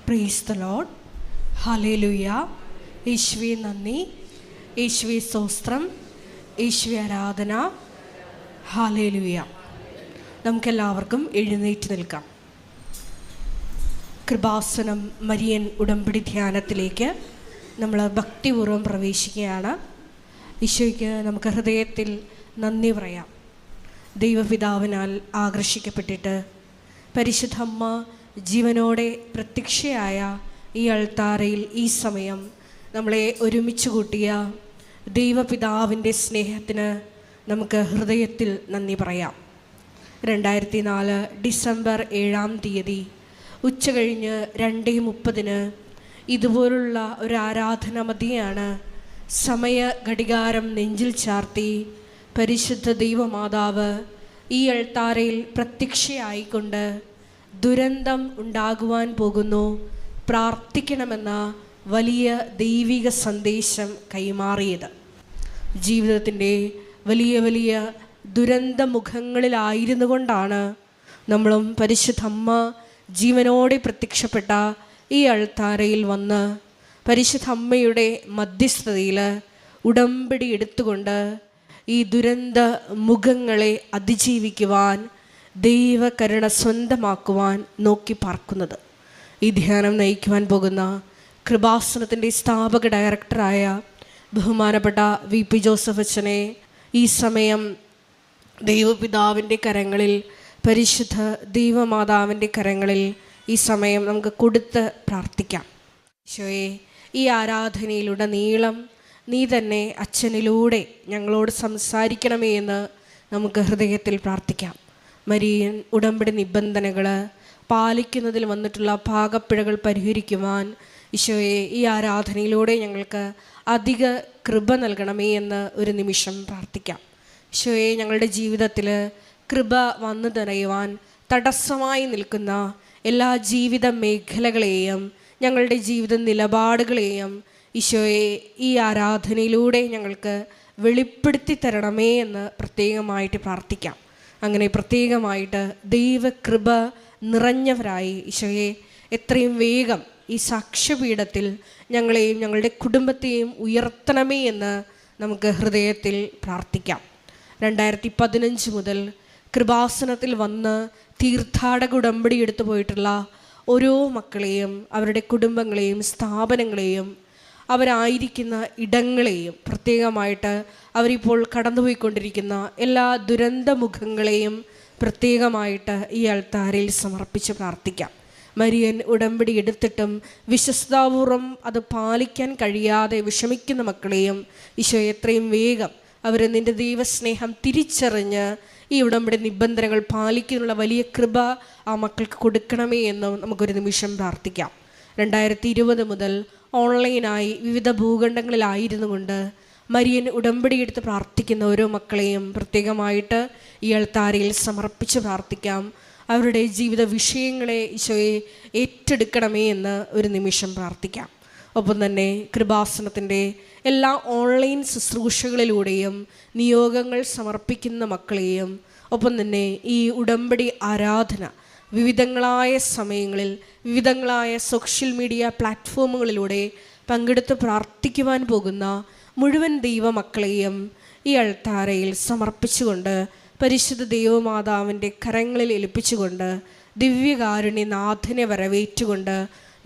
Praise the Lord. Hallelujah. യേശുവേ നന്ദി, യേശുവേ സ്തോത്രം, യേശുവേ ആരാധന. ഹല്ലേലൂയ. നമുക്കെല്ലാവർക്കും എഴുന്നേറ്റ് നിൽക്കാം. കൃപാസനം മരിയൻ ഉടമ്പടി ധ്യാനത്തിലേക്ക് നമ്മൾ ഭക്തിപൂർവ്വം പ്രവേശിക്കുകയാണ്. ഈശോയ്ക്ക് നമുക്ക് ഹൃദയത്തിൽ നന്ദി പറയാം. ദൈവപിതാവിനാൽ ആകർഷിക്കപ്പെട്ടിട്ട് പരിശുദ്ധ അമ്മ ജീവനോടെ പ്രത്യക്ഷയായ ഈ അൾത്താരയിൽ ഈ സമയം നമ്മളെ ഒരുമിച്ച് കൂട്ടിയ ദൈവപിതാവിൻ്റെ സ്നേഹത്തിന് നമുക്ക് ഹൃദയത്തിൽ നന്ദി പറയാം. 2004 ഡിസംബർ 7 ഉച്ചകഴിഞ്ഞ് 2:30 ഇതുപോലുള്ള ഒരു ആരാധന മധ്യയാണ് സമയ ഘടികാരം നെഞ്ചിൽ ചാർത്തി പരിശുദ്ധ ദൈവമാതാവ് ഈ അൾത്താരയിൽ പ്രത്യക്ഷയായിക്കൊണ്ട് ദുരന്തം ഉണ്ടാകുവാൻ പോകുന്നു, പ്രാർത്ഥിക്കണമെന്ന വലിയ ദൈവിക സന്ദേശം കൈമാറിയത്. ജീവിതത്തിൻ്റെ വലിയ വലിയ ദുരന്ത മുഖങ്ങളിലായിരുന്നു കൊണ്ടാണ് നമ്മളും പരിശുദ്ധ അമ്മ ജീവനോടെ പ്രത്യക്ഷപ്പെട്ട ഈ അൾത്താരയിൽ വന്ന് പരിശുദ്ധ അമ്മയുടെ മധ്യസ്ഥതയിൽ ഉടമ്പടി എടുത്തുകൊണ്ട് ഈ ദുരന്ത മുഖങ്ങളെ അതിജീവിക്കുവാൻ, ദൈവകരുണ സ്വന്തമാക്കുവാൻ നോക്കി പാർക്കുന്നത്. ഈ ധ്യാനം നയിക്കുവാൻ പോകുന്ന കൃപാസനത്തിൻ്റെ സ്ഥാപക ഡയറക്ടറായ ബഹുമാനപ്പെട്ട VP ജോസഫ് അച്ഛനെ ഈ സമയം ദൈവപിതാവിൻ്റെ കരങ്ങളിൽ, പരിശുദ്ധ ദൈവമാതാവിൻ്റെ കരങ്ങളിൽ ഈ സമയം നമുക്ക് കൊടുത്ത് പ്രാർത്ഥിക്കാം. ഈശോയെ, ഈ ആരാധനയിലുടനീളം നീ തന്നെ അച്ഛനിലൂടെ ഞങ്ങളോട് സംസാരിക്കണമേ എന്ന് നമുക്ക് ഹൃദയത്തിൽ പ്രാർത്ഥിക്കാം. മരിയൻ ഉടമ്പടി നിബന്ധനകൾ പാലിക്കുന്നതിൽ വന്നിട്ടുള്ള പാകപ്പിഴകൾ പരിഹരിക്കുവാൻ ഈശോയെ ഈ ആരാധനയിലൂടെ ഞങ്ങൾക്ക് അധിക കൃപ നൽകണമേ എന്ന് ഒരു നിമിഷം പ്രാർത്ഥിക്കാം. ഈശോയെ, ഞങ്ങളുടെ ജീവിതത്തിൽ കൃപ വന്നു നിറയുവാൻ തടസ്സമായി നിൽക്കുന്ന എല്ലാ ജീവിത മേഖലകളെയും, ഞങ്ങളുടെ ജീവിത നിലപാടുകളെയും ഈശോയെ ഈ ആരാധനയിലൂടെ ഞങ്ങൾക്ക് വെളിപ്പെടുത്തി തരണമേ എന്ന് പ്രത്യേകമായിട്ട് പ്രാർത്ഥിക്കാം. അങ്ങനെ പ്രത്യേകമായിട്ട് ദൈവകൃപ നിറഞ്ഞവരായി ഈശോയെ എത്രയും വേഗം ഈ സാക്ഷ്യപീഠത്തിൽ ഞങ്ങളെയും ഞങ്ങളുടെ കുടുംബത്തെയും ഉയർത്തണമേ എന്ന് നമുക്ക് ഹൃദയത്തിൽ പ്രാർത്ഥിക്കാം. 2015 മുതൽ കൃപാസനത്തിൽ വന്ന് തീർത്ഥാടക ഉടമ്പടി എടുത്തു പോയിട്ടുള്ള ഓരോ മക്കളെയും, അവരുടെ കുടുംബങ്ങളെയും, സ്ഥാപനങ്ങളെയും, അവരായിരിക്കുന്ന ഇടങ്ങളെയും, പ്രത്യേകമായിട്ട് അവരിപ്പോൾ കടന്നുപോയിക്കൊണ്ടിരിക്കുന്ന എല്ലാ ദുരന്തമുഖങ്ങളെയും പ്രത്യേകമായിട്ട് ഈ അൾത്താരയിൽ സമർപ്പിച്ച് പ്രാർത്ഥിക്കാം. മരിയൻ ഉടമ്പടി എടുത്തിട്ടും വിശ്വസ്താപൂർവം അത് പാലിക്കാൻ കഴിയാതെ വിഷമിക്കുന്ന മക്കളെയും ഈശോ എത്രയും വേഗം അവർ നിൻ്റെ ദൈവസ്നേഹം തിരിച്ചറിഞ്ഞ് ഈ ഉടമ്പടി നിബന്ധനകൾ പാലിക്കാനുള്ള വലിയ കൃപ ആ മക്കൾക്ക് കൊടുക്കണമേ എന്ന് നമുക്കൊരു നിമിഷം പ്രാർത്ഥിക്കാം. 2020 മുതൽ ഓൺലൈനായി വിവിധ ഭൂഖണ്ഡങ്ങളിലായിരുന്നു കൊണ്ട് മരിയൻ ഉടമ്പടി എടുത്ത് പ്രാർത്ഥിക്കുന്ന ഓരോ മക്കളെയും പ്രത്യേകമായിട്ട് ഈ അൾത്താരയിൽ സമർപ്പിച്ച് പ്രാർത്ഥിക്കാം. അവരുടെ ജീവിത വിഷയങ്ങളെ ഈശോയെ ഏറ്റെടുക്കണമേ എന്ന് ഒരു നിമിഷം പ്രാർത്ഥിക്കാം. ഒപ്പം തന്നെ കൃപാസനത്തിൻ്റെ എല്ലാ ഓൺലൈൻ ശുശ്രൂഷകളിലൂടെയും നിയോഗങ്ങൾ സമർപ്പിക്കുന്ന മക്കളെയും, ഒപ്പം തന്നെ ഈ ഉടമ്പടി ആരാധന വിവിധങ്ങളായ സമയങ്ങളിൽ വിവിധങ്ങളായ സോഷ്യൽ മീഡിയ പ്ലാറ്റ്ഫോമുകളിലൂടെ പങ്കെടുത്ത് പ്രാർത്ഥിക്കുവാൻ പോകുന്ന മുഴുവൻ ദൈവമക്കളെയും ഈ അൾത്താരയിൽ സമർപ്പിച്ചുകൊണ്ട് പരിശുദ്ധ ദൈവമാതാവിൻ്റെ കരങ്ങളിൽ ഏൽപ്പിച്ചുകൊണ്ട് ദിവ്യകാരുണ്യനാഥനെ വരവേറ്റുകൊണ്ട്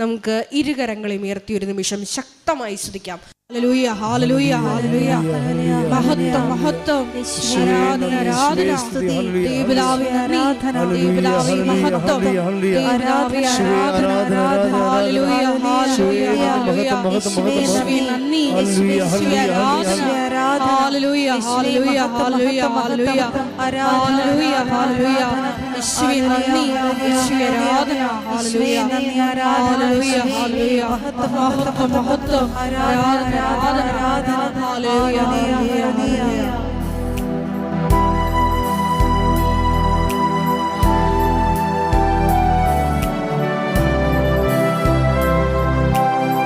നമുക്ക് ഇരുകരങ്ങളെയും ഉയർത്തി ഒരു നിമിഷം ശക്തമായി സ്തുതിക്കാം. ഹല്ലേലൂയ, ഹല്ലേലൂയ, ഹല്ലേലൂയ. മഹത്വം, മഹത്വം, ആരാധന, ആരാധന, സ്തുതി, ദൈവപിതാവിന് ആരാധന, ദൈവപിതാവിന് മഹത്വം, ദൈവപിതാവിന് ആരാധന, ഹല്ലേലൂയ, ഹല്ലേലൂയ, ഹല്ലേലൂയ. യേശുവേ നന്ദി, യേശുവേ ആരാധന, ഹല്ലേലൂയ, ഹല്ലേലൂയ, ഹല്ലേലൂയ, ഹല്ലേലൂയ, ഹല്ലേലൂയ, ഹല്ലേലൂയ. യേശുവേ നന്ദി, യേശുവേ ആരാധന, ഹല്ലേലൂയ, ഹല്ലേലൂയ, ഹല്ലേലൂയ. മഹത്വം, മഹത്വം, ആരാധന, ആരാധന, ആരാധന, ഹല്ലേലൂയ, ഹല്ലേലൂയ.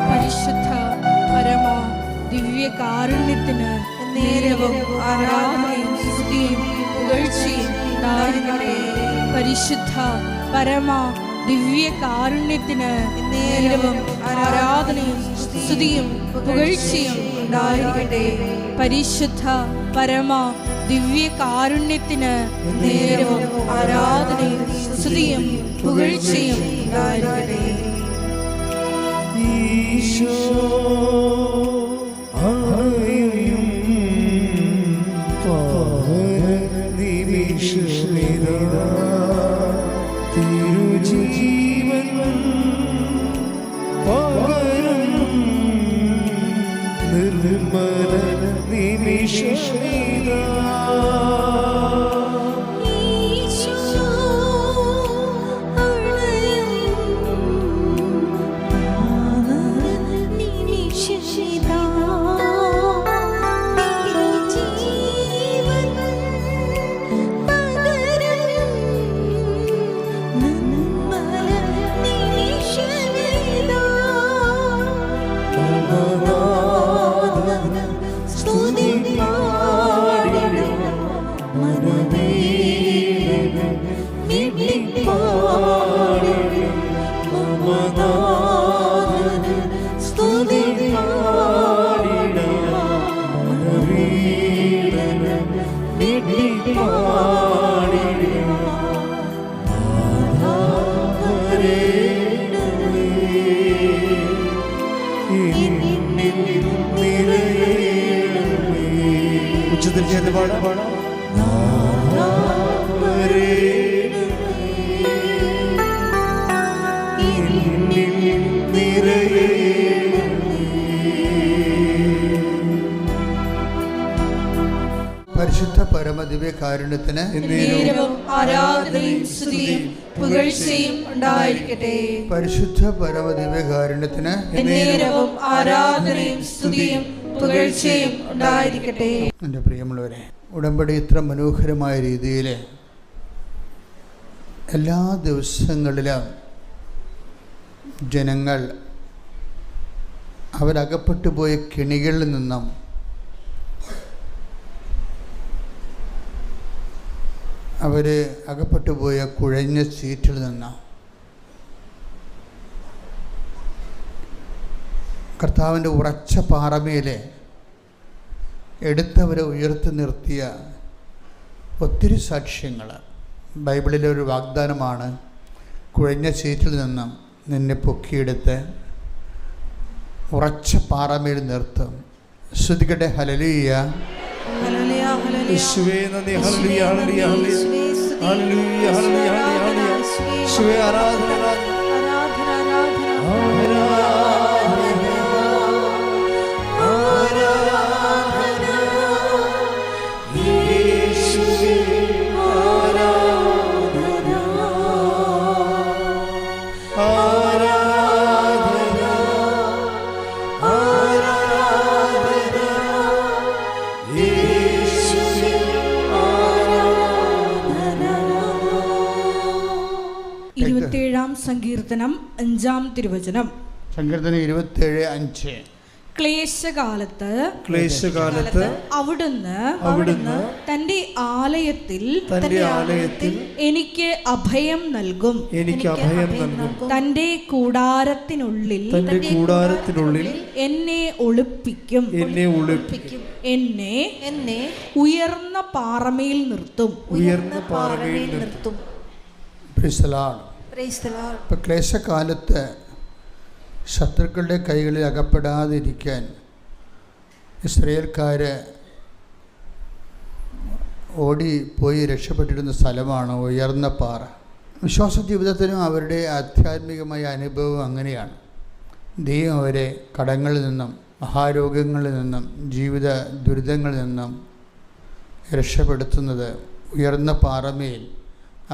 പരിശുദ്ധ പരമ ദിവ്യകാരുണ്യത്തിന് നേരവും ആരാധനയും സ്തുതിയും പുകഴ്ചയും ഉണ്ടായിരിക്കട്ടെ. പരിശുദ്ധ പരമ ദിവ്യ കാരുണ്യത്തിന് നേരവും ആരാധനയും സ്തുതിയും പുകഴ്ചയും ഉണ്ടായിരിക്കട്ടെ. പരിശുദ്ധ പരമ ദിവ്യ കാരുണ്യത്തിന് നേരവും ആരാധനയും സ്തുതിയും പുകഴ്ചയും ഉണ്ടായിരിക്കട്ടെ. ഈശോ ആയും നിമിഷമിതാ തിരുജീവൻ പകരും നിർമ്മല നിമിഷമിതാ. ഉച്ചത്തിൽ ചേർന്ന് പാടാം. പരിശുദ്ധ പരമദിവ്യ കാരുണ്യത്തിന് ആരാധനയും സ്തുതിയും പുകഴ്ചയും ഉണ്ടായിരിക്കട്ടെ. പരിശുദ്ധ പരമദിവ്യ കാരുണ്യത്തിന് ആരാധനയും സ്തുതിയും പുകഴ്ചയും ഉണ്ടായിരിക്കട്ടെ. എൻ്റെ പ്രിയമുള്ളവരെ, ഉടമ്പടി ഇത്ര മനോഹരമായ രീതിയിൽ എല്ലാ ദിവസങ്ങളിലും ജനങ്ങൾ അവരകപ്പെട്ടു പോയ കെണികളിൽ നിന്നും അവർ അകപ്പെട്ടു പോയ കുഴഞ്ഞ സീറ്റിൽ നിന്ന് കർത്താവിൻ്റെ ഉറച്ച പാറമേൽ എടുത്തവരെ ഉയർത്തി നിർത്തിയ ഒത്തിരി സാക്ഷ്യങ്ങൾ. ബൈബിളിലെ ഒരു വാഗ്ദാനമാണ്, കുഴഞ്ഞ സീറ്റിൽ നിന്നും നിന്നെ പൊക്കിയെടുത്ത് ഉറച്ച പാറമേൽ നിർത്തും. ശ്രുതിക്കട്ടെ. ഹല്ലേലൂയ, യേശുവേ നന്ദി. ഹല്ലേലൂയ, ഹല്ലേലൂയ, ഹല്ലേലൂയ, ഹല്ലേലൂയ, ഹല്ലേലൂയ. യേശുവേ ആരാധന, സങ്കീർത്തനം 5-ാം തിരുവചനം. സങ്കീർത്തനം 27:5. ക്ലേശകാലത്ത് അവിടുന്ന് തന്റെ ആലയത്തിൽ എനിക്ക് അഭയം നൽകും. തന്റെ കൂടാരത്തിനുള്ളിൽ എന്നെ ഒളിപ്പിക്കും. എന്നെ ഉയർന്ന പാറമേൽ നിർത്തും. ഇപ്പം ക്ലേശകാലത്ത് ശത്രുക്കളുടെ കൈകളിൽ അകപ്പെടാതിരിക്കാൻ ഇസ്രായേൽക്കാർ ഓടിപ്പോയി രക്ഷപ്പെട്ടിരുന്ന സ്ഥലമാണ് ഉയർന്ന പാറ. വിശ്വാസ ജീവിതത്തിനും അവരുടെ ആധ്യാത്മികമായ അനുഭവം അങ്ങനെയാണ്. ദൈവം അവരെ കടങ്ങളിൽ നിന്നും മഹാരോഗങ്ങളിൽ നിന്നും ജീവിത ദുരിതങ്ങളിൽ നിന്നും രക്ഷപ്പെടുത്തുന്നത് ഉയർന്ന പാറമേൽ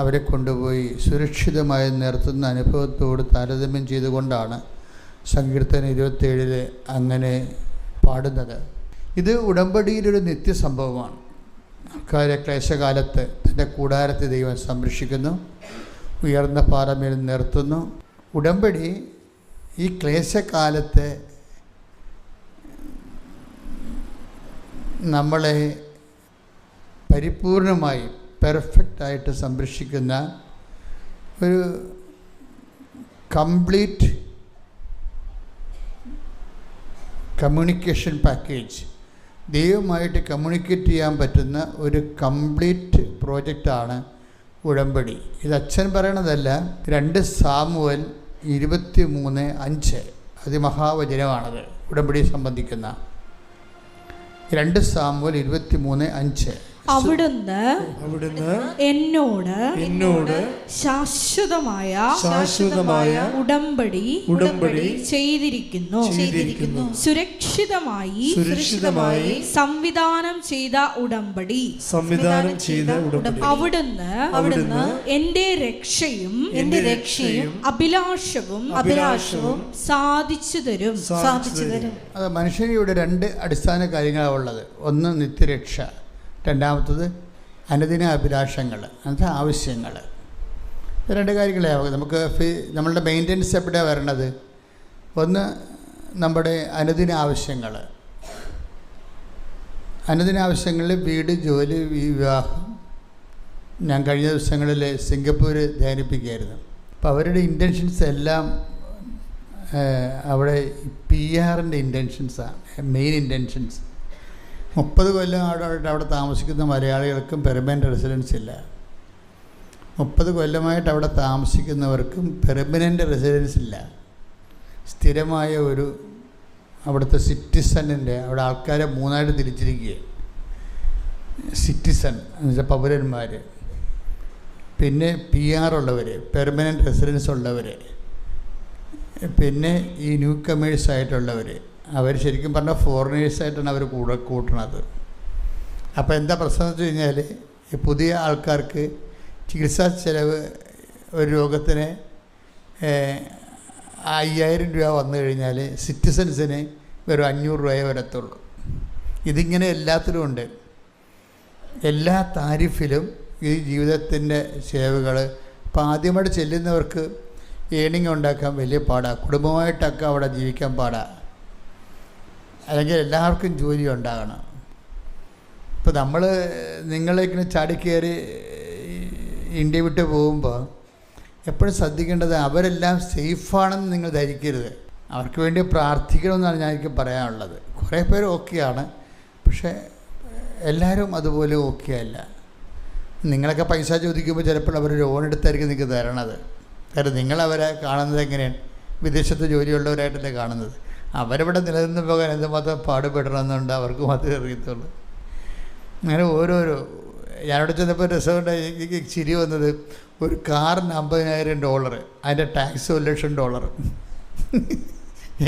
അവരെ കൊണ്ടുപോയി സുരക്ഷിതമായി നിർത്തുന്ന അനുഭവത്തോട് താരതമ്യം ചെയ്തുകൊണ്ടാണ് സങ്കീർത്തനം 27 അങ്ങനെ പാടുന്നത്. ഇത് ഉടമ്പടിയിലൊരു നിത്യസംഭവമാണ്. ആൾക്കാരെ ക്ലേശകാലത്ത് തൻ്റെ കൂടാരത്തെ ദൈവം സംരക്ഷിക്കുന്നു, ഉയർന്ന പാറമേൽ നിർത്തുന്നു. ഉടമ്പടി ഈ ക്ലേശകാലത്ത് നമ്മളെ പരിപൂർണമായി പെർഫെക്റ്റായിട്ട് സംരക്ഷിക്കുന്ന ഒരു കംപ്ലീറ്റ് കമ്മ്യൂണിക്കേഷൻ പാക്കേജ്, ദൈവമായിട്ട് കമ്മ്യൂണിക്കേറ്റ് ചെയ്യാൻ പറ്റുന്ന ഒരു കംപ്ലീറ്റ് പ്രോജക്റ്റാണ് ഉടമ്പടി. ഇത് അച്ഛൻ പറയണതല്ല, 2 സാമുവേൽ 23:5 അതിമഹാവചനമാണത്. ഉടമ്പടിയെ സംബന്ധിക്കുന്ന 2 സാമുവേൽ 23:5. അവിടുന്ന് എന്നോട് ശാശ്വതമായ ഉടമ്പടി ചെയ്തിരിക്കുന്നു. സുരക്ഷിതമായി സംവിധാനം ചെയ്ത ഉടമ്പടി. അവിടുന്ന് എന്റെ രക്ഷയും അഭിലാഷവും സാധിച്ചു തരും. അത് മനുഷ്യരുടെ 2 അടിസ്ഥാന കാര്യങ്ങളാണ് ഉള്ളത്. ഒന്ന് നിത്യരക്ഷ, രണ്ടാമത്തത് അനുദിന അഭിലാഷങ്ങൾ, അങ്ങനത്തെ ആവശ്യങ്ങൾ. 2 കാര്യങ്ങളെ നമുക്ക് നമ്മളുടെ മെയിൻ്റനൻസ് എവിടെയാണ് വരണത്? ഒന്ന് നമ്മുടെ അനുദിന ആവശ്യങ്ങൾ. അനുദിന ആവശ്യങ്ങളിൽ വീട്, ജോലി, വിവാഹം. ഞാൻ കഴിഞ്ഞ ദിവസങ്ങളിൽ സിംഗപ്പൂർ ധ്യാനിപ്പിക്കുകയായിരുന്നു. അപ്പോൾ അവരുടെ ഇൻറ്റൻഷൻസ് എല്ലാം അവിടെ PR-ൻ്റെ ഇൻറ്റൻഷൻസാണ് മെയിൻ ഇൻറ്റൻഷൻസ്. 30 കൊല്ലം അവിടെ താമസിക്കുന്ന മലയാളികൾക്കും പെർമനൻ്റ് റെസിഡൻസ് ഇല്ല. 30 കൊല്ലമായിട്ട് അവിടെ താമസിക്കുന്നവർക്കും പെർമനൻ്റ് റെസിഡൻസ് ഇല്ല. സ്ഥിരമായ ഒരു അവിടുത്തെ സിറ്റിസണിൻ്റെ, അവിടെ ആൾക്കാരെ 3ആയിട്ട് തിരിച്ചിരിക്കുക. സിറ്റിസൺ എന്ന് വെച്ചാൽ പൗരന്മാർ, പിന്നെ PR ഉള്ളവർ, പെർമനൻ്റ് റെസിഡൻസ് ഉള്ളവർ, പിന്നെ ഈ ന്യൂ കമേഴ്സായിട്ടുള്ളവർ. അവർ ശരിക്കും പറഞ്ഞാൽ ഫോറിനേഴ്സായിട്ടാണ് അവർ കൂട്ടണത്. അപ്പോൾ എന്താ പ്രശ്നം എന്ന് വെച്ച് കഴിഞ്ഞാൽ, ഈ പുതിയ ആൾക്കാർക്ക് ചികിത്സാ ചെലവ് ഒരു രോഗത്തിന് 5000 രൂപ വന്നു കഴിഞ്ഞാൽ സിറ്റിസൺസിന് വെറും 500 രൂപയെ വരത്തുള്ളൂ. ഇതിങ്ങനെ എല്ലാത്തിലും ഉണ്ട്. എല്ലാ താരിഫിലും ഈ ജീവിതത്തിൻ്റെ സേവകൾ. അപ്പോൾ ആദ്യമായിട്ട് ചെല്ലുന്നവർക്ക് ഏണിങ് ഉണ്ടാക്കാൻ വലിയ പാടാണ്. കുടുംബമായിട്ടൊക്കെ അവിടെ ജീവിക്കാൻ പാടാണ്. അല്ലെങ്കിൽ എല്ലാവർക്കും ജോലി ഉണ്ടാകണം. ഇപ്പോൾ നിങ്ങളിങ്ങനെ ചാടിക്കയറി ഇന്ത്യ വിട്ട് പോകുമ്പോൾ എപ്പോഴും ശ്രദ്ധിക്കേണ്ടത്, അവരെല്ലാം സേഫാണെന്ന് നിങ്ങൾ ധരിക്കരുത്. അവർക്ക് വേണ്ടി പ്രാർത്ഥിക്കണമെന്നാണ് ഞാൻ എനിക്ക് പറയാനുള്ളത്. കുറേ പേര് ഓക്കെയാണ്, പക്ഷേ എല്ലാവരും അതുപോലെ ഓക്കെ അല്ല. നിങ്ങളൊക്കെ പൈസ ചോദിക്കുമ്പോൾ ചിലപ്പോൾ അവർ ലോൺ എടുത്തായിരിക്കും നിങ്ങൾക്ക് തരണത്. കാരണം നിങ്ങളവരെ കാണുന്നത് എങ്ങനെയാണ്? വിദേശത്ത് ജോലിയുള്ളവരായിട്ടല്ലേ കാണുന്നത്. അവരവിടെ നിലനിന്ന് പോകാൻ എന്തുമാത്രം പാടുപെടണമെന്നുണ്ട് അവർക്ക് മാത്രമേ അറിയത്തുള്ളൂ. അങ്ങനെ ഓരോരോ ഞാനവിടെ ചെന്നപ്പോൾ രസമുണ്ടായി, എനിക്ക് ചിരി വന്നത്, ഒരു കാറിന് $50,000, അതിൻ്റെ ടാക്സ് $1,00,000.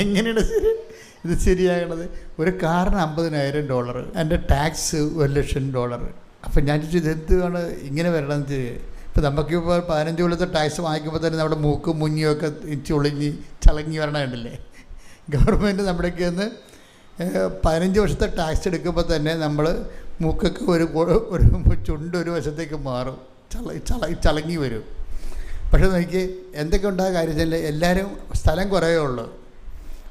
എങ്ങനെയാണ് ഇത് ശരിയാകണത്? ഒരു കാറിന് $50,000, അതിൻ്റെ ടാക്സ് $1,00,000. അപ്പം ഞാൻ ചോദിച്ചു, ഇതെന്താണ് ഇങ്ങനെ വരണമെന്ന് ചോദിച്ചു. ഇപ്പോൾ നമുക്കിപ്പോൾ 15 കൊല്ലത്തെ ടാക്സ് വാങ്ങിക്കുമ്പോൾ തന്നെ നമ്മുടെ മൂക്കും മുഞ്ഞിയൊക്കെ ചുളിഞ്ഞ് ചളങ്ങി വരണമുണ്ടല്ലേ. ഗവൺമെൻറ് നമ്മുടെയൊക്കെ ഒന്ന് 15 വർഷത്തെ ടാക്സ് എടുക്കുമ്പോൾ തന്നെ നമ്മൾ മൂക്കൊക്കെ ഒരു ചുണ്ട് ഒരു വശത്തേക്ക് മാറും, ചളങ്ങി വരും. പക്ഷേ നോക്കി എന്തൊക്കെ ഉണ്ടായ കാര്യം വെച്ചാൽ എല്ലാവരും സ്ഥലം കുറവേ ഉള്ളൂ,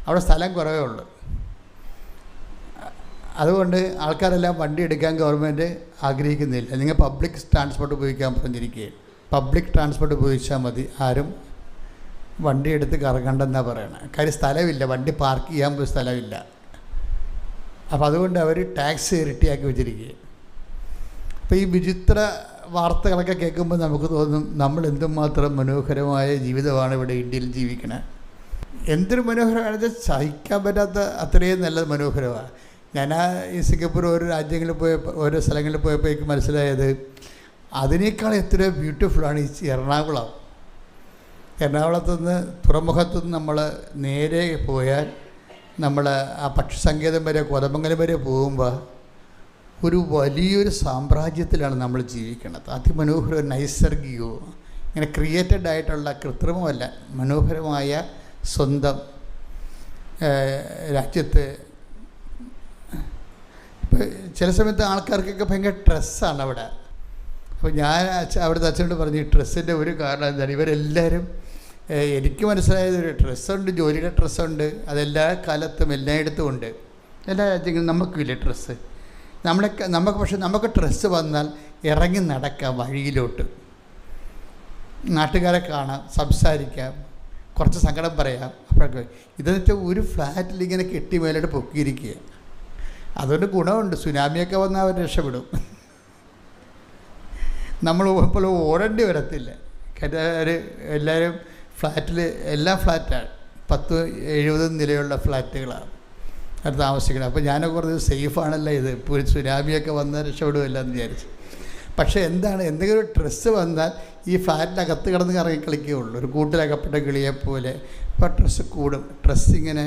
അവിടെ സ്ഥലം കുറവേ ഉള്ളൂ. അതുകൊണ്ട് ആൾക്കാരെല്ലാം വണ്ടി എടുക്കാൻ ഗവൺമെൻറ് ആഗ്രഹിക്കുന്നില്ല. നിങ്ങൾ പബ്ലിക് ട്രാൻസ്പോർട്ട് ഉപയോഗിക്കാൻ പറഞ്ഞിരിക്കുകയും പബ്ലിക് ട്രാൻസ്പോർട്ട് ഉപയോഗിച്ചാൽ മതി, ആരും വണ്ടി എടുത്ത് കറങ്ങണ്ടെന്നാണ് പറയണത്. കാര്യം സ്ഥലമില്ല, വണ്ടി പാർക്ക് ചെയ്യാൻ പോലും സ്ഥലമില്ല. അപ്പോൾ അതുകൊണ്ട് അവർ ടാക്സ് ഇരട്ടിയാക്കി വെച്ചിരിക്കുകയും. അപ്പോൾ ഈ വിചിത്ര വാർത്തകളൊക്കെ കേൾക്കുമ്പോൾ നമുക്ക് തോന്നും, നമ്മൾ എന്തുമാത്രം മനോഹരമായ ജീവിതമാണ് ഇവിടെ ഇന്ത്യയിൽ ജീവിക്കണത്. എന്തൊരു മനോഹരമാണെന്ന് വെച്ചാൽ സഹിക്കാൻ പറ്റാത്ത അത്രയും നല്ല മനോഹരമാണ്. ഞാൻ ഈ സിംഗപ്പൂർ ഓരോ രാജ്യങ്ങളിൽ പോയപ്പോൾ, ഓരോ സ്ഥലങ്ങളിൽ പോയപ്പോൾ എനിക്ക് മനസ്സിലായത്, അതിനേക്കാൾ എത്രയോ ബ്യൂട്ടിഫുള്ളാണ് ഈ എറണാകുളം. എറണാകുളത്തുനിന്ന് തുറമുഖത്തുനിന്ന് നമ്മൾ നേരെ പോയാൽ നമ്മൾ ആ പക്ഷിസങ്കേതം വരെ, കോതമംഗലം വരെ പോകുമ്പോൾ ഒരു വലിയൊരു സാമ്രാജ്യത്തിലാണ് നമ്മൾ ജീവിക്കുന്നത്. അതിമനോഹരവും നൈസർഗികവും ഇങ്ങനെ ക്രിയേറ്റഡ് ആയിട്ടുള്ള, കൃത്രിമമല്ല, മനോഹരമായ സ്വന്തം രാജ്യത്ത്. ഇപ്പോൾ ചില സമയത്ത് ആൾക്കാർക്കൊക്കെ ഭയങ്കര സ്ട്രെസ്സാണ് അവിടെ. അപ്പോൾ ഞാൻ അവിടുത്തെ അച്ഛനോട് പറഞ്ഞു, ഈ സ്ട്രെസ്സിൻ്റെ ഒരു കാരണം എന്താണ്, ഇവരെല്ലാവരും, എനിക്ക് മനസ്സിലായത്, ഒരു ഡ്രസ്സുണ്ട്, ജോലിയുടെ ഡ്രസ്സുണ്ട്, അതെല്ലാ കാലത്തും എല്ലായിടത്തും ഉണ്ട്, എല്ലാ രാജ്യങ്ങളും. നമുക്കില്ല ഡ്രസ്സ്, പക്ഷെ നമുക്ക് ഡ്രസ്സ് വന്നാൽ ഇറങ്ങി നടക്കാം വഴിയിലോട്ട്, നാട്ടുകാരെ കാണാം, സംസാരിക്കാം, കുറച്ച് സങ്കടം പറയാം. അപ്പോഴൊക്കെ ഇതെന്ന് വെച്ചാൽ ഒരു ഫ്ലാറ്റിൽ ഇങ്ങനെ കെട്ടി മേലോട്ട് പൊക്കിയിരിക്കുക. അതുകൊണ്ട് ഗുണമുണ്ട്, സുനാമിയൊക്കെ വന്നാൽ അവർ രക്ഷപ്പെടും. നമ്മൾ ഇപ്പോൾ ഓടേണ്ടി വരത്തില്ല. എല്ലാവരും ഫ്ലാറ്റിൽ, എല്ലാ ഫ്ലാറ്റാണ് 10-70 നിലയുള്ള ഫ്ലാറ്റുകളാണ് അത് താമസിക്കണം. അപ്പോൾ ഞാനൊക്കെ പറഞ്ഞത് സേഫാണല്ലോ ഇത്, ഇപ്പോൾ ഒരു സുനാമിയൊക്കെ വന്നാൽ രക്ഷപ്പെടുമല്ലോ എന്ന് വിചാരിച്ചു. പക്ഷേ എന്താണ്, എന്തെങ്കിലും ഒരു സ്ട്രെസ്സ് വന്നാൽ ഈ ഫ്ലാറ്റിനകത്ത് കിടന്ന് കറങ്ങി കളിക്കുകയുള്ളൂ, ഒരു കൂട്ടിലകപ്പെട്ട കിളിയെപ്പോലെ. അപ്പോൾ സ്ട്രെസ്സ് കൂടും. സ്ട്രെസ് ഇങ്ങനെ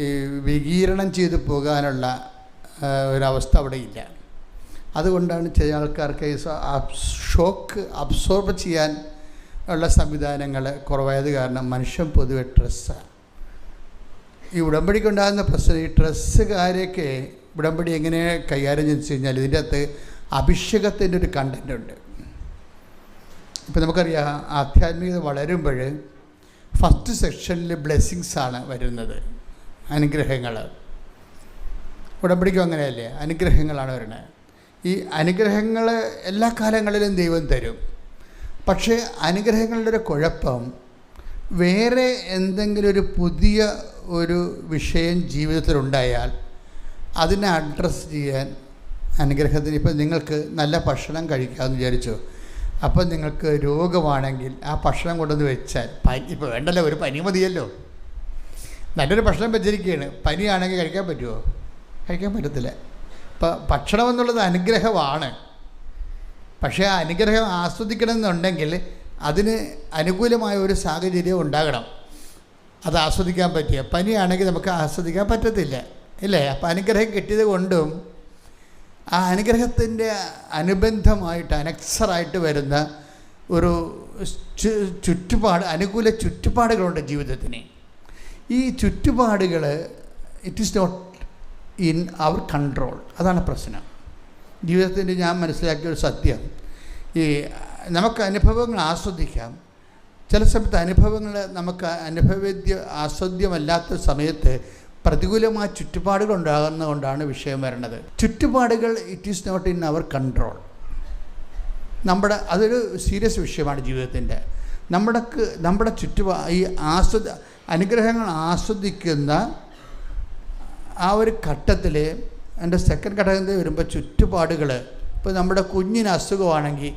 ഈ വികീരണം ചെയ്ത് പോകാനുള്ള ഒരവസ്ഥ അവിടെ ഇല്ല. അതുകൊണ്ടാണ് ചില ആൾക്കാർക്ക് ഷോക്ക് അബ്സോർബ് ചെയ്യാൻ ഉള്ള സംവിധാനങ്ങൾ കുറവായത് കാരണം മനുഷ്യൻ പൊതുവെ സ്ട്രെസ്സാണ്. ഈ ഉടമ്പടിക്കുണ്ടാകുന്ന പ്രശ്നം, ഈ സ്ട്രെസ്സുകാരെയൊക്കെ ഉടമ്പടി എങ്ങനെ കൈകാര്യം ചെയ്തു കഴിഞ്ഞാൽ ഇതിൻ്റെ അകത്ത് അഭിഷേകത്തിൻ്റെ ഒരു കണ്ടൻ്റ് ഉണ്ട്. ഇപ്പം നമുക്കറിയാം, ആധ്യാത്മികത വളരുമ്പോൾ ഫസ്റ്റ് സെക്ഷനിൽ ബ്ലെസ്സിങ്സാണ് വരുന്നത്, അനുഗ്രഹങ്ങൾ. ഉടമ്പടിക്കും അങ്ങനെയല്ലേ, അനുഗ്രഹങ്ങളാണ് വരുന്നത്. ഈ അനുഗ്രഹങ്ങൾ എല്ലാ കാലങ്ങളിലും ദൈവം തരും. പക്ഷേ അനുഗ്രഹങ്ങളുടെ ഒരു കുഴപ്പം, വേറെ എന്തെങ്കിലും ഒരു പുതിയ ഒരു വിഷയം ജീവിതത്തിലുണ്ടായാൽ അതിനെ അഡ്രസ്സ് ചെയ്യാൻ അനുഗ്രഹത്തിന്, ഇപ്പം നിങ്ങൾക്ക് നല്ല ഭക്ഷണം കഴിക്കാമെന്ന് വിചാരിച്ചു, അപ്പം നിങ്ങൾക്ക് രോഗമാണെങ്കിൽ ആ ഭക്ഷണം കൊണ്ടുവന്ന് വെച്ചാൽ, ഇപ്പോൾ വേണ്ടല്ലോ, ഒരു പനി മതിയല്ലോ, നല്ലൊരു ഭക്ഷണം വെച്ചിരിക്കുകയാണ്, പനിയാണെങ്കിൽ കഴിക്കാൻ പറ്റുമോ? കഴിക്കാൻ പറ്റത്തില്ല. ഇപ്പം ഭക്ഷണം എന്നുള്ളത് അനുഗ്രഹമാണ്. പക്ഷേ ആ അനുഗ്രഹം ആസ്വദിക്കണമെന്നുണ്ടെങ്കിൽ അതിന് അനുകൂലമായ ഒരു സാഹചര്യം ഉണ്ടാകണം, അത് ആസ്വദിക്കാൻ പറ്റിയ. പനിയാണെങ്കിൽ നമുക്ക് ആസ്വദിക്കാൻ പറ്റത്തില്ല, ഇല്ലേ? അപ്പം അനുഗ്രഹം കിട്ടിയത് കൊണ്ടും ആ അനുഗ്രഹത്തിൻ്റെ അനുബന്ധമായിട്ട് അനക്സറായിട്ട് വരുന്ന ഒരു ചുറ്റുപാട്, അനുകൂല ചുറ്റുപാടുകളുണ്ട് ജീവിതത്തിന്. ഈ ചുറ്റുപാടുകൾ it is not in our control. അതാണ് പ്രശ്നം. ജീവിതത്തിൻ്റെ ഞാൻ മനസ്സിലാക്കിയ ഒരു സത്യം, ഈ നമുക്ക് അനുഭവങ്ങൾ ആസ്വദിക്കാം. ചില സമയത്ത് അനുഭവങ്ങൾ നമുക്ക് ആസ്വാദ്യമല്ലാത്ത സമയത്ത് പ്രതികൂലമായ ചുറ്റുപാടുകൾ ഉണ്ടാകുന്നതുകൊണ്ടാണ് വിഷയം വരുന്നത്. ചുറ്റുപാടുകൾ it is not in our control. അതൊരു സീരിയസ് വിഷയമാണ് ജീവിതത്തിൻ്റെ. നമ്മുടെ ഈ അനുഗ്രഹങ്ങൾ ആസ്വദിക്കുന്ന ആ ഒരു ഘട്ടത്തിൽ, എൻ്റെ സെക്കൻഡ് ഘട്ടത്തിൽ വരുമ്പോൾ ചുറ്റുപാടുകൾ, ഇപ്പോൾ നമ്മുടെ കുഞ്ഞിന് അസുഖമാണെങ്കിൽ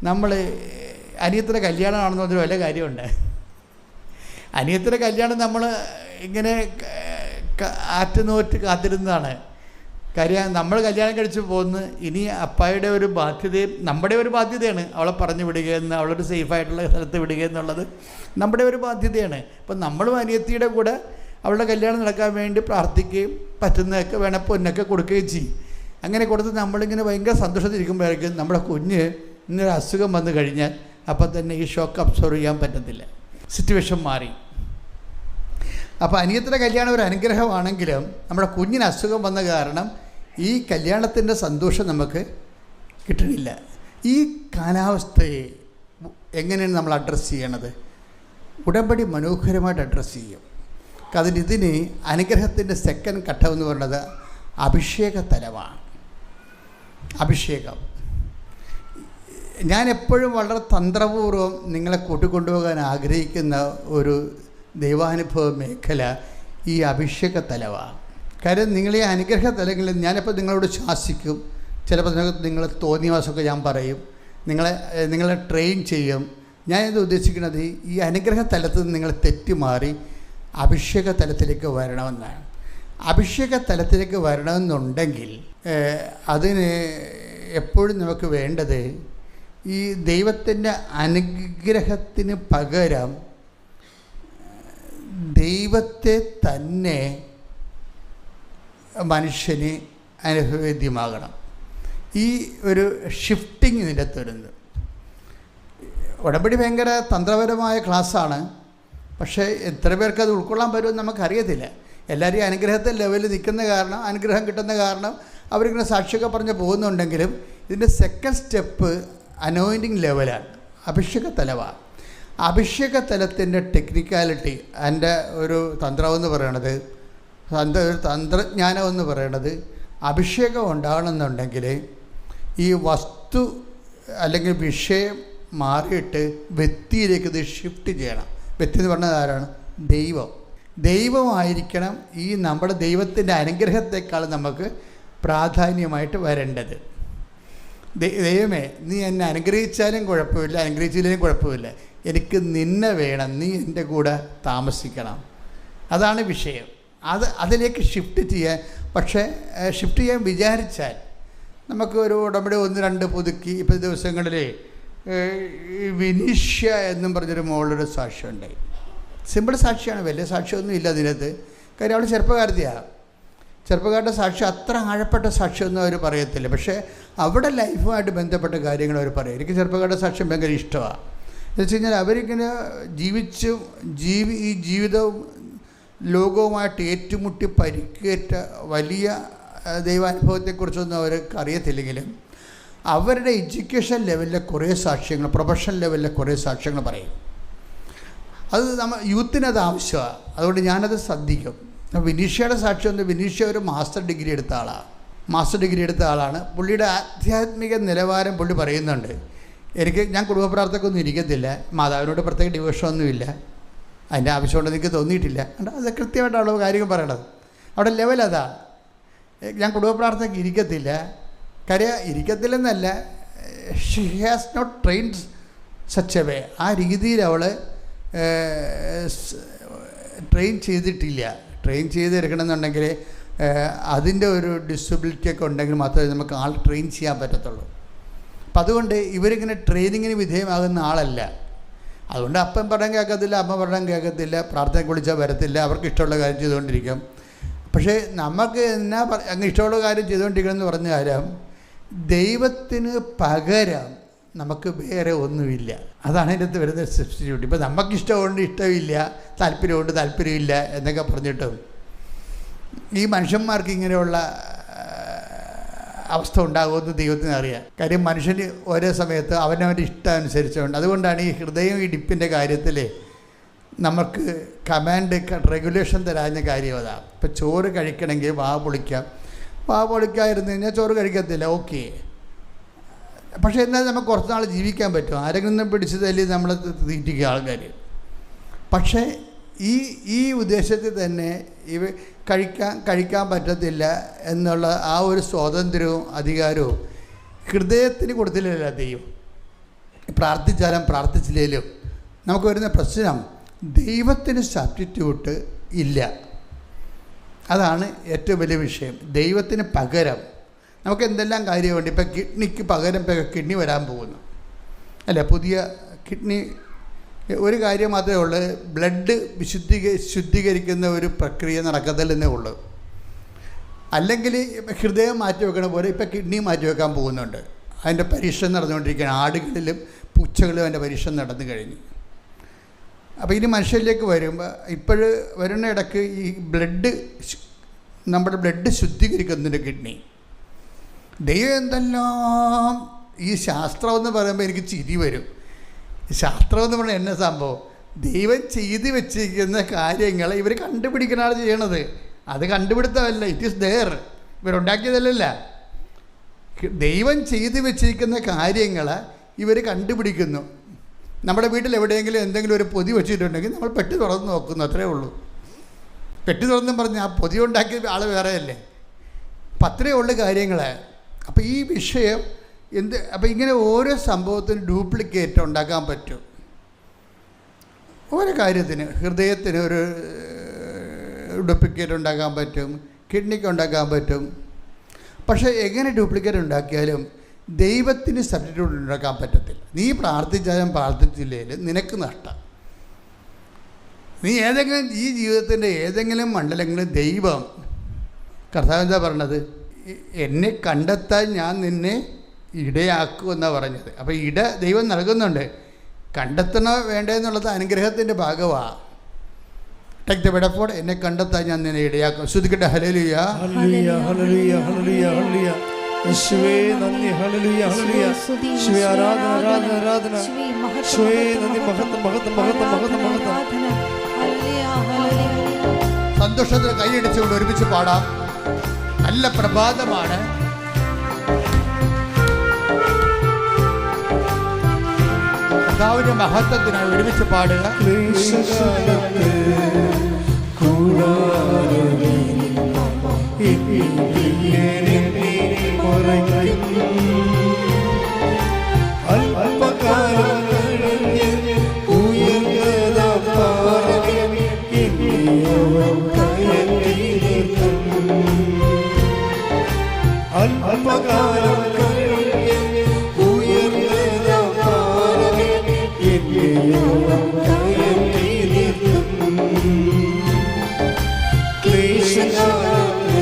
നമ്മൾ അനിയത്തിൻ്റെ കല്യാണമാണെന്ന് പറഞ്ഞൊരു വല്ല കാര്യമുണ്ട്. അനിയത്തിൻ്റെ കല്യാണം നമ്മൾ ഇങ്ങനെ ആറ്റുനോറ്റ് കാത്തിരുന്നതാണ്. കാര്യം നമ്മൾ കല്യാണം കഴിച്ച് പോകുന്നു, ഇനി അപ്പായുടെ ഒരു ബാധ്യതയും നമ്മുടെ ഒരു ബാധ്യതയാണ് അവളെ പറഞ്ഞു വിടുകയെന്ന്, അവളൊരു സേഫായിട്ടുള്ള സ്ഥലത്ത് വിടുക എന്നുള്ളത് നമ്മുടെ ഒരു ബാധ്യതയാണ്. അപ്പം നമ്മളും അനിയത്തിയുടെ കൂടെ അവളുടെ കല്യാണം നടക്കാൻ വേണ്ടി പ്രാർത്ഥിക്കുകയും പറ്റുന്നതൊക്കെ വേണം പൊന്നൊക്കെ കൊടുക്കുകയും ചെയ്യും. അങ്ങനെ കൊടുത്ത് നമ്മളിങ്ങനെ ഭയങ്കര സന്തോഷത്തിരിക്കുമ്പോഴായിരിക്കും നമ്മുടെ കുഞ്ഞ് ഇന്നൊരു അസുഖം വന്നു കഴിഞ്ഞാൽ അപ്പം തന്നെ ഈ ഷോക്ക് അബ്സോർവ് ചെയ്യാൻ പറ്റത്തില്ല, സിറ്റുവേഷൻ മാറി. അപ്പോൾ അനിയത്തിൻ്റെ കല്യാണം ഒരു അനുഗ്രഹമാണെങ്കിലും നമ്മുടെ കുഞ്ഞിന് അസുഖം വന്ന കാരണം ഈ കല്യാണത്തിൻ്റെ സന്തോഷം നമുക്ക് കിട്ടണില്ല. ഈ കാലാവസ്ഥയെ എങ്ങനെയാണ് നമ്മൾ അഡ്രസ്സ് ചെയ്യണത്? ഉടമ്പടി മനോഹരമായിട്ട് അഡ്രസ്സ് ചെയ്യും. ഇതിന് അനുഗ്രഹത്തിൻ്റെ സെക്കൻഡ് ഘട്ടം എന്ന് പറയുന്നത് അഭിഷേക തലമാണ്. അഭിഷേകം ഞാൻ എപ്പോഴും വളരെ തന്ത്രപൂർവ്വം നിങ്ങളെ കൂട്ടിക്കൊണ്ടുപോകാൻ ആഗ്രഹിക്കുന്ന ഒരു ദൈവാനുഭവ മേഖല ഈ അഭിഷേക തലമാണ്. കാര്യം നിങ്ങൾ ഈ അനുഗ്രഹ തലങ്ങളിൽ ഞാനിപ്പോൾ നിങ്ങളോട് ശാസിക്കും, ചിലപ്പോൾ നിങ്ങൾ തോന്നിയ മാസമൊക്കെ ഞാൻ പറയും, നിങ്ങളെ ട്രെയിൻ ചെയ്യും. ഞാനിത് ഉദ്ദേശിക്കുന്നത് ഈ അനുഗ്രഹ തലത്തിൽ നിന്ന് നിങ്ങൾ തെറ്റിമാറി അഭിഷേക തലത്തിലേക്ക് വരണമെന്നാണ്. അഭിഷേക തലത്തിലേക്ക് വരണമെന്നുണ്ടെങ്കിൽ അതിന് എപ്പോഴും നമുക്ക് വേണ്ടത് ഈ ദൈവത്തിൻ്റെ അനുഗ്രഹത്തിന് പകരം ദൈവത്തെ തന്നെ മനുഷ്യന് അനുഭവേദ്യമാകണം. ഈ ഒരു ഷിഫ്റ്റിങ് ഇതിൻ്റെ അകത്ത് വരുന്നത്. ഉടമ്പടി ഭയങ്കര തന്ത്രപരമായ ക്ലാസ്സാണ്. പക്ഷേ എത്ര പേർക്ക് അത് ഉൾക്കൊള്ളാൻ പറ്റുമെന്ന് നമുക്കറിയത്തില്ല. എല്ലാവരും അനുഗ്രഹത്തെ ലെവലിൽ നിൽക്കുന്ന കാരണം, അനുഗ്രഹം കിട്ടുന്ന കാരണം അവരിങ്ങനെ സാക്ഷിയൊക്കെ പറഞ്ഞ് പോകുന്നുണ്ടെങ്കിലും ഇതിൻ്റെ സെക്കൻഡ് സ്റ്റെപ്പ് അനോയിൻറ്റിങ് ലെവലാണ്, അഭിഷേക തലമാണ്. അഭിഷേക തലത്തിൻ്റെ ടെക്നിക്കാലിറ്റി, എൻ്റെ ഒരു തന്ത്രമെന്ന് പറയണത്, തന്ത്രജ്ഞാനമെന്ന് പറയണത്, അഭിഷേകം ഉണ്ടാകണമെന്നുണ്ടെങ്കിൽ ഈ വസ്തു അല്ലെങ്കിൽ വിഷയം മാറിയിട്ട് വ്യക്തിയിലേക്ക് ഇത് ഷിഫ്റ്റ് ചെയ്യണം. വ്യക്തി എന്ന് പറഞ്ഞത് ആരാണ്? ദൈവമായിരിക്കണം ഈ നമ്മുടെ ദൈവത്തിൻ്റെ അനുഗ്രഹത്തെക്കാൾ നമുക്ക് പ്രാധാന്യമായിട്ട് വരേണ്ടത്. ദൈവമേ, നീ എന്നെ അനുഗ്രഹിച്ചാലും കുഴപ്പമില്ല, അനുഗ്രഹിച്ചില്ലെങ്കിലും കുഴപ്പമില്ല, എനിക്ക് നിന്നെ വേണം, നീ എൻ്റെ കൂടെ താമസിക്കണം. അതാണ് വിഷയം. അതിലേക്ക് ഷിഫ്റ്റ് ചെയ്യാൻ, പക്ഷേ ഷിഫ്റ്റ് ചെയ്യാൻ വിചാരിച്ചാൽ നമുക്ക് ഒരു ഉടമ്പടി 1-2 പുതുക്കി. ഇപ്പോൾ ദിവസങ്ങളിൽ വിനീഷ്യ എന്നും പറഞ്ഞൊരു മോളൊരു സാക്ഷ്യമുണ്ടായി. സിമ്പിൾ സാക്ഷിയാണ്, വലിയ സാക്ഷ്യമൊന്നും ഇല്ല അതിനകത്ത്. കാര്യം അവൾ ചെറുപ്പക്കാരത്തിയാണ്. ചെറുപ്പക്കാരുടെ സാക്ഷ്യം അത്ര ആഴപ്പെട്ട സാക്ഷ്യമൊന്നും അവർ പറയത്തില്ല, പക്ഷേ അവിടെ ലൈഫുമായിട്ട് ബന്ധപ്പെട്ട കാര്യങ്ങൾ അവർ പറയും. എനിക്ക് ചെറുപ്പക്കാരുടെ സാക്ഷ്യം ഭയങ്കര ഇഷ്ടമാണ്. എന്ന് വെച്ച് കഴിഞ്ഞാൽ അവരിങ്ങനെ ഈ ജീവിതവും ലോകവുമായിട്ട് ഏറ്റുമുട്ടി പരിക്കേറ്റ വലിയ ദൈവാനുഭവത്തെക്കുറിച്ചൊന്നും അവർക്ക് അറിയത്തില്ലെങ്കിലും അവരുടെ എഡ്യൂക്കേഷൻ ലെവലിലെ കുറേ സാക്ഷ്യങ്ങൾ, പ്രൊഫഷണൽ ലെവലിലെ കുറേ സാക്ഷ്യങ്ങൾ പറയും. അത് യൂത്തിനത് ആവശ്യമാണ്. അതുകൊണ്ട് ഞാനത് ശ്രദ്ധിക്കും. വിനീഷ്യയുടെ സാക്ഷ്യം ഒന്ന്, വിനീഷ്യ ഒരു മാസ്റ്റർ ഡിഗ്രി എടുത്ത ആളാണ്. പുള്ളിയുടെ ആധ്യാത്മിക നിലവാരം പുള്ളി പറയുന്നുണ്ട്. ഞാൻ കുടുംബ പ്രാർത്ഥനക്കൊന്നും ഇരിക്കത്തില്ല, മാതാവിനോട് പ്രത്യേക ഡിവോഷനൊന്നുമില്ല, അതിൻ്റെ ആവശ്യമുണ്ടെന്ന് എനിക്ക് തോന്നിയിട്ടില്ല. അത് കൃത്യമായിട്ടാണല്ലോ കാര്യങ്ങൾ പറയണത്. അവിടെ ലെവൽ അതാണ്. ഞാൻ കുടുംബ പ്രാർത്ഥനയ്ക്ക് ഇരിക്കത്തില്ല. ഇരിക്കത്തില്ലെന്നല്ല, she has not trained such a way. ആ രീതിയിൽ അവൾ ട്രെയിൻ ചെയ്തിട്ടില്ല. ട്രെയിൻ ചെയ്തെടുക്കണമെന്നുണ്ടെങ്കിൽ അതിൻ്റെ ഒരു ഡിസബിലിറ്റിയൊക്കെ ഉണ്ടെങ്കിൽ മാത്രമേ നമുക്ക് ആൾ ട്രെയിൻ ചെയ്യാൻ പറ്റത്തുള്ളൂ. അപ്പം അതുകൊണ്ട് ഇവരിങ്ങനെ ട്രെയിനിങ്ങിന് വിധേയമാകുന്ന ആളല്ല. അതുകൊണ്ട് അപ്പം പറയാൻ കേൾക്കത്തില്ല, അമ്മ പറയാൻ കേൾക്കത്തില്ല, പ്രാർത്ഥനയ്ക്ക് വിളിച്ചാൽ വരത്തില്ല, അവർക്ക് ഇഷ്ടമുള്ള കാര്യം ചെയ്തുകൊണ്ടിരിക്കും. പക്ഷേ നമുക്ക് അങ്ങ് ഇഷ്ടമുള്ള കാര്യം ചെയ്തുകൊണ്ടിരിക്കണമെന്ന് പറഞ്ഞ കാര്യം, ദൈവത്തിന് പകരം നമുക്ക് വേറെ ഒന്നുമില്ല. അതാണ് അതിൻ്റെ അകത്ത് വരുന്ന സബ്സ്റ്റിറ്റ്യൂട്ട്. ഇപ്പോൾ നമുക്കിഷ്ടമുണ്ട് ഇഷ്ടമില്ല, താല്പര്യമുണ്ട് താല്പര്യമില്ല എന്നൊക്കെ പറഞ്ഞിട്ടും ഈ മനുഷ്യന്മാർക്ക് ഇങ്ങനെയുള്ള അവസ്ഥ ഉണ്ടാകുമെന്ന് ദൈവത്തിന് അറിയാം. കാര്യം മനുഷ്യന് ഓരോ സമയത്ത് അവനവൻ്റെ ഇഷ്ടം അനുസരിച്ചുകൊണ്ട്. അതുകൊണ്ടാണ് ഈ ഹൃദയം ഇടിപ്പിൻ്റെ കാര്യത്തിൽ നമുക്ക് കമാൻഡ് റെഗുലേഷൻ തരാഞ്ഞ കാര്യം അതാണ്. ഇപ്പോൾ ചോറ് കഴിക്കണമെങ്കിൽ വാ പൊളിക്കാതിരുന്നു കഴിഞ്ഞാൽ ചോറ് കഴിക്കത്തില്ല, ഓക്കെ. പക്ഷേ എന്നാൽ നമുക്ക് കുറച്ച് നാൾ ജീവിക്കാൻ പറ്റും. ആരെങ്കിലും പിടിച്ചു തല്ലി നമ്മളെ തീറ്റിക്കുക ആൾക്കാർ. പക്ഷേ ഈ ഉദ്ദേശത്തിൽ തന്നെ കഴിക്കാൻ പറ്റത്തില്ല എന്നുള്ള ആ ഒരു സ്വാതന്ത്ര്യവും അധികാരവും ഹൃദയത്തിന് കൊടുത്തില്ലല്ല ദൈവം. പ്രാർത്ഥിച്ചാലും പ്രാർത്ഥിച്ചില്ലേലും നമുക്ക് വരുന്ന പ്രശ്നം, ദൈവത്തിന് സബ്സ്റ്റിറ്റ്യൂട്ട് ഇല്ല. അതാണ് ഏറ്റവും വലിയ വിഷയം. ദൈവത്തിന് പകരം നമുക്ക് എന്തെല്ലാം കാര്യമുണ്ട്. ഇപ്പം കിഡ്നിക്ക് പകരം കിഡ്നി വരാൻ പോകുന്നു അല്ലേ? പുതിയ കിഡ്നി ഒരു കാര്യം മാത്രമേ ഉള്ളൂ, ബ്ലഡ് ശുദ്ധീകരിക്കുന്ന ഒരു പ്രക്രിയ നടക്കത്തില്ലെന്നേ ഉള്ളൂ. അല്ലെങ്കിൽ ഹൃദയം മാറ്റി വെക്കണ പോലെ ഇപ്പം കിഡ്നി മാറ്റി വെക്കാൻ പോകുന്നുണ്ട്. അതിൻ്റെ പരീക്ഷണം നടന്നുകൊണ്ടിരിക്കുകയാണ്. ആടുകളിലും പൂച്ചകളിലും അതിൻ്റെ പരീക്ഷണം നടന്നു കഴിഞ്ഞു. അപ്പോൾ ഇനി മനുഷ്യരിലേക്ക് വരുമ്പോൾ വരുന്ന ഇടയ്ക്ക് ഈ നമ്മുടെ ബ്ലഡ് ശുദ്ധീകരിക്കുന്നുണ്ട് കിഡ്നി. ദൈവം എന്തെല്ലാം ഈ ശാസ്ത്രം എന്ന് പറയുമ്പോൾ എനിക്ക് ചിരി വരും. ശാസ്ത്രം എന്ന് പറഞ്ഞാൽ എന്ന സംഭവം, ദൈവം ചെയ്ത് വെച്ചിരിക്കുന്ന കാര്യങ്ങൾ ഇവർ കണ്ടുപിടിക്കണമാണ് ചെയ്യണത്. അത് കണ്ടുപിടുത്തമല്ല, ഇറ്റ് ഈസ് ദെയർ, ഇവരുണ്ടാക്കിയതല്ല. ദൈവം ചെയ്ത് വെച്ചിരിക്കുന്ന കാര്യങ്ങൾ ഇവർ കണ്ടുപിടിക്കുന്നു. നമ്മുടെ വീട്ടിൽ എവിടെയെങ്കിലും എന്തെങ്കിലും ഒരു പൊതി വെച്ചിട്ടുണ്ടെങ്കിൽ നമ്മൾ പെട്ടി തുറന്ന് നോക്കുന്നു, അത്രേ ഉള്ളൂ. പെട്ടി തുറന്നും പറഞ്ഞ് ആ പൊതി ഉണ്ടാക്കിയ ആൾ വേറെയല്ലേ. അപ്പം അത്രയേ ഉള്ളു കാര്യങ്ങൾ. അപ്പോൾ ഈ വിഷയം അപ്പോൾ ഇങ്ങനെ ഓരോ സംഭവത്തിനും ഡ്യൂപ്ലിക്കേറ്റ് ഉണ്ടാക്കാൻ പറ്റും. ഓരോ കാര്യത്തിന്, ഹൃദയത്തിന് ഒരു ഡ്യൂപ്ലിക്കേറ്റ് ഉണ്ടാക്കാൻ പറ്റും, കിഡ്നിക്ക് ഉണ്ടാക്കാൻ പറ്റും. പക്ഷേ എങ്ങനെ ഡ്യൂപ്ലിക്കേറ്റ് ഉണ്ടാക്കിയാലും ദൈവത്തിന് സബ്സ്റ്റിറ്റ്യൂട്ട് ഉണ്ടാക്കാൻ പറ്റത്തില്ല. നീ പ്രാർത്ഥിച്ചാലും പ്രാർത്ഥിച്ചില്ലെങ്കിലും നിനക്ക് നഷ്ടം. നീ ഏതെങ്കിലും ഈ ജീവിതത്തിൻ്റെ ഏതെങ്കിലും മണ്ഡലങ്ങളിൽ ദൈവം, കർത്താവ് എന്താ പറഞ്ഞത്? എന്നെ കണ്ടെത്താൻ ഞാൻ നിന്നെ ഇടയാക്കുമെന്നാണ് പറഞ്ഞത്. അപ്പോൾ ദൈവം നൽകുന്നുണ്ട്. കണ്ടെത്തണോ വേണ്ടതെന്നുള്ളത് അനുഗ്രഹത്തിൻ്റെ ഭാഗമാണ്. ടേക്ക് ദ ബെഡ്, എന്നെ കണ്ടെത്താൻ ഞാൻ നിന്നെ ഇടയാക്കും. ശ്രുതിക്കട്ടെ, ഹല്ലേലൂയ ഹല്ലേലൂയ ഹല്ലേലൂയ ഹല്ലേലൂയ ഹല്ലേലൂയ. യേശുവേ നന്ദി, ഹല്ലേലൂയ ഹല്ലേലൂയ. യേശുവേ ആരാധന ആരാധന ആരാധന. യേശുവേ നന്ദി, മഹത്വം മഹത്വം മഹത്വം മഹത്വം മഹത്വം. സന്തോഷത്തിൽ കൈയടിച്ചുകൊണ്ട് ഒരുമിച്ച് പാടാം. നല്ല പ്രഭാതമാണ്. കർത്താവിന്റെ മഹത്വത്തിനായി ഒരുമിച്ച് പാടുക. ക്ലേശകാലത്ത് കൂടാതെ അല്പകാലം കഴിഞ്ഞ് ഉയർന്നതാ പാറമേൽ എന്നെയവൻ കയറ്റി നിർത്തും. അല്പകാലം കഴിഞ്ഞ് ഉയർന്നതാ പാറമേൽ എന്നെയവൻ കയറ്റി നിർത്തും. ക്ലേശകാലത്ത്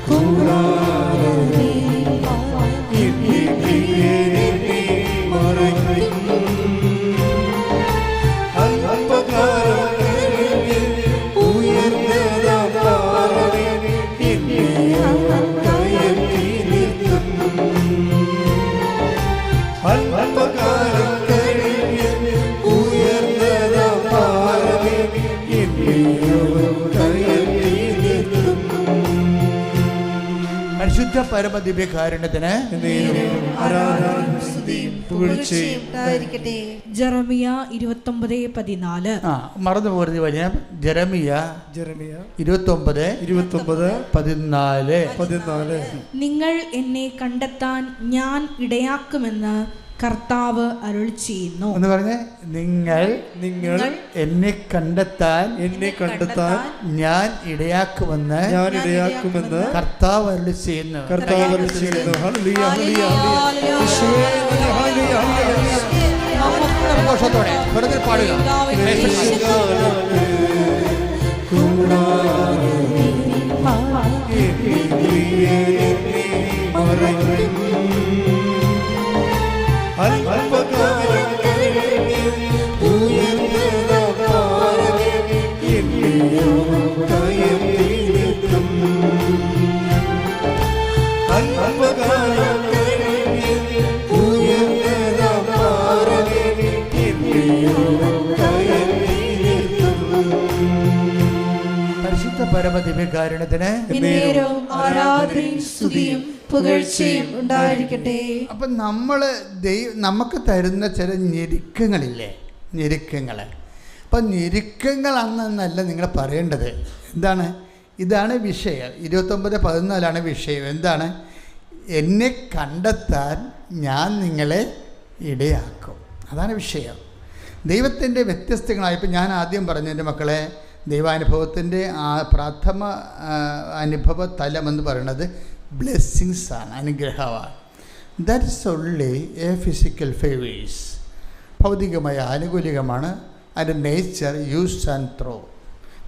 കൂടാതെ എന്നെ പ്രിയനെ മറയ്ക്കും. അല്പകാലം കഴിഞ്ഞ് ഉയർന്നതാ പാറമേൽ എന്നെയവൻ കയറ്റി നിർത്തും. അല്പകാലം കഴിഞ്ഞ് ഉയർന്നതാ പാറമേൽ എന്നെയവൻ കയറ്റി നിർത്തും. പരിശുദ്ധ പരമദിവ്യകാരുണ്യത്തിന് ആരാധനയും സ്തുതിയും പുകഴ്ചയും ഉണ്ടായിരിക്കട്ടെ. ജെറമിയ 29:14. മറന്നു പോരുന്ന വചനം ജെറമിയ ജെറമിയ 29:14. നിങ്ങൾ എന്നെ കണ്ടെത്താൻ ഞാൻ ഇടയാക്കുമെന്ന് കർത്താവ് അരുളി ചെയ്യുന്നു. എന്ന് പറഞ്ഞേ, നിങ്ങൾ എന്നെ കണ്ടെത്താൻ ഞാൻ ഇടയാക്കുമെന്ന് കർത്താവ് അരുളി ചെയ്യുന്നു. സന്തോഷത്തോടെ വെറുതെ പാടുക. അല്പകാലം കഴിഞ്ഞ് ഉയർന്നതാ പാറമേൽ എന്നെയവൻ കയറ്റി നിർത്തും. അല്പകാലം കഴിഞ്ഞ് ഉയർന്നതാ പാറമേൽ എന്നെയവൻ കയറ്റി നിർത്തും. പരിശുദ്ധ പരമദിവ്യകാരുണ്യത്തിന് ആരാധനയും സ്തുതിയും പുകഴ്ചയും ഉണ്ടായിരിക്കട്ടെ. അപ്പം നമുക്ക് തരുന്ന ചില ഞെരുക്കങ്ങളില്ലേ, ഞെരുക്കങ്ങൾ. അപ്പം ഞെരുക്കങ്ങളാണെന്നല്ല നിങ്ങൾ പറയേണ്ടത്. എന്താണ്? ഇതാണ് വിഷയം. 29:14 വിഷയം. എന്താണ്? എന്നെ കണ്ടെത്താൻ ഞാൻ നിങ്ങളെ ഇടയാക്കും. അതാണ് വിഷയം. ദൈവത്തിൻ്റെ വ്യത്യസ്തങ്ങളായ, ഇപ്പം ഞാൻ ആദ്യം പറഞ്ഞു എൻ്റെ മക്കളെ, ദൈവാനുഭവത്തിൻ്റെ പ്രഥമ അനുഭവ തലമെന്ന് പറയുന്നത് ബ്ലെസ്സിങ്സ് ആണ്, അനുഗ്രഹമാണ്. That is only A physical favours. ഭൗതികമായ ആനുകൂല്യമാണ്. അതിൻ്റെ നേച്ചർ യൂസ് ആൻഡ് ത്രോ.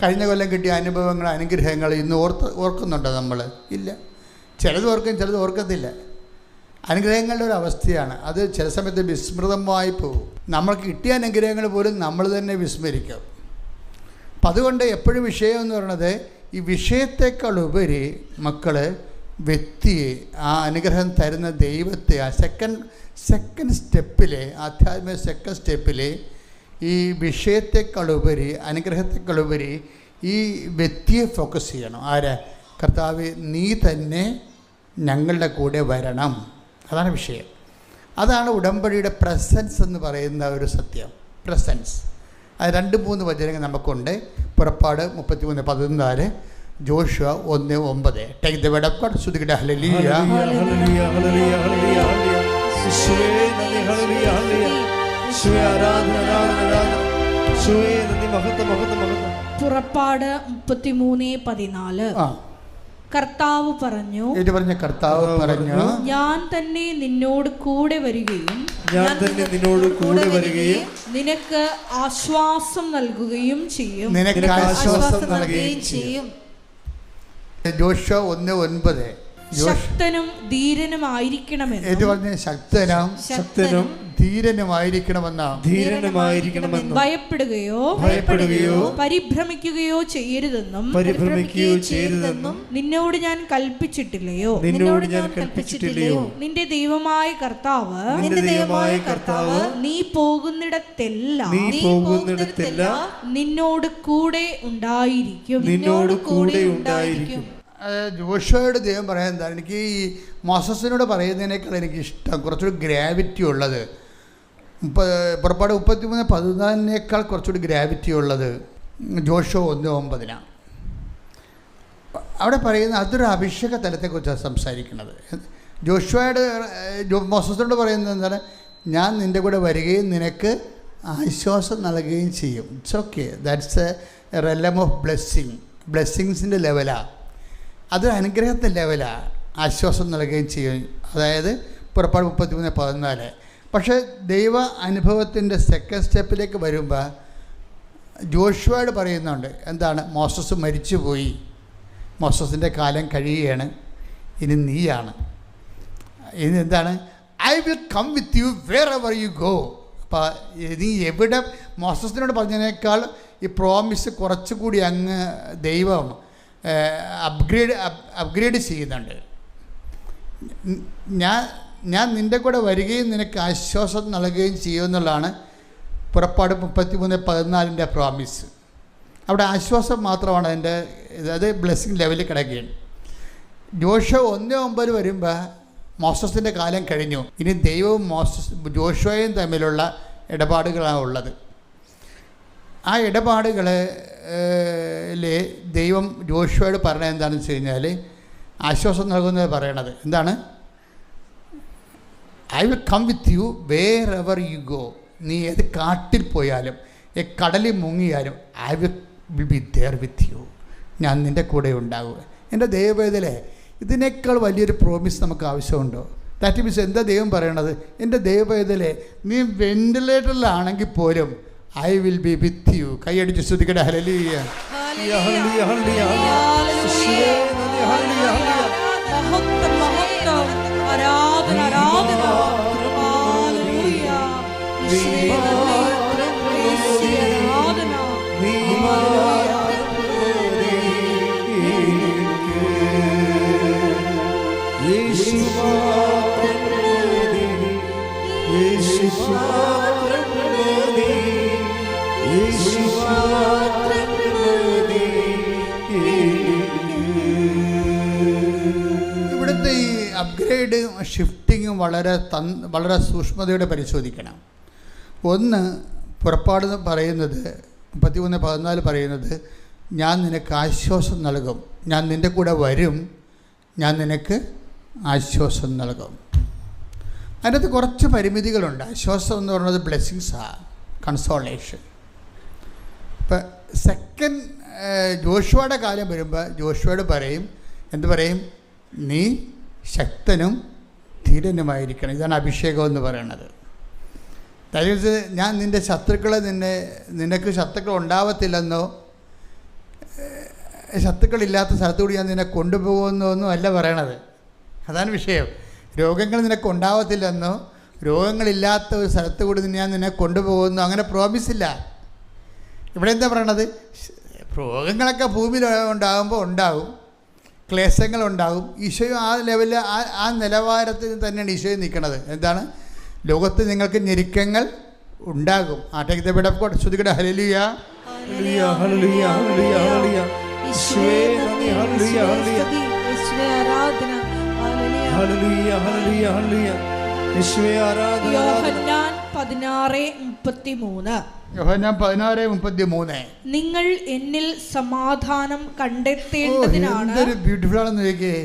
കഴിഞ്ഞ കൊല്ലം കിട്ടിയ അനുഭവങ്ങൾ, അനുഗ്രഹങ്ങൾ ഇന്ന് ഓർക്കുന്നുണ്ടോ നമ്മൾ? ഇല്ല. ചിലത് ഓർക്കും, ചിലത് ഓർക്കത്തില്ല. അനുഗ്രഹങ്ങളുടെ ഒരു അവസ്ഥയാണ് അത്. ചില സമയത്ത് വിസ്മൃതമായി പോകും. നമ്മൾക്ക് കിട്ടിയ അനുഗ്രഹങ്ങൾ പോലും നമ്മൾ തന്നെ വിസ്മരിക്കും. അപ്പം അതുകൊണ്ട് എപ്പോഴും വിഷയം എന്ന് പറയുന്നത്, ഈ വിഷയത്തെക്കാൾ ഉപരി മക്കൾ വ്യക്തിയെ, ആ അനുഗ്രഹം തരുന്ന ദൈവത്തെ, ആ സെക്കൻഡ് സ്റ്റെപ്പിൽ, ആധ്യാത്മിക സെക്കൻഡ് സ്റ്റെപ്പിൽ ഈ വിഷയത്തെക്കാളുപരി, അനുഗ്രഹത്തെക്കാളുപരി ഈ വ്യക്തിയെ ഫോക്കസ് ചെയ്യണം. ആരാ? കർത്താവ്, നീ തന്നെ ഞങ്ങളുടെ കൂടെ വരണം. അതാണ് വിഷയം. അതാണ് ഉടമ്പടിയുടെ പ്രസൻസ് എന്ന് പറയുന്ന ഒരു സത്യം. പ്രസൻസ്. അത് 2-3 വചനങ്ങൾ നമുക്കുണ്ട്. പുറപ്പാട് 33:14, Joshua 1:9. Take the word of God. ശ്രുതിക്കട്ടെ. ഹല്ലേലൂയ, ഹല്ലേലൂയ, ഹല്ലേലൂയ, ഹല്ലേലൂയ, ഹല്ലേലൂയ. യേശുവേ നന്ദി. ഹല്ലേലൂയ, ഹല്ലേലൂയ. യേശുവേ ആരാധന, ആരാധന, ആരാധന. യേശുവേ നന്ദി. മഹത്വം, മഹത്വം, മഹത്വം. പുറപ്പാട് 33:14. കർത്താവ് പറഞ്ഞു, കർത്താവ് പറഞ്ഞു, ഞാൻ തന്നെ നിന്നോട് കൂടെ വരികയും നിനക്ക് ആശ്വാസം നൽകുകയും ചെയ്യും. ജോഷുവ 1:9. ശക്തനും ധീരനുമായിരിക്കണമെന്ന്. ശക്തനും ധീരനുമായിരിക്കണമെന്ന്. ഭയപ്പെടുകയോ പരിഭ്രമിക്കുകയോ ചെയ്യരുതെന്നും നിന്നോട് ഞാൻ കൽപ്പിച്ചിട്ടില്ലയോ? നിന്റെ ദൈവമായ കർത്താവ് നീ പോകുന്നിടത്തെല്ലാം നിന്നോട് കൂടെ ഉണ്ടായിരിക്കും. ജോഷുവയോട് ദൈവം പറയാൻ എന്താ, എനിക്ക് ഈ മോസസിനോട് പറയുന്നതിനേക്കാൾ എനിക്ക് ഇഷ്ടം കുറച്ചുകൂടി ഗ്രാവിറ്റി ഉള്ളത്. പുറപ്പാട് 33:14 കുറച്ചുകൂടി ഗ്രാവിറ്റി ഉള്ളത് ജോഷുവ 1:9 അവിടെ പറയുന്ന അതൊരു അഭിഷേക തലത്തെക്കുറിച്ചാണ് സംസാരിക്കുന്നത്. മോസസിനോട് പറയുന്നത് എന്താണ്? ഞാൻ നിൻ്റെ കൂടെ വരികയും നിനക്ക് ആശ്വാസം നൽകുകയും ചെയ്യും. It's okay, that's a realm of ബ്ലെസ്സിങ്സിൻ്റെ ലെവലാണ്. അത് അനുഗ്രഹത്തിൻ്റെ ലെവലാണ്. ആശ്വാസം നൽകുകയും ചെയ്യും. അതായത് പുറപ്പാട് 33:14. പക്ഷേ ദൈവ അനുഭവത്തിൻ്റെ സെക്കൻഡ് സ്റ്റെപ്പിലേക്ക് വരുമ്പോൾ ജോഷുവയോട് പറയുന്നുണ്ട് എന്താണ്? മോസസ് മരിച്ചുപോയി, മോസസിൻ്റെ കാലം കഴിയുകയാണ്, ഇനി നീയാണ്. ഇനി എന്താണ്? I will come with you wherever you go. അപ്പോൾ നീ എവിടെ, മോസസിനോട് പറഞ്ഞതിനേക്കാൾ ഈ പ്രോമിസ് കുറച്ചുകൂടി അങ്ങ് ദൈവം അപ്ഗ്രേഡ് ചെയ്യുന്നുണ്ട്. ഞാൻ നിൻ്റെ കൂടെ വരികയും നിനക്ക് ആശ്വാസം നൽകുകയും ചെയ്യുമെന്നുള്ളതാണ് പുറപ്പാട് 33:14 പ്രോമിസ്. അവിടെ ആശ്വാസം മാത്രമാണ് അതിൻ്റെ, അത് ബ്ലെസ്സിങ് ലെവലിൽ കിടക്കുകയാണ്. ജോഷുവ 1:9 വരുമ്പോൾ മോസസിൻ്റെ കാലം കഴിഞ്ഞു, ഇനി ദൈവവും ജോഷുവയും തമ്മിലുള്ള ഇടപാടുകളാണ് ഉള്ളത്. ആ ഇടപാടുകളിൽ ദൈവം ജോഷുവയോട് പറഞ്ഞത് എന്താണെന്ന് വെച്ച് കഴിഞ്ഞാൽ, ആശ്വാസം നൽകുന്നത് പറയണത് എന്താണ്? I will come with you wherever you go. നീ ഏത് കാട്ടിൽ പോയാലും കടലിൽ മുങ്ങിയാലും I will be there with you. ഞാൻ നിൻ്റെ കൂടെ ഉണ്ടാകുക. എൻ്റെ ദൈവവേദലേ, ഇതിനേക്കാൾ വലിയൊരു പ്രോമിസ് നമുക്ക് ആവശ്യമുണ്ടോ? ദാറ്റ് മീൻസ് എന്താ ദൈവം പറയണത്? എൻ്റെ ദൈവവേദലേ, നീ വെന്റിലേറ്ററിലാണെങ്കിൽ പോലും I will B with you. കൈയടിച്ച് ശ്രുതിക്കട്ടെ. ഹല്ലേലൂയ. ഇവിടുത്തെ ഈ അപ്ഗ്രേഡ് ഷിഫ്റ്റിങ്ങും വളരെ സൂക്ഷ്മതയോടെ പരിശോധിക്കണം. ഒന്ന്, പുറപ്പാട് പറയുന്നത് 33:14 പറയുന്നത്, ഞാൻ നിനക്ക് ആശ്വാസം നൽകും, ഞാൻ നിൻ്റെ കൂടെ വരും, ഞാൻ നിനക്ക് ആശ്വാസം നൽകും. അതിനകത്ത് കുറച്ച് പരിമിതികളുണ്ട്. ആശ്വാസം എന്ന് പറയുന്നത് ബ്ലെസ്സിങ്സാണ്, കൺസോളേഷൻ. ഇപ്പം സെക്കൻഡ് ജോഷുവയുടെ കാലം വരുമ്പോൾ ജോഷുവയോട് പറയും, എന്ത് പറയും? നീ ശക്തനും ധീരനുമായിരിക്കണം. ഇതാണ് അഭിഷേകം എന്ന് പറയുന്നത്. അതായത് ഞാൻ നിൻ്റെ ശത്രുക്കളെ നിനക്ക് ശത്രുക്കൾ ഉണ്ടാവത്തില്ലെന്നോ ശത്രുക്കളില്ലാത്ത സ്ഥലത്തുകൂടി ഞാൻ നിന്നെ കൊണ്ടുപോകുന്നോ ഒന്നും അല്ല പറയണത്. അതാണ് വിഷയം. രോഗങ്ങൾ നിനക്ക് ഉണ്ടാവത്തില്ലെന്നോ രോഗങ്ങളില്ലാത്ത ഒരു സ്ഥലത്ത് കൂടി ഞാൻ നിന്നെ കൊണ്ടുപോകുന്നു, അങ്ങനെ പ്രോമിസില്ല. ഇവിടെ എന്താ പറയണത്? രോഗങ്ങളൊക്കെ ഭൂമിയിൽ ഉണ്ടാകുമ്പോൾ ഉണ്ടാകും, ക്ലേശങ്ങളുണ്ടാകും. ഈശോയും ആ ലെവലിൽ ആ നിലവാരത്തിൽ തന്നെയാണ് ഈശോയും നിൽക്കുന്നത്. എന്താണ്? ലോകത്ത് നിങ്ങൾക്ക് ഞെരുക്കങ്ങൾ ഉണ്ടാകും. ശ്രുതികട. ഹല്ലേലൂയ. യോഹന്നാൻ 16:33 നിങ്ങൾ എന്നിൽ സമാധാനം കണ്ടെത്തേണ്ടതിനാണ്. എന്തൊരു ബ്യൂട്ടിഫുൾ ആണെന്ന് ചോദിക്കേ.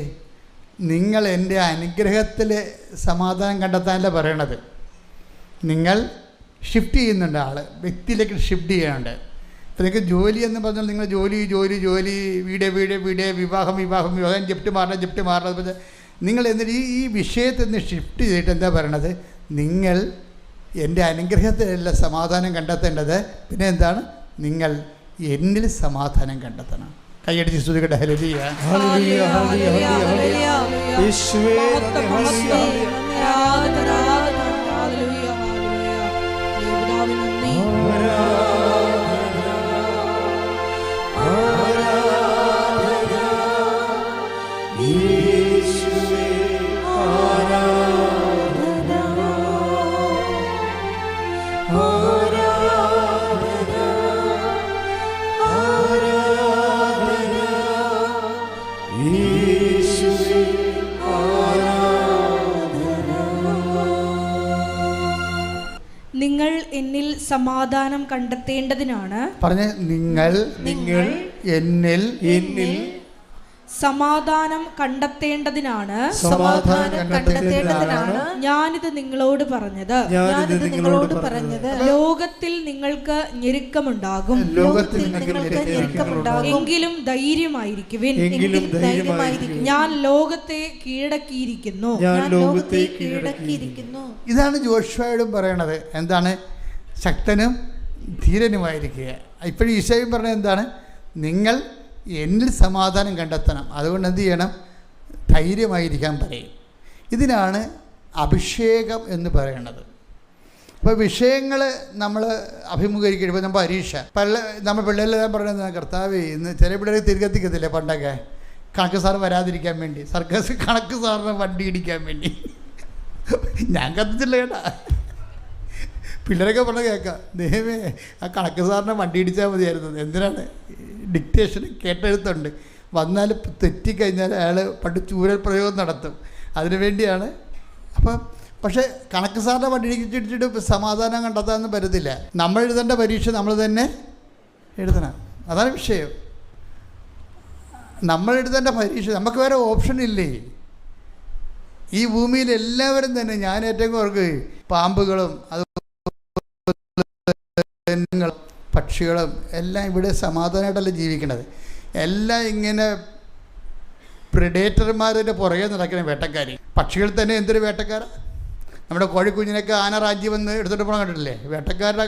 നിങ്ങൾ എൻ്റെ അനുഗ്രഹത്തിൽ സമാധാനം കണ്ടെത്താനല്ല പറയണത്. നിങ്ങൾ ഷിഫ്റ്റ് ചെയ്യുന്നുണ്ട്, ആൾ വ്യക്തിയിലേക്ക് ഷിഫ്റ്റ് ചെയ്യാനുണ്ട്. ഇപ്പം നിങ്ങൾക്ക് ജോലി എന്ന് പറഞ്ഞാൽ നിങ്ങൾ ജോലി വീട് വിവാഹം ജപ്റ്റ് മാറണം. നിങ്ങൾ എന്നിട്ട് ഈ വിഷയത്തിൽ നിന്ന് ഷിഫ്റ്റ് ചെയ്തിട്ട് എന്താ പറയണത്? നിങ്ങൾ എൻ്റെ അനുഗ്രഹത്തിലല്ല സമാധാനം കണ്ടെത്തേണ്ടത്, പിന്നെ എന്താണ്? നിങ്ങൾ എന്നിൽ സമാധാനം കണ്ടെത്തണം. കൈയടിച്ച് സ്തുതിക്കട്ടെ. ഹല്ലേലൂയ. സമാധാനം കണ്ടെത്തേണ്ടതിനാണ്. പറഞ്ഞ നിങ്ങൾ എന്നിൽ സമാധാനം കണ്ടെത്തേണ്ടതിനാണ് ഞാനിത് നിങ്ങളോട് പറഞ്ഞത്. ലോകത്തിൽ നിങ്ങൾക്ക് ഞെരുക്കമുണ്ടാകും, എങ്കിലും ധൈര്യമായിരിക്കുവിൻ. ഞാൻ ലോകത്തെ കീഴടക്കിയിരിക്കുന്നു. ഇതാണ് ജോഷുവയോടും പറയണത്. എന്താണ്? ശക്തനും ധീരനുമായിരിക്കുക. ഇപ്പോഴും ഈശോയും പറഞ്ഞത് എന്താണ്? നിങ്ങൾ എന്നിൽ സമാധാനം കണ്ടെത്തണം. അതുകൊണ്ട് എന്ത് ചെയ്യണം? ധൈര്യമായിരിക്കാൻ പറയും. ഇതിനാണ് അഭിഷേകം എന്ന് പറയുന്നത്. അപ്പോൾ വിഷയങ്ങൾ നമ്മൾ അഭിമുഖീകരിക്കുമ്പോൾ ഇപ്പോൾ നമ്മൾ പരീക്ഷ നമ്മൾ പിള്ളേരെല്ലാം പറയുന്നത്, കർത്താവ് ഇന്ന് ചില പിള്ളേർ തിരികെത്തിക്കത്തില്ലേ പണ്ടൊക്കെ, കണക്ക് സാർ വരാതിരിക്കാൻ വേണ്ടി, സർക്കസ് കണക്ക് സാറിന് വണ്ടി ഇടിക്കാൻ വേണ്ടി. ഞാൻ കത്തിച്ചില്ല കേട്ടാ, പിള്ളേരൊക്കെ പറഞ്ഞ കേൾക്കാം, ദൈവമേ ആ കണക്ക് സാറിനെ വണ്ടി ഇടിച്ചാൽ മതിയായിരുന്നു. എന്തിനാണ്? ഡിക്റ്റേഷൻ കേട്ടെഴുത്തുണ്ട്, വന്നാൽ തെറ്റിക്കഴിഞ്ഞാൽ അയാൾ പണ്ട് ചൂരൽ പ്രയോഗം നടത്തും, അതിനു വേണ്ടിയാണ്. അപ്പം പക്ഷേ കണക്ക് സാറിനെ വണ്ടി ഇടിച്ചിട്ട് സമാധാനം കണ്ടെത്താമെന്ന് പറ്റത്തില്ല. നമ്മൾ എഴുതേണ്ട പരീക്ഷ നമ്മൾ തന്നെ എഴുതണം. അതാണ് വിഷയം. നമ്മൾ എഴുതേണ്ട പരീക്ഷ, നമുക്ക് വേറെ ഓപ്ഷൻ ഇല്ലേ? ഈ ഭൂമിയിൽ എല്ലാവരും തന്നെ, ഞാൻ ഏറ്റവും ഓർക്ക് പാമ്പുകളും അത് പക്ഷികളും എല്ലാം ഇവിടെ സമാധാനമായിട്ടല്ല ജീവിക്കണത്. എല്ലാം ഇങ്ങനെ പ്രിഡേറ്റർമാരുടെ പുറകെ നടക്കുന്ന വേട്ടക്കാർ. പക്ഷികൾ തന്നെ എന്തൊരു വേട്ടക്കാരാണ്. നമ്മുടെ കോഴിക്കുഞ്ഞിനൊക്കെ ആന റാഞ്ചി വന്ന് എടുത്തിട്ട് പോകണം കണ്ടിട്ടില്ലേ, വേട്ടക്കാരുടെ.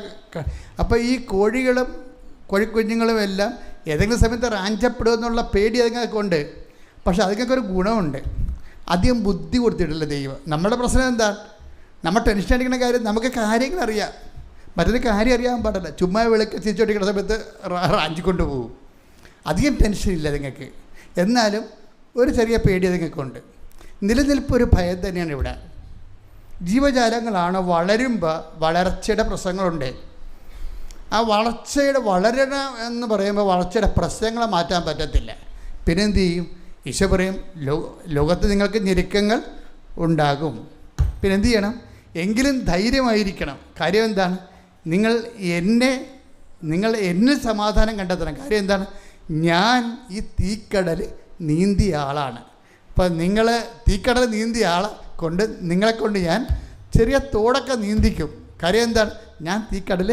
അപ്പോൾ ഈ കോഴികളും കോഴിക്കുഞ്ഞുങ്ങളും എല്ലാം ഏതെങ്കിലും സമയത്ത് റാഞ്ചപ്പെടുമെന്നുള്ള പേടി അതുങ്ങൾക്ക് ഉണ്ട്. പക്ഷെ അതുങ്ങൾക്ക് ഒരു ഗുണമുണ്ട്, അധികം ബുദ്ധി കൊടുത്തിട്ടില്ല ദൈവം. നമ്മുടെ പ്രശ്നം എന്താ? നമ്മൾ ടെൻഷൻ അടിക്കുന്ന കാര്യം, നമുക്ക് കാര്യങ്ങൾ അറിയാം, മറ്റൊരു കാര്യം അറിയാൻ പാടില്ല. ചുമ്മാ വിളക്ക് തിരിച്ചോട്ടിക്കുന്ന സമയത്ത് റാഞ്ചിക്കൊണ്ട് പോകും. അധികം ടെൻഷനില്ല നിങ്ങൾക്ക്, എന്നാലും ഒരു ചെറിയ പേടി അതുങ്ങൾക്കുണ്ട്. നിലനിൽപ്പ് ഒരു ഭയം തന്നെയാണ് ഇവിടെ. ജീവജാലങ്ങളാണ്, വളരുമ്പോൾ വളർച്ചയുടെ പ്രശ്നങ്ങളുണ്ട്. ആ വളരണം എന്ന് പറയുമ്പോൾ വളർച്ചയുടെ പ്രശ്നങ്ങളെ മാറ്റാൻ പറ്റത്തില്ല. പിന്നെ എന്തു ചെയ്യും? ഈശോ പറയും, ലോകത്ത് നിങ്ങൾക്ക് ഞെരുക്കങ്ങൾ ഉണ്ടാകും. പിന്നെ എന്തു ചെയ്യണം? എങ്കിലും ധൈര്യമായിരിക്കണം. കാര്യം എന്താണ്? നിങ്ങൾ എന്നിൽ സമാധാനം കണ്ടെത്തണം. കാര്യം എന്താണ്? ഞാൻ ഈ തീക്കടൽ നീന്തിയ ആളാണ്. അപ്പം നിങ്ങൾ തീക്കടൽ നീന്തിയ ആളെ കൊണ്ട് നിങ്ങളെക്കൊണ്ട് ഞാൻ ചെറിയ തോടൊക്കെ നീന്തിക്കും. കാര്യം എന്താണ്? ഞാൻ തീക്കടൽ.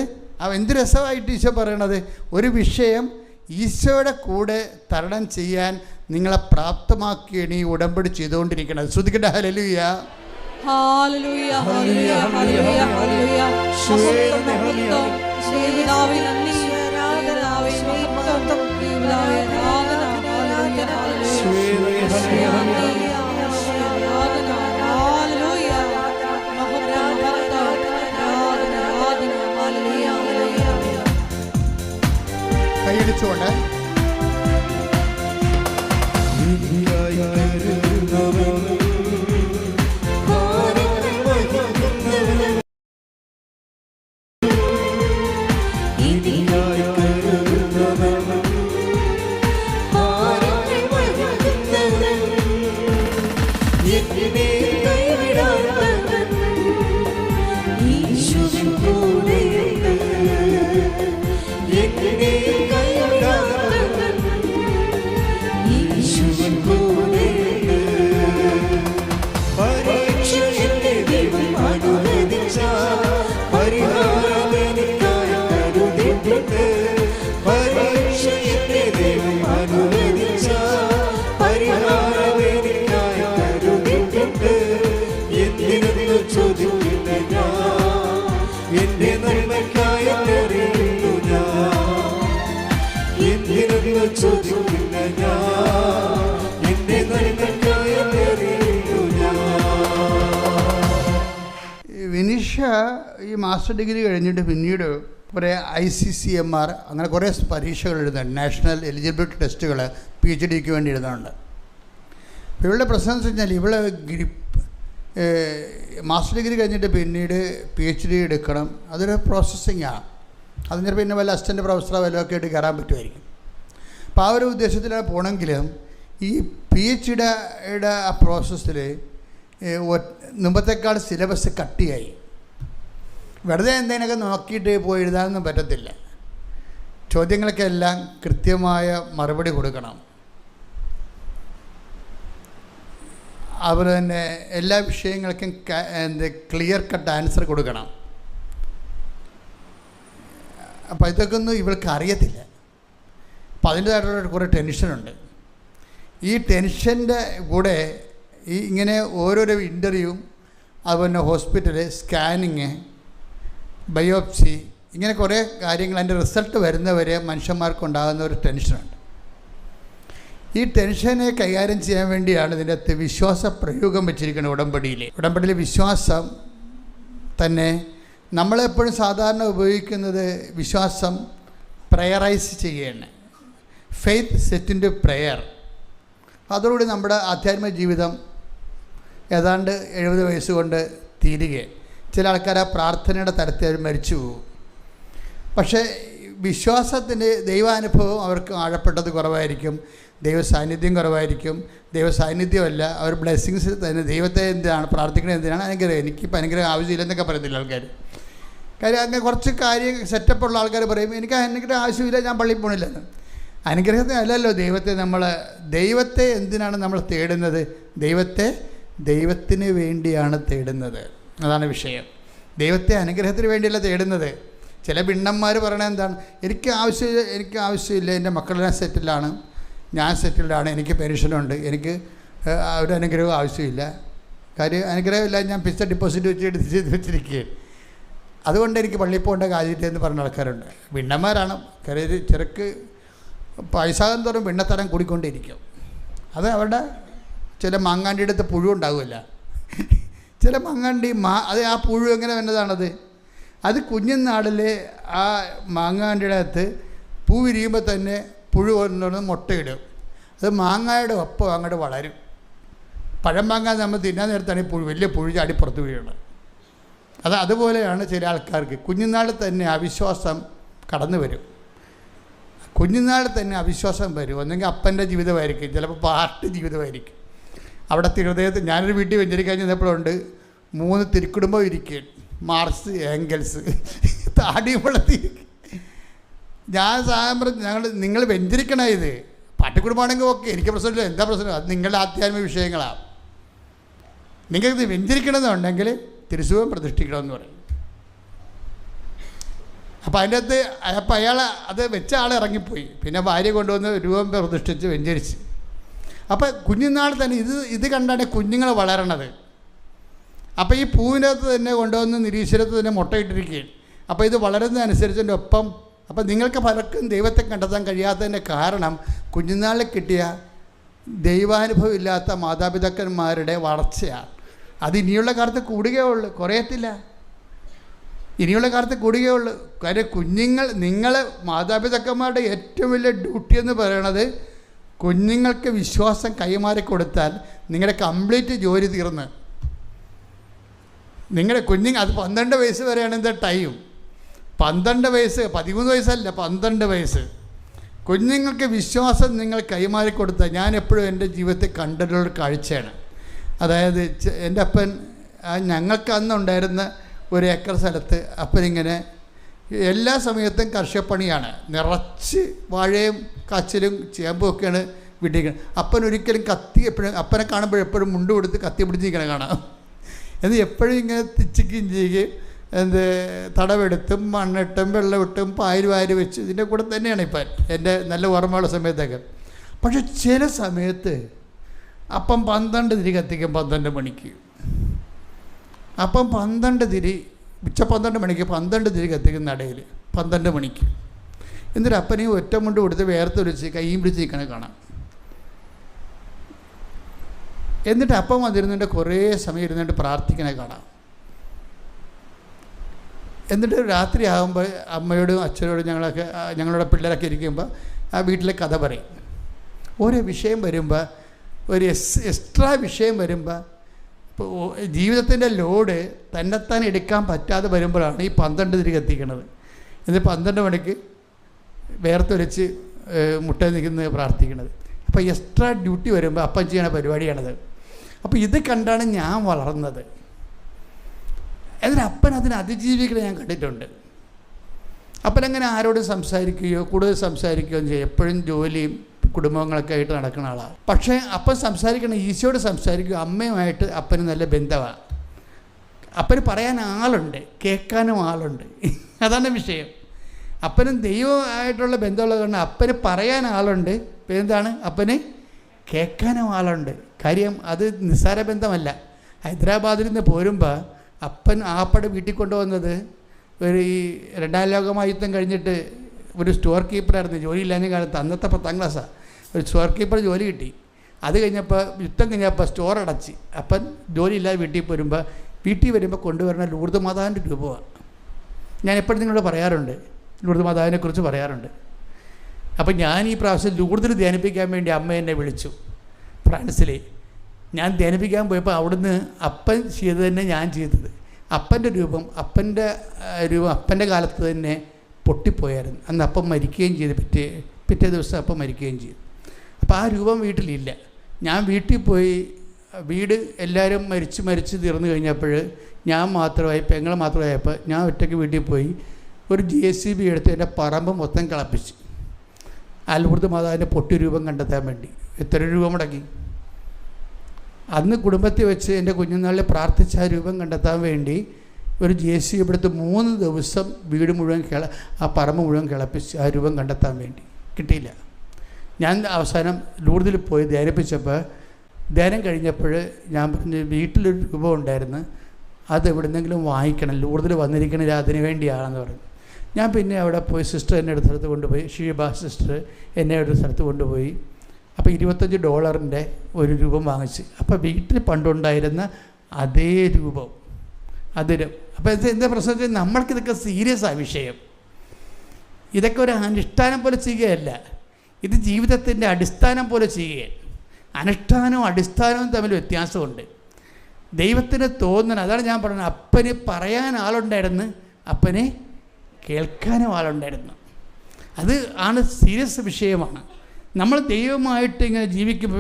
എന്ത് രസമായിട്ട് ഈശോ പറയണത്, ഒരു വിഷയം ഈശോയുടെ കൂടെ തരണം ചെയ്യാൻ നിങ്ങളെ പ്രാപ്തമാക്കിയാണ് ഈ ഉടമ്പടി ചെയ്തുകൊണ്ടിരിക്കുന്നത്. ശ്രദ്ധിക്കട്ടെ. ഹല്ലേലൂയ, ഹല്ലേലൂയ, ഹല്ലേലൂയ, ഹല്ലേലൂയ, ഹല്ലേലൂയ. കൈയടിച്ചുകൊണ്ട് വിനിഷ ഈ മാസ്റ്റർ ഡിഗ്രി കഴിഞ്ഞിട്ട് പിന്നീട് കുറേ ICCMR അങ്ങനെ കുറേ പരീക്ഷകൾ എഴുതുന്നുണ്ട്, നാഷണൽ എലിജിബിലിറ്റി ടെസ്റ്റുകൾ PhDക്ക് വേണ്ടി എഴുതുന്നുണ്ട്. അപ്പോൾ ഇവളുടെ പ്രശ്നം എന്ന് വെച്ച് കഴിഞ്ഞാൽ ഇവളെ മാസ്റ്റർ ഡിഗ്രി കഴിഞ്ഞിട്ട് പിന്നീട് PhD എടുക്കണം. അതൊരു പ്രോസസ്സിങ്ങാണ്. അതിന് പിന്നെ വല്ല അസിസ്റ്റൻ്റ് പ്രൊഫസറോ വല്ലതൊക്കെ ആയിട്ട് കയറാൻ പറ്റുമായിരിക്കും. അപ്പോൾ ആ ഒരു ഉദ്ദേശത്തിലാണ് പോകണമെങ്കിലും ഈ PhDയുടെ ആ പ്രോസസ്സിൽ മുമ്പത്തേക്കാൾ സിലബസ് കട്ടിയായി. വെറുതെ എന്തെങ്കിലുമൊക്കെ നോക്കിയിട്ട് പോയി എഴുതാനൊന്നും പറ്റത്തില്ല. ചോദ്യങ്ങൾക്കെല്ലാം കൃത്യമായ മറുപടി കൊടുക്കണം. അതുപോലെ തന്നെ എല്ലാ വിഷയങ്ങൾക്കും ക്ലിയർ കട്ട് ആൻസർ കൊടുക്കണം. അപ്പോൾ ഇതൊക്കെ ഒന്നും ഇവൾക്ക് അറിയത്തില്ല. അപ്പോൾ അതിൻ്റേതായിട്ടുള്ള കുറേ ടെൻഷനുണ്ട്. ഈ ടെൻഷൻ്റെ കൂടെ ഇങ്ങനെ ഓരോരോ ഇൻ്റർവ്യൂവും, അതുപോലെ ഹോസ്പിറ്റല്, സ്കാനിങ്, ബയോപ്സി, ഇങ്ങനെ കുറേ കാര്യങ്ങൾ അതിൻ്റെ റിസൾട്ട് വരുന്നവരെ മനുഷ്യന്മാർക്കുണ്ടാകുന്ന ഒരു ടെൻഷനുണ്ട്. ഈ ടെൻഷനെ കൈകാര്യം ചെയ്യാൻ വേണ്ടിയാണ് ഇതിൻ്റെ അകത്ത് വിശ്വാസ പ്രയോഗം വെച്ചിരിക്കുന്നത്. ഉടമ്പടിയിൽ വിശ്വാസം തന്നെ നമ്മളെപ്പോഴും സാധാരണ ഉപയോഗിക്കുന്നത് വിശ്വാസം പ്രയറൈസ് ചെയ്യുകയാണ്. Faith set into prayer. അതോടുകൂടി നമ്മുടെ ആധ്യാത്മിക ജീവിതം ഏതാണ്ട് 70 വയസ്സ് കൊണ്ട് തീരുകയാണ്. ചില ആൾക്കാർ ആ പ്രാർത്ഥനയുടെ തരത്തിൽ അവർ മരിച്ചു പോകും. പക്ഷേ വിശ്വാസത്തിൻ്റെ ദൈവാനുഭവം അവർക്ക് ആഴപ്പെട്ടത് കുറവായിരിക്കും, ദൈവ സാന്നിധ്യം കുറവായിരിക്കും. ദൈവ സാന്നിധ്യമല്ല, അവർ ബ്ലെസ്സിങ്സ് തന്നെ. ദൈവത്തെ എന്തിനാണ് പ്രാർത്ഥിക്കുന്നത്, എന്തിനാണ് അനുഗ്രഹം, എനിക്കിപ്പോൾ അനുഗ്രഹം ആവശ്യമില്ലെന്നൊക്കെ പറയത്തില്ല ആൾക്കാർ. കാര്യം അങ്ങനെ കുറച്ച് കാര്യം സെറ്റപ്പുള്ള ആൾക്കാർ പറയും എനിക്ക് അനുഗ്രഹം ആവശ്യമില്ല, ഞാൻ പള്ളിയിൽ പോകണില്ലെന്ന്. അനുഗ്രഹത്തെ അല്ലല്ലോ ദൈവത്തെ എന്തിനാണ് നമ്മൾ തേടുന്നത്? ദൈവത്തിന് വേണ്ടിയാണ് തേടുന്നത്. അതാണ് വിഷയം. ദൈവത്തെ അനുഗ്രഹത്തിന് വേണ്ടിയല്ല തേടുന്നത്. ചില ഭിണ്ണന്മാർ പറയണത് എന്താണ്, എനിക്ക് ആവശ്യമില്ല, എൻ്റെ മക്കളെല്ലാം സെറ്റിലാണ്, ഞാൻ സെറ്റിൽഡാണ്, എനിക്ക് പെൻഷനുണ്ട്, എനിക്ക് ഒരു അനുഗ്രഹവും ആവശ്യമില്ല. കാര്യം അനുഗ്രഹമില്ല, ഞാൻ ഫിക്സഡ് ഡെപ്പോസിറ്റ് വെച്ചിരിക്കുകയാണ്, അതുകൊണ്ട് എനിക്ക് പള്ളിയിൽ പോകേണ്ട കാര്യമില്ല എന്ന് പറഞ്ഞ ആൾക്കാരുണ്ട്. ഭിണ്ണന്മാരാണ്. കാര്യം ചെറുക്ക് പൈസാകം തോറും ഭിണ്ണത്തരം കൂടിക്കൊണ്ടിരിക്കും. അത് അവരുടെ ചില മാങ്ങാണ്ടിയുടെ അടുത്ത് പുഴു ഉണ്ടാവില്ല. ചില മാങ്ങാണ്ടി അത് ആ പുഴു എങ്ങനെ വന്നതാണത്? അത് കുഞ്ഞുനാളിൽ ആ മാങ്ങാണ്ടിയുടെ അകത്ത് പൂ വിരിയുമ്പോൾ തന്നെ പുഴു കൊണ്ടുവന്ന് മുട്ടയിടും. അത് മാങ്ങയുടെ ഒപ്പം അങ്ങോട്ട് വളരും. പഴം മാങ്ങ നമ്മൾ തിന്നാൻ നേരത്താണ് ഈ പുഴു, വലിയ പുഴു ചാടി പുറത്ത് വീഴുന്നത്. അതുപോലെയാണ് ചില ആൾക്കാർക്ക് കുഞ്ഞുനാളിൽ തന്നെ അവിശ്വാസം കടന്നു വരും. കുഞ്ഞുനാളിൽ തന്നെ അവിശ്വാസം വരും. ഒന്നെങ്കിൽ അപ്പൻ്റെ ജീവിതമായിരിക്കും, ചിലപ്പോൾ പാർട്ടി ജീവിതമായിരിക്കും. അവിടെ തിരുവനന്തപുരത്ത് ഞാനൊരു വീട്ടിൽ വെഞ്ചരിക്കാൻ ചെന്നപ്പോഴുണ്ട് 3 തിരുക്കുടുംബം ഇരിക്കുകയാണ്. മാർക്സ്, ഏംഗൽസ്, താടി വളർത്തി. ഞാൻ സാധനം നിങ്ങൾ വെഞ്ചരിക്കണ ഇത് പാട്ടിക്കുടുംബമാണെങ്കിൽ ഓക്കെ, എനിക്ക് പ്രശ്നമില്ല, എന്താ പ്രശ്നം, അത് നിങ്ങളുടെ ആധ്യാത്മിക വിഷയങ്ങളാണ്. നിങ്ങൾക്കിത് വെഞ്ചരിക്കണമെന്നുണ്ടെങ്കിൽ തിരുസുഖം പ്രതിഷ്ഠിക്കണമെന്ന് പറയും. അപ്പോൾ അതിൻ്റെ അകത്ത് അപ്പം അയാൾ അത് വെച്ച ആൾ ഇറങ്ങിപ്പോയി. പിന്നെ ഭാര്യ കൊണ്ടുവന്ന് രൂപം പ്രതിഷ്ഠിച്ച് വെഞ്ചരിച്ച്. അപ്പം കുഞ്ഞുനാൾ തന്നെ ഇത് കണ്ടാണ് കുഞ്ഞുങ്ങൾ വളരണത്. അപ്പോൾ ഈ പൂവിനകത്ത് തന്നെ കൊണ്ടുവന്ന് നിരീശ്വരത്ത് തന്നെ മുട്ടയിട്ടിരിക്കുകയാണ്. അപ്പോൾ ഇത് വളരുന്നതനുസരിച്ചതിൻ്റെ ഒപ്പം അപ്പം നിങ്ങൾക്ക് പലർക്കും ദൈവത്തെ കണ്ടെത്താൻ കഴിയാത്തതിൻ്റെ കാരണം കുഞ്ഞുനാളിൽ കിട്ടിയ ദൈവാനുഭവം ഇല്ലാത്ത മാതാപിതാക്കന്മാരുടെ വളർച്ചയാണ്. അത് ഇനിയുള്ള കാലത്ത് കൂടുകയുള്ളൂ, കുറയത്തില്ല. ഇനിയുള്ള കാലത്ത് കൂടുകയുള്ളൂ. കാര്യം നിങ്ങൾ മാതാപിതാക്കന്മാരുടെ ഏറ്റവും വലിയ ഡ്യൂട്ടി എന്ന് പറയണത് കുഞ്ഞുങ്ങൾക്ക് വിശ്വാസം കൈമാറി കൊടുത്താൽ നിങ്ങളുടെ കംപ്ലീറ്റ് ജോലി തീർന്ന്. നിങ്ങളുടെ അത് 12 വയസ്സ് വരെയാണ് എന്താ ടൈം. 12 വയസ്സ്, 13 വയസ്സല്ല, 12 വയസ്സ് കുഞ്ഞുങ്ങൾക്ക് വിശ്വാസം നിങ്ങൾ കൈമാറി കൊടുത്താൽ, ഞാൻ എപ്പോഴും എൻ്റെ ജീവിതത്തിൽ കണ്ടിട്ടുള്ളൊരു കാഴ്ചയാണ്. അതായത് എൻ്റെ അപ്പൻ ഞങ്ങൾക്ക് അന്നുണ്ടായിരുന്ന 1 ഏക്കർ സ്ഥലത്ത് അപ്പനിങ്ങനെ എല്ലാ സമയത്തും കർഷകപ്പണിയാണ്. നിറച്ച് വാഴയും കാച്ചിലും ചേമ്പും ഒക്കെയാണ് വിട്ടിരിക്കുന്നത്. അപ്പൻ ഒരിക്കലും അപ്പനെ കാണുമ്പോഴെപ്പോഴും മുണ്ട് കൊടുത്ത് കത്തി പിടിച്ചിരിക്കണ കാണാം. എന്ന് എപ്പോഴും ഇങ്ങനെ തിച്ചിക്കുകയും ചെയ്യുകയും തടവെടുത്തും മണ്ണിട്ടും വെള്ളമിട്ടും പായൽ വെച്ച് ഇതിൻ്റെ കൂടെ തന്നെയാണ് ഇപ്പം എൻ്റെ നല്ല ഓർമ്മയുള്ള സമയത്തൊക്കെ. പക്ഷെ ചില സമയത്ത് അപ്പം 12 തിരി കത്തിക്കും 12 മണിക്ക്. അപ്പം 12 തിരി ഉച്ച 12 മണിക്ക് 12 തിരി കത്തിക്കുന്ന ഇടയിൽ 12 മണിക്ക് എന്നിട്ട് അപ്പനെയും ഒറ്റ മുണ്ട് കൊടുത്ത് വേർത്തൊലിച്ച് കൈയും പിടിച്ചിരിക്കണ കാണാം. എന്നിട്ട് അപ്പം വന്നിരുന്നിട്ട് കുറേ സമയം ഇരുന്നിട്ട് പ്രാർത്ഥിക്കണേ കാണാം. എന്നിട്ട് രാത്രി ആകുമ്പോൾ അമ്മയോടും അച്ഛനോടും ഞങ്ങളുടെ പിള്ളേരൊക്കെ ഇരിക്കുമ്പോൾ ആ വീട്ടിലെ കഥ പറയും. ഓരോ വിഷയം വരുമ്പോൾ, ഒരു എക്സ്ട്രാ വിഷയം വരുമ്പോൾ, ഇപ്പോൾ ജീവിതത്തിൻ്റെ ലോഡ് തന്നെത്താൻ എടുക്കാൻ പറ്റാതെ വരുമ്പോഴാണ് ഈ 12 തിരി കത്തിക്കണത്. എന്നിട്ട് 12 മണിക്ക് വേർത്തൊലിച്ച് മുട്ട നിൽക്കുന്നത് പ്രാർത്ഥിക്കണത്. അപ്പോൾ എക്സ്ട്രാ ഡ്യൂട്ടി വരുമ്പോൾ അപ്പം ചെയ്യണ പരിപാടിയാണത്. അപ്പോൾ ഇത് കണ്ടാണ് ഞാൻ വളർന്നത്. എന്നിട്ട് അപ്പൻ അതിനെ അതിജീവിക്കുന്നത് ഞാൻ കണ്ടിട്ടുണ്ട്. അപ്പനങ്ങനെ ആരോടും സംസാരിക്കുകയോ കൂടുതൽ സംസാരിക്കുകയോ ചെയ്യും. എപ്പോഴും ജോലിയും കുടുംബങ്ങളൊക്കെ ആയിട്ട് നടക്കുന്ന ആളാണ്. പക്ഷേ അപ്പൻ സംസാരിക്കണം, ഈശോയോട് സംസാരിക്കുക. അമ്മയുമായിട്ട് അപ്പന് നല്ല ബന്ധമാണ്. അപ്പന് പറയാൻ ആളുണ്ട്, കേൾക്കാനും ആളുണ്ട്. അതാണ് വിഷയം. അപ്പനും ദൈവമായിട്ടുള്ള ബന്ധമുള്ളത് കൊണ്ട് അപ്പന് പറയാൻ ആളുണ്ട്. എന്താണ്? അപ്പന് കേൾക്കാനും ആളുണ്ട്. കാര്യം അത് നിസ്സാര ബന്ധമല്ല. ഹൈദരാബാദിൽ നിന്ന് പോരുമ്പോൾ അപ്പൻ ആപ്പടെ വീട്ടിൽ കൊണ്ടുവന്നത് ഒരു ഈ 2ാം ലോകമഹായുദ്ധം കഴിഞ്ഞിട്ട് ഒരു സ്റ്റോർ കീപ്പറായിരുന്നു. ജോലിയില്ലാഞ്ഞ കാലത്ത്, അന്നത്തെ 10ാം ക്ലാസ്സാണ്. ഒരു സ്റ്റോർ കീപ്പർ ജോലി കിട്ടി. അത് കഴിഞ്ഞപ്പോൾ യുദ്ധം കഴിഞ്ഞപ്പോൾ സ്റ്റോർ അടച്ച്. അപ്പൻ ജോലിയില്ലാതെ വീട്ടിൽ വരുമ്പോൾ കൊണ്ടുവരുന്ന ലൂർദ് മാതാവിൻ്റെ രൂപമാണ്. ഞാൻ എപ്പോഴും നിങ്ങളോട് പറയാറുണ്ട്, ലൂർദ് മാതാവിനെക്കുറിച്ച് പറയാറുണ്ട്. അപ്പം ഞാൻ ഈ പ്രാവശ്യം ലൂർദിൽ ധ്യാനിപ്പിക്കാൻ വേണ്ടി അമ്മ എന്നെ വിളിച്ചു ഫ്രാൻസിൽ. ഞാൻ ധ്യാനിപ്പിക്കാൻ പോയപ്പോൾ അവിടുന്ന് അപ്പൻ ചെയ്തത് തന്നെ ഞാൻ ചെയ്തത്. അപ്പൻ്റെ രൂപം അപ്പൻ്റെ കാലത്ത് തന്നെ പൊട്ടിപ്പോയായിരുന്നു. അന്ന് അപ്പം മരിക്കുകയും ചെയ്തു. പിറ്റേ ദിവസം അപ്പം മരിക്കുകയും ചെയ്തു. അപ്പോൾ ആ രൂപം വീട്ടിലില്ല. ഞാൻ വീട്ടിൽ പോയി, വീട് എല്ലാവരും മരിച്ച് തീർന്നു കഴിഞ്ഞപ്പോൾ ഞാൻ മാത്രമായി, പെങ്ങൾ മാത്രമായപ്പോൾ ഞാൻ ഒറ്റയ്ക്ക് വീട്ടിൽ പോയി ഒരു JCB എടുത്ത് എൻ്റെ പറമ്പ് മൊത്തം കളപ്പിച്ച് ആ ലൂർദ് മാതാവിൻ്റെ പൊട്ടി രൂപം കണ്ടെത്താൻ വേണ്ടി. എത്ര രൂപ മുടക്കി? അന്ന് കുടുംബത്തിൽ വെച്ച് എൻ്റെ കുഞ്ഞുനാളിൽ പ്രാർത്ഥിച്ച ആ രൂപം കണ്ടെത്താൻ വേണ്ടി ഒരു JCB എടുത്ത് 3 ദിവസം വീട് മുഴുവൻ ആ പറമ്പ് മുഴുവൻ കിളപ്പിച്ച് ആ രൂപം കണ്ടെത്താൻ വേണ്ടി. കിട്ടിയില്ല. ഞാൻ അവസാനം ലൂർദിൽ പോയി ധ്യാനിപ്പിച്ചപ്പോൾ, ധ്യാനം കഴിഞ്ഞപ്പോൾ ഞാൻ പറഞ്ഞു വീട്ടിലൊരു രൂപം ഉണ്ടായിരുന്നു, അത് എവിടെന്നെങ്കിലും വാങ്ങിക്കണം, ലൂർദിൽ വന്നിരിക്കണില്ല, അതിന് വേണ്ടിയാണെന്ന് പറഞ്ഞു. ഞാൻ പിന്നെ അവിടെ പോയി സിസ്റ്റർ എന്നെ ഒരു സ്ഥലത്ത് കൊണ്ടുപോയി, ഷീബ സിസ്റ്റർ എന്നെ ഒരു സ്ഥലത്ത് കൊണ്ടുപോയി. അപ്പോൾ $25 ഒരു രൂപം വാങ്ങിച്ച്. അപ്പോൾ വീട്ടിൽ പണ്ടുണ്ടായിരുന്ന അതേ രൂപം അതിന്. അപ്പോൾ എന്താ പ്രശ്നത്തിൽ നമ്മൾക്കിതൊക്കെ സീരിയസാണ് വിഷയം. ഇതൊക്കെ ഒരു അനുഷ്ഠാനം പോലെ ചെയ്യുകയല്ല, ഇത് ജീവിതത്തിൻ്റെ അടിസ്ഥാനം പോലെ ചെയ്യുകയാണ്. അനുഷ്ഠാനവും അടിസ്ഥാനവും തമ്മിൽ വ്യത്യാസമുണ്ട്. ദൈവത്തിന് തോന്നണം. അതാണ് ഞാൻ പറയുന്നത്, അപ്പന് പറയാൻ ആളുണ്ടായിരുന്നു, അപ്പനെ കേൾക്കാനും ആളുണ്ടായിരുന്നു. അത് ആണ് സീരിയസ് വിഷയമാണ്. നമ്മൾ ദൈവമായിട്ട് ഇങ്ങനെ ജീവിക്കുമ്പോൾ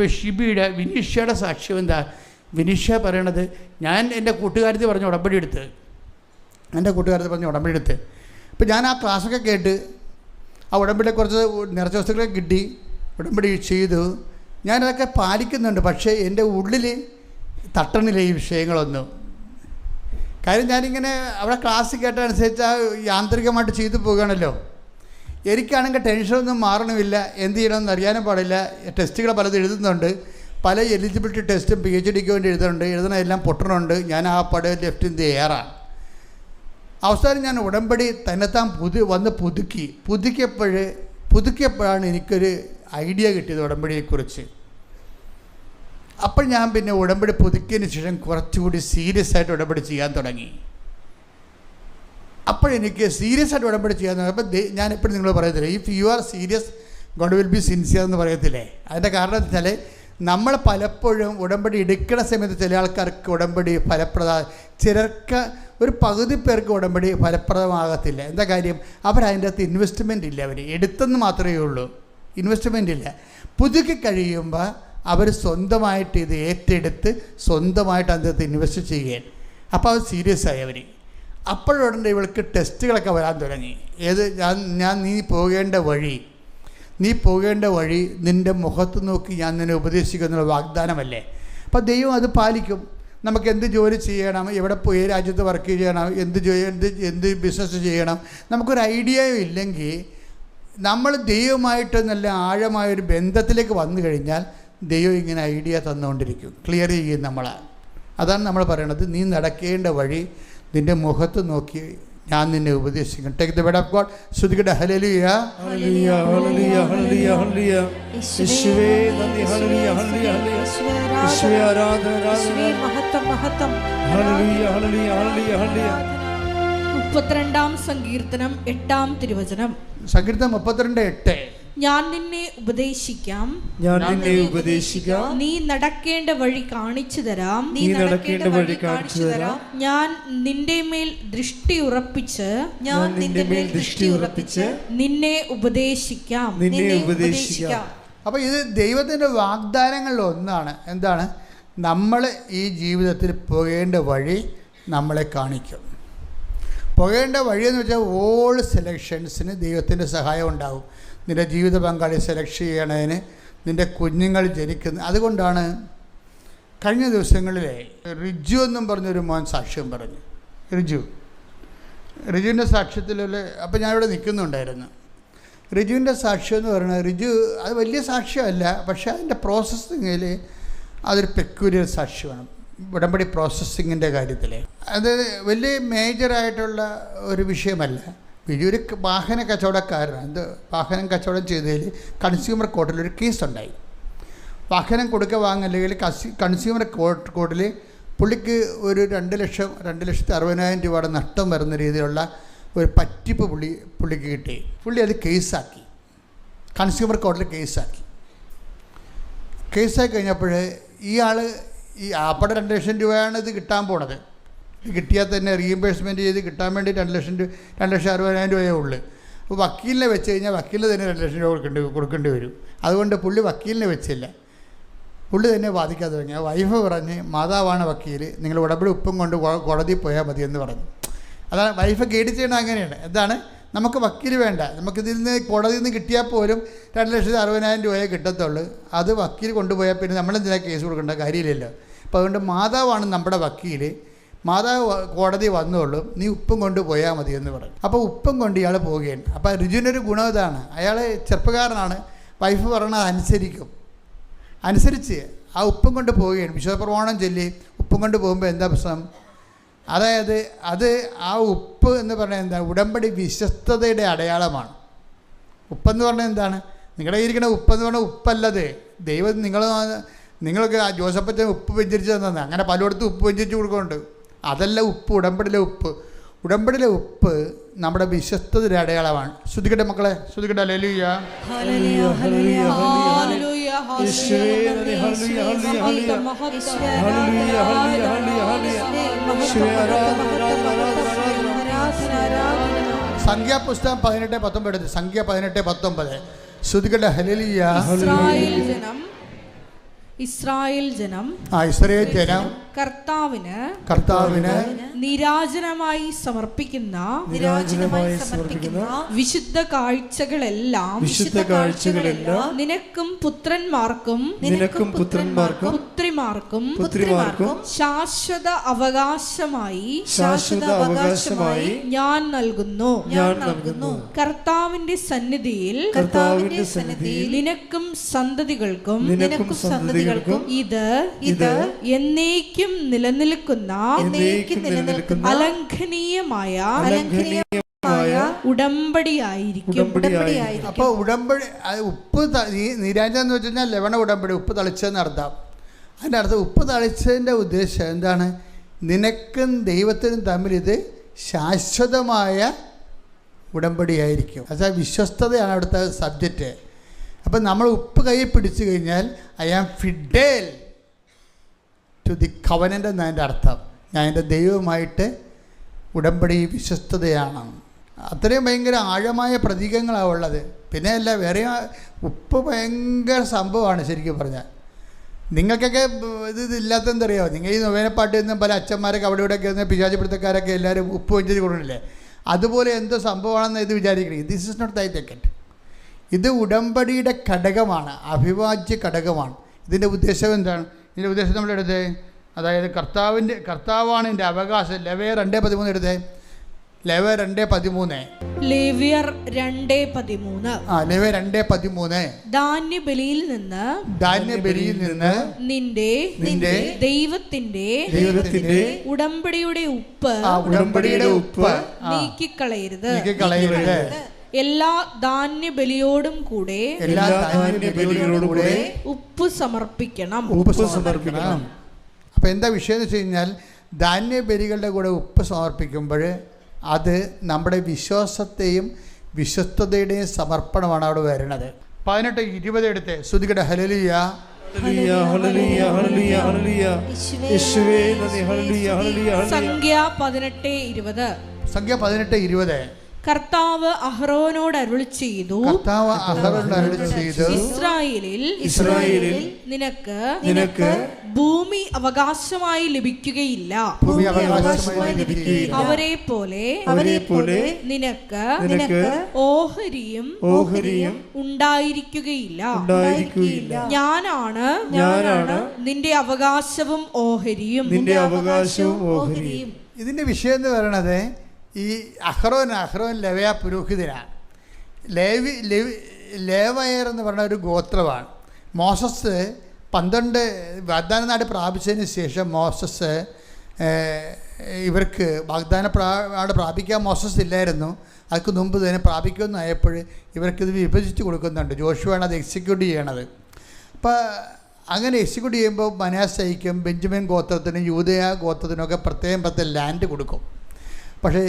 വിനീഷയുടെ സാക്ഷ്യം എന്താ? വിനീഷ പറയണത്, ഞാൻ എൻ്റെ കൂട്ടുകാരത്തി പറഞ്ഞ ഉടമ്പടി എടുത്ത് അപ്പോൾ ഞാൻ ആ ക്ലാസ്സൊക്കെ കേട്ട് ആ ഉടമ്പടിയെ കുറച്ച് നിറച്ച വസ്തുക്കളൊക്കെ കിട്ടി, ഉടമ്പടി ചെയ്തു. ഞാനതൊക്കെ പാലിക്കുന്നുണ്ട്. പക്ഷേ എൻ്റെ ഉള്ളിൽ തട്ടണില്ല ഈ വിഷയങ്ങളൊന്നും. കാര്യം ഞാനിങ്ങനെ അവിടെ ക്ലാസ് കേട്ടതനുസരിച്ച് യാന്ത്രികമായിട്ട് ചെയ്തു പോകുകയാണല്ലോ. എനിക്കാണെങ്കിൽ ടെൻഷനൊന്നും മാറണമില്ല, എന്ത് ചെയ്യണമെന്ന് അറിയാനും പാടില്ല. ടെസ്റ്റുകൾ പലതും എഴുതുന്നുണ്ട്, പല എലിജിബിലിറ്റി ടെസ്റ്റും PhDക്ക് വേണ്ടി എഴുതണമെല്ലാം പൊട്ടണുണ്ട്. ഞാൻ ആ പടം ലെഫ്റ്റ് ഏറാണ്. അവസാനം ഞാൻ ഉടമ്പടി തന്നെത്താൻ വന്ന് പുതുക്കിയപ്പോഴാണ് എനിക്കൊരു ഐഡിയ കിട്ടിയത് ഉടമ്പടിയെക്കുറിച്ച്. അപ്പോൾ ഞാൻ പിന്നെ ഉടമ്പടി പുതുക്കിയതിന് ശേഷം കുറച്ചുകൂടി സീരിയസ് ആയിട്ട് ഉടമ്പടി ചെയ്യാൻ തുടങ്ങി. അപ്പോഴെനിക്ക് സീരിയസ് ആയിട്ട് ഉടമ്പടി ചെയ്യാൻ തുടങ്ങിയപ്പോൾ ഞാൻ എപ്പോഴും നിങ്ങൾ പറയത്തില്ലേ, if you are serious God will be sincere എന്ന് പറയത്തില്ലേ. അതിൻ്റെ കാരണം എന്ന് വെച്ചാൽ നമ്മൾ പലപ്പോഴും ഉടമ്പടി എടുക്കുന്ന സമയത്ത് ചില ആൾക്കാർക്ക് ഉടമ്പടി ചിലർക്ക് ഒരു പകുതി പേർക്ക് ഉടമ്പടി ഫലപ്രദമാകത്തില്ല. എന്താ കാര്യം? അവരതിൻ്റെ അകത്ത് ഇൻവെസ്റ്റ്മെൻ്റ് ഇല്ല. അവർ എടുത്തെന്ന് മാത്രമേ ഉള്ളൂ, ഇൻവെസ്റ്റ്മെൻ്റ് ഇല്ല. പുതുക്കി കഴിയുമ്പോൾ അവർ സ്വന്തമായിട്ട് ഇത് ഏറ്റെടുത്ത് സ്വന്തമായിട്ട് അതിനകത്ത് ഇൻവെസ്റ്റ് ചെയ്യാൻ. അപ്പോൾ അത് സീരിയസ് ആയി അവർ. അപ്പോഴുടനെ ഇവൾക്ക് ടെസ്റ്റുകളൊക്കെ വരാൻ തുടങ്ങി. നീ പോകേണ്ട വഴി നിൻ്റെ മുഖത്ത് നോക്കി ഞാൻ നിന്നെ ഉപദേശിക്കുന്നുള്ള വാഗ്ദാനമല്ലേ. അപ്പോൾ ദൈവം അത് പാലിക്കും. നമുക്ക് എന്ത് ജോലി ചെയ്യണം, എവിടെ പോയി രാജ്യത്ത് വർക്ക് ചെയ്യണം, എന്ത് ബിസിനസ് ചെയ്യണം, നമുക്കൊരു ഐഡിയയും ഇല്ലെങ്കിൽ നമ്മൾ ദൈവമായിട്ട് നല്ല ആഴമായൊരു ബന്ധത്തിലേക്ക് വന്നു കഴിഞ്ഞാൽ ദൈവം ഇങ്ങനെ ഐഡിയ തന്നുകൊണ്ടിരിക്കും, ക്ലിയർ ചെയ്യും നമ്മളെ. അതാണ് നമ്മൾ പറയണത്, നീ നടക്കേണ്ട വഴി നിൻ്റെ മുഖത്ത് നോക്കി ഞാൻ നിന്നെ ഉപദേശിക്കും. Take the word of God. ശ്രുതികട്ടെ. ഹല്ലേലൂയ, ഹല്ലേലൂയ, ഹല്ലേലൂയ, ഹല്ലേലൂയ, ഹല്ലേലൂയ. യേശുവേ നന്ദി. ഹല്ലേലൂയ, ഹല്ലേലൂയ, ഹല്ലേലൂയ. യേശുവേ ആരാധന, ആരാധന. മഹത്വം, മഹത്വം. ഹല്ലേലൂയ, ഹല്ലേലൂയ, ഹല്ലേലൂയ, ഹല്ലേലൂയ. 32-ാം സങ്കീർത്തനം 8-ാം തിരുവചനം. സങ്കീർത്തനം 32:8. ഞാൻ നിന്നെ ഉപദേശിക്കാം, നീ നടക്കേണ്ട വഴി കാണിച്ചു തരാം, ഞാൻ നിന്റെ മേൽ ദൃഷ്ടി ഉറപ്പിച്ച് നിന്നെ ഉപദേശിക്കാം. അപ്പോൾ ഇത് ദൈവത്തിൻ്റെ വാഗ്ദാനങ്ങളിൽ ഒന്നാണ്. എന്താണ്? നമ്മൾ ഈ ജീവിതത്തിൽ പോകേണ്ട വഴി നമ്മളെ കാണിക്കും. പോകേണ്ട വഴിയെന്ന് വെച്ചാൽ ഓൾ സെലക്ഷൻസിന് ദൈവത്തിൻ്റെ സഹായം ഉണ്ടാകും. നിൻ്റെ ജീവിത പങ്കാളി സെലക്ട് ചെയ്യണതിന്, നിൻ്റെ കുഞ്ഞുങ്ങൾ ജനിക്കുന്ന. അതുകൊണ്ടാണ് കഴിഞ്ഞ ദിവസങ്ങളിലെ റിജു എന്നും പറഞ്ഞൊരു മോൻ സാക്ഷ്യം പറഞ്ഞു. റിജുവിൻ്റെ സാക്ഷ്യത്തിലുള്ള, അപ്പോൾ ഞാനിവിടെ നിൽക്കുന്നുണ്ടായിരുന്നു. റിജുവിൻ്റെ സാക്ഷ്യം എന്ന് പറയുന്നത്, റിജു അത് വലിയ സാക്ഷ്യമല്ല, പക്ഷേ അതിൻ്റെ പ്രോസസ്സിങ്ങിൽ അതൊരു പെക്യൂരിയർ സാക്ഷ്യമാണ്. ഉടമ്പടി പ്രോസസ്സിങ്ങിൻ്റെ കാര്യത്തിൽ അത് വലിയ മേജറായിട്ടുള്ള ഒരു വിഷയമല്ല. റിജു ഒരു വാഹന കച്ചവടക്കാരനാണ്. വാഹനം കച്ചവടം ചെയ്തതിൽ കൺസ്യൂമർ കോർട്ടിലൊരു കേസുണ്ടായി. വാഹനം വാങ്ങല്ലെങ്കിൽ കൺസ്യൂമർ കോർട്ടിൽ പുള്ളിക്ക് ഒരു 2,60,000 രൂപയുടെ നഷ്ടം വരുന്ന രീതിയിലുള്ള ഒരു പറ്റിപ്പ് പുള്ളിക്ക് കിട്ടി. പുള്ളി അത് കേസാക്കി, കൺസ്യൂമർ കോർട്ടിൽ കേസാക്കി കഴിഞ്ഞപ്പോൾ ഇയാൾ ഈ ആപ്പടെ 2,00,000 രൂപയാണ് ഇത് കിട്ടാൻ പോണത്. ഇത് കിട്ടിയാൽ തന്നെ റീഇംബേഴ്സ്മെൻറ്റ് ചെയ്ത് കിട്ടാൻ വേണ്ടി 2,60,000 രൂപയേ ഉള്ളൂ. അപ്പോൾ വക്കീലിനെ വെച്ച് കഴിഞ്ഞാൽ വക്കീലിന് തന്നെ 2,00,000 രൂപ കൊടുക്കേണ്ടി വരും. അതുകൊണ്ട് പുള്ളി വക്കീലിനെ വെച്ചില്ല, പുള്ളി തന്നെ വാദിക്കാതെ തുടങ്ങി. വൈഫ് പറഞ്ഞ്, മാതാവാണ് വക്കീൽ, നിങ്ങൾ ഉടമ്പടി ഉപ്പും കൊണ്ട് കോടതിയിൽ പോയാൽ മതി എന്ന് പറഞ്ഞു. അതാണ് വൈഫ് ഗൈഡ് ചെയ്യണത്. അങ്ങനെയാണ്. എന്താണ്, നമുക്ക് വക്കീൽ വേണ്ട, നമുക്കിതിൽ നിന്ന് കോടതിയിൽ നിന്ന് കിട്ടിയാൽ പോലും 2,60,000 രൂപയെ കിട്ടത്തുള്ളൂ. അത് വക്കീൽ കൊണ്ടുപോയാൽ പിന്നെ നമ്മളെന്തിനാ കേസ് കൊടുക്കേണ്ട കാര്യമില്ലല്ലോ. അപ്പോൾ അതുകൊണ്ട് മാതാവാണ് നമ്മുടെ വക്കീൽ, മാതാവ് കോടതി വന്നോളും, നീ ഉപ്പും കൊണ്ട് പോയാൽ മതി എന്ന് പറഞ്ഞു. അപ്പോൾ ഉപ്പും കൊണ്ട് ഇയാൾ പോവുകയാണ്. അപ്പോൾ രുചിനൊരു ഗുണം ഇതാണ്, അയാൾ ചെറുപ്പക്കാരനാണ്, വൈഫ് പറഞ്ഞത് അനുസരിച്ച് ആ ഉപ്പും കൊണ്ട് പോവുകയാണ്. വിശ്വാസപ്രമാണം ചൊല്ലി ഉപ്പും കൊണ്ട് പോകുമ്പോൾ എന്താ പ്രശ്നം? അതായത് ആ ഉപ്പ് എന്ന് പറഞ്ഞാൽ എന്താ? ഉടമ്പടി വിശ്വസ്തതയുടെ അടയാളമാണ്. ഉപ്പെന്ന് പറഞ്ഞാൽ എന്താണ്? നിങ്ങളുടെ ഇരിക്കുന്ന ഉപ്പെന്ന് പറഞ്ഞാൽ ഉപ്പല്ലത്. ദൈവം നിങ്ങൾക്ക് ജോസഫച്ചൻ ഉപ്പ് വെഞ്ചരിച്ച് തന്നത്, അങ്ങനെ പലയിടത്തും ഉപ്പ് വെഞ്ചരിച്ച് കൊടുക്കുന്നുണ്ട്. അതല്ല ഉപ്പ്, ഉടമ്പടിയിലെ ഉപ്പ് നമ്മുടെ വിശ്വസ്തതയുടെ അടയാളമാണ്. ശ്രുതിക്കട്ടെ മക്കളെ, ശ്രുതിക്കട്ടെ. ഹല്ലേലൂയ, ഹല്ലേലൂയ, ഹല്ലേലൂയ, ഹല്ലേലൂയ, സംഖ്യാപുസ്തകം 18:19. സംഖ്യ 18:19. ശ്രുതിക്കട്ടെ. ഹല്ലേലൂയ. ഇസ്രായേൽ ജനം കർത്താവിന് നിരാജനമായി സമർപ്പിക്കുന്ന വിശുദ്ധ കാഴ്ചകളെല്ലാം നിനക്കും പുത്രന്മാർക്കും പുത്രിമാർക്കും ശാശ്വത അവകാശമായി ഞാൻ നൽകുന്നു. കർത്താവിന്റെ സന്നിധിയിൽ നിനക്കും സന്തതികൾക്കും ഇത് എന്നേക്കും നിലനിൽക്കുന്ന അലംഘനീയമായ ഉടമ്പടിയായിരിക്കും. അപ്പോൾ ഉടമ്പടി ഉപ്പ് നീരാജ എന്ന് വെച്ച് കഴിഞ്ഞാൽ ലവണ ഉടമ്പടി, ഉപ്പ് തളിച്ചതെന്ന് അർത്ഥം. അതിൻ്റെ അർത്ഥം ഉപ്പ് തളിച്ചതിൻ്റെ ഉദ്ദേശം എന്താണ്? നിനക്കും ദൈവത്തിനും തമ്മിൽ ഇത് ശാശ്വതമായ ഉടമ്പടിയായിരിക്കും. അതായത് വിശ്വസ്തതയാണ് അവിടുത്തെ സബ്ജക്റ്റ്. അപ്പം നമ്മൾ ഉപ്പ് കയ്യിൽ പിടിച്ചു കഴിഞ്ഞാൽ I am faithful to the covenant എന്നതിൻ്റെ അർത്ഥം. ഞാൻ എൻ്റെ ദൈവവുമായിട്ട് ഉടമ്പടി വിശ്വസ്തതയാണ്. അത്രയും ഭയങ്കര ആഴമായ പ്രതീകങ്ങളാണ് ഉള്ളത്. പിന്നെ അല്ല, വേറെ ഉപ്പ് ഭയങ്കര സംഭവമാണ് ശരിക്കും പറഞ്ഞാൽ. നിങ്ങൾക്കൊക്കെ ഇതില്ലാത്തതെന്തറിയാമോ? നിങ്ങൾ ഈ നൊവേനപ്പാട്ടിൽ നിന്നും പല അച്ഛന്മാരൊക്കെ അവിടെ ഇവിടെയൊക്കെ ഇരുന്ന് പിശാചിപ്പിടുത്തക്കാരൊക്കെ എല്ലാവരും ഉപ്പ് വെഞ്ചിട്ട് കൊടുക്കില്ലേ? അതുപോലെ എന്തോ സംഭവമാണെന്ന് ഇത് വിചാരിക്കണേ. ദിസ് ഇസ് നോട്ട് ദൈ ടിക്കറ്റ്. ഇത് ഉടമ്പടിയുടെ ഘടകമാണ്, അവിഭാജ്യ ഘടകമാണ്. ഇതിൻ്റെ ഉദ്ദേശം എന്താണ്? ഇതിൻ്റെ ഉദ്ദേശം നമ്മളെടുത്തേ, അതായത് കർത്താവാണ് എൻ്റെ അവകാശം. ലേവ്യർ 2:13 എടുത്തേ. ലേവ്യർ 2:13. ലേവ്യർ 2:13. ലേവ്യർ 2:13. ധാന്യബലിയിൽ നിന്ന് നിന്റെ ദൈവത്തിന്റെ ഉടമ്പടിയുടെ ഉപ്പ് നീക്കിക്കളയരുത്. എല്ലാ ധാന്യബലിയോടും കൂടെ ഉപ്പ് സമർപ്പിക്കണം. അപ്പോൾ എന്താ വിഷയം എന്ന് വെച്ച് കഴിഞ്ഞാൽ, ധാന്യബലികളുടെ കൂടെ ഉപ്പ് സമർപ്പിക്കുമ്പോൾ അത് നമ്മുടെ വിശ്വാസത്തെയും വിശ്വസ്തതയുടെയും സമർപ്പണമാണ് അവിടെ വരുന്നത്. 18:20 എടുത്ത് ശ്രുതികട. ഹല്ലേലൂയ, സംഖ്യ 18:20. സംഖ്യ 18:20. കർത്താവ് അഹ്റോനോട് അരുളി ചെയ്തു, കർത്താവ് അഹ്റോനോട് അരുളി ചെയ്തു, ഇസ്രായേലിൽ നിനക്ക് ഭൂമി അവകാശമായി ലഭിക്കുകയില്ല. ഭൂമി അവകാശമായി ലഭിക്കുകയില്ല. അവരെ പോലെ നിനക്ക് ഓഹരിയും ഉണ്ടായിരിക്കുകയില്ല. ഞാനാണ് നിന്റെ അവകാശവും ഓഹരിയും. ഇതിന്റെ വിഷയം എന്ന് പറയണത് ഈ അഹ്റോൻ ലേവ്യ പുരോഹിതനാണ്. ലേവയർ എന്ന് പറയുന്ന ഒരു ഗോത്രമാണ്. മോസസ് 12 വാഗ്ദാന നാട് പ്രാപിച്ചതിന് ശേഷം മോസസ് ഇവർക്ക് വാഗ്ദാന നാട് പ്രാപിക്കാൻ മോസസ് ഇല്ലായിരുന്നു. അതിന് മുമ്പ് തന്നെ പ്രാപിക്കുമെന്നായപ്പോൾ ഇവർക്കിത് വിഭജിച്ച് കൊടുക്കുന്നുണ്ട്. ജോഷുവാണ് അത് എക്സിക്യൂട്ട് ചെയ്യണത്. അപ്പോൾ അങ്ങനെ എക്സിക്യൂട്ട് ചെയ്യുമ്പോൾ മനാസയ്ക്കും ബെഞ്ചമിൻ ഗോത്രത്തിനും യൂദയ ഗോത്രത്തിനൊക്കെ പ്രത്യേകം ലാൻഡ് കൊടുക്കും. പക്ഷേ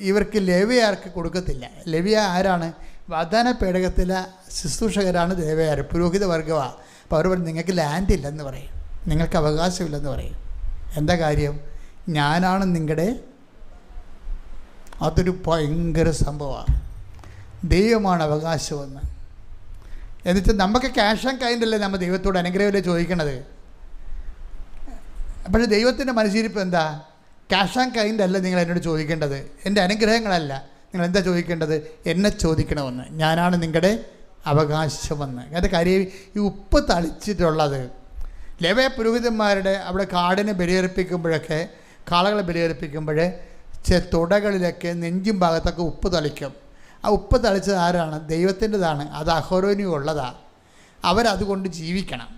ഇവർക്ക് ലേവ്യർക്ക് കൊടുക്കത്തില്ല. ലേവ്യ ആരാണ്? വാഗ്ദാന പേടകത്തിലെ ശുശ്രൂഷകരാണ് ലേവ്യർ, പുരോഹിത വർഗമാണ്. അപ്പോൾ അവർ പറയും നിങ്ങൾക്ക് ലാൻഡ് ഇല്ലെന്ന് പറയും, നിങ്ങൾക്ക് അവകാശമില്ലെന്ന് പറയും. എന്താ കാര്യം? ഞാനാണ് നിങ്ങളുടെ. അതൊരു ഭയങ്കര സംഭവമാണ്. ദൈവമാണ് അവകാശമെന്ന്. എന്നിട്ട് നമുക്ക് ക്യാഷ് ആൻഡ് കൈൻഡല്ലേ നമ്മൾ ദൈവത്തോട് അനുഗ്രഹമല്ലേ ചോദിക്കണത്. പക്ഷേ ദൈവത്തിൻ്റെ മനസ്സിരിപ്പ് എന്താ? ക്യാഷ് ആൻഡ് കൈൻഡ് അല്ല നിങ്ങൾ എന്നോട് ചോദിക്കേണ്ടത്, എൻ്റെ അനുഗ്രഹങ്ങളല്ല. നിങ്ങൾ എന്താ ചോദിക്കേണ്ടത്? എന്നെ ചോദിക്കണമെന്ന്. ഞാനാണ് നിങ്ങളുടെ അവകാശമെന്ന്. അങ്ങനത്തെ കാര്യം ഈ ഉപ്പ് തളിച്ചിട്ടുള്ളത് ലേവ്യ പുരോഹിതന്മാരുടെ അവിടെ കാടിനെ ബലിയർപ്പിക്കുമ്പോഴൊക്കെ, കാളകളെ ബലിയർപ്പിക്കുമ്പോൾ തുടകളിലൊക്കെ നെഞ്ചും ഭാഗത്തൊക്കെ ഉപ്പ് തളിക്കും. ആ ഉപ്പ് തളിച്ചത് ആരാണ്? ദൈവത്തിൻ്റെതാണ്. അത് അഹ്റോനും ഉള്ളതാണ്. അവരതുകൊണ്ട് ജീവിക്കണം.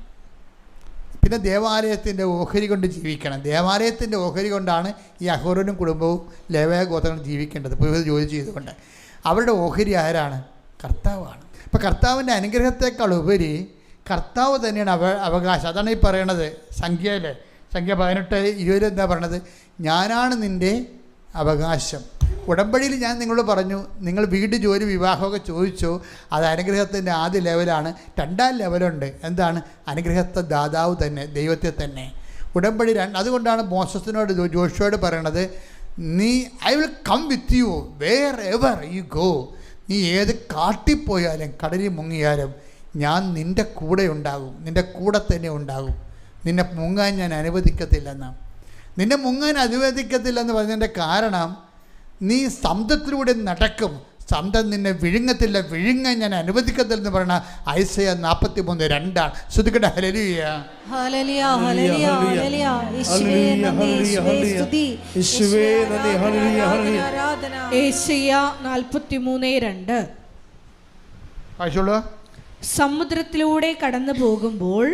പിന്നെ ദേവാലയത്തിൻ്റെ ഓഹരി കൊണ്ട് ജീവിക്കണം. ദേവാലയത്തിൻ്റെ ഓഹരി കൊണ്ടാണ് ഈ അഹ്റോനും കുടുംബവും ലേവ്യ ഗോത്രങ്ങളും ജീവിക്കേണ്ടത്, പുരോഹിത ജോലി ചെയ്തുകൊണ്ട്. അവരുടെ ഓഹരി ആരാണ്? കർത്താവാണ്. അപ്പോൾ കർത്താവിൻ്റെ അനുഗ്രഹത്തെക്കാൾ ഉപരി കർത്താവ് തന്നെയാണ് അവകാശം. അതാണ് ഈ പറയണത് സംഖ്യ 18:20 എന്താ പറയണത്? ഞാനാണ് നിൻ്റെ അവകാശം. ഉടമ്പടിയിൽ ഞാൻ നിങ്ങളോട് പറഞ്ഞു, നിങ്ങൾ വീട്, ജോലി, വിവാഹമൊക്കെ ചോദിച്ചോ, അത് അനുഗ്രഹത്തിൻ്റെ ആദ്യ ലെവലാണ്. 2ാം ലെവലുണ്ട്. എന്താണ്? അനുഗ്രഹത്തെ ദാതാവ് തന്നെ, ദൈവത്തെ തന്നെ. ഉടമ്പടി അതുകൊണ്ടാണ് മോസസിനോട് ജോഷുവോട് പറയണത്, I will come with you wherever you go. നീ ഏത് കാട്ടിപ്പോയാലും കടലിൽ മുങ്ങിയാലും ഞാൻ നിൻ്റെ കൂടെ ഉണ്ടാകും, നിൻ്റെ കൂടെ തന്നെ ഉണ്ടാകും. നിന്നെ മുങ്ങാൻ ഞാൻ അനുവദിക്കത്തില്ലെന്ന്. നിന്നെ മുങ്ങാൻ അനുവദിക്കത്തില്ലെന്ന് പറഞ്ഞതിൻ്റെ കാരണം, നീ സമുദ്രത്തിലൂടെ നടക്കും, സമുദ്രം നിന്നെ വിഴുങ്ങത്തില്ല, വിഴുങ്ങാൻ ഞാൻ അനുവദിക്കത്തില്ലെന്ന് പറഞ്ഞ ഐസയ 43:2. ശ്രുതിക്കട്ടെ. ഹല്ലേലൂയ, ഹല്ലേലൂയ, ഹല്ലേലൂയ, ഹല്ലേലൂയ. യേശുവേ നന്ദി, യേശുവേ സ്തുതി, യേശുവേ നന്ദി. ഹല്ലേലൂയ, ഹല്ലേലൂയ. ആരാധന. യേശയ്യ 43:2. വായിച്ചോളൂ. സമുദ്രത്തിലൂടെ കടന്നു പോകുമ്പോൾ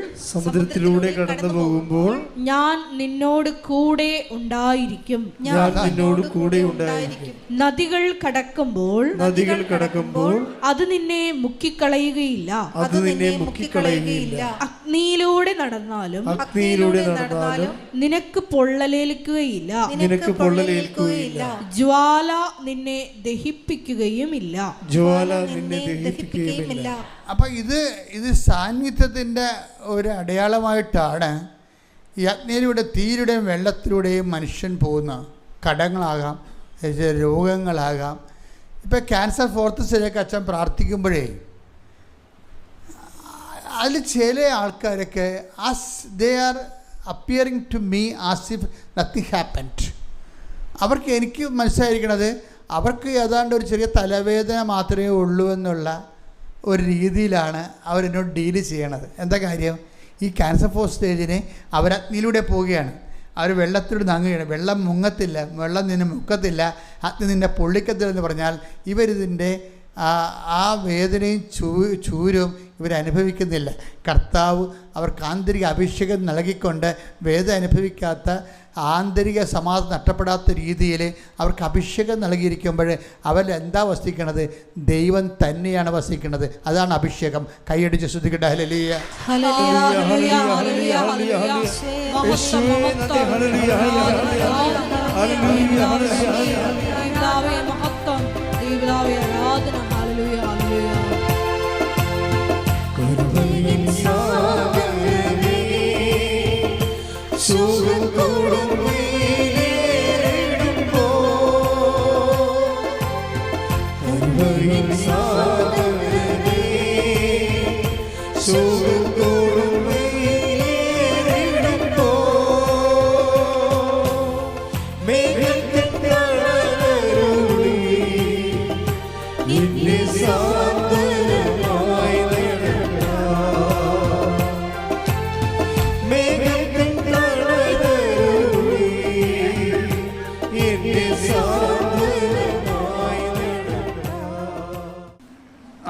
ഞാൻ നിന്നോട് കൂടെ ഉണ്ടായിരിക്കും. നദികൾ കടക്കുമ്പോൾ അത് നിന്നെ മുക്കിക്കളയുകയില്ല. അഗ്നിയിലൂടെ നടന്നാലും നിനക്ക് പൊള്ളലേൽക്കുകയില്ല. ജ്വാല നിന്നെ ദഹിപ്പിക്കുകയുമില്ല. അപ്പം ഇത് സാന്നിധ്യത്തിൻ്റെ ഒരു അടയാളമായിട്ടാണ് ഈ അഗ്നിയിലൂടെ, തീരുടെയും വെള്ളത്തിലൂടെയും മനുഷ്യൻ പോകുന്ന കടങ്ങളാകാം, രോഗങ്ങളാകാം. ഇപ്പം ക്യാൻസർ 4th സ്റ്റേജൊക്കെ അച്ഛൻ പ്രാർത്ഥിക്കുമ്പോഴേ അതിൽ ചില ആൾക്കാരൊക്കെ they are appearing to me as if nothing happened. അവർക്ക് എനിക്ക് മനസ്സിലായിരിക്കണത് അവർക്ക് ഏതാണ്ട് ഒരു ചെറിയ തലവേദന മാത്രമേ ഉള്ളൂ എന്നുള്ള ഒരു രീതിയിലാണ് അവരെന്നോട് ഡീല് ചെയ്യണത്. എന്താ കാര്യം? ഈ ക്യാൻസർ 4th സ്റ്റേജിന് അവർ അഗ്നിയിലൂടെ പോവുകയാണ്. അവർ വെള്ളത്തിലൂടെ നങ്ങുകയാണ്. വെള്ളം മുങ്ങത്തില്ല, വെള്ളം നിന്നെ മുക്കത്തില്ല, അഗ്നി നിന്നെ പൊള്ളിക്കത്തില്ലെന്ന് പറഞ്ഞാൽ ഇവരിതിൻ്റെ ആ വേദനയും ചൂരും ഇവരനുഭവിക്കുന്നില്ല. കർത്താവ് അവർക്ക് ആന്തരിക അഭിഷേകം നൽകിക്കൊണ്ട് വേദന അനുഭവിക്കാത്ത, ആന്തരിക സമാധാനം നഷ്ടപ്പെടാത്ത രീതിയിൽ അവർക്ക് അഭിഷേകം നൽകിയിരിക്കുമ്പോൾ അവരെന്താ വസിക്കണത്? ദൈവം തന്നെയാണ് വസിക്കുന്നത്. അതാണ് അഭിഷേകം. കൈയടിച്ച് ശ്രുതിക്കട്ടെ. ഹല്ലേലൂയ, ഹല്ലേലൂയ, ഹല്ലേലൂയ, ഹല്ലേലൂയ, ഹല്ലേലൂയ.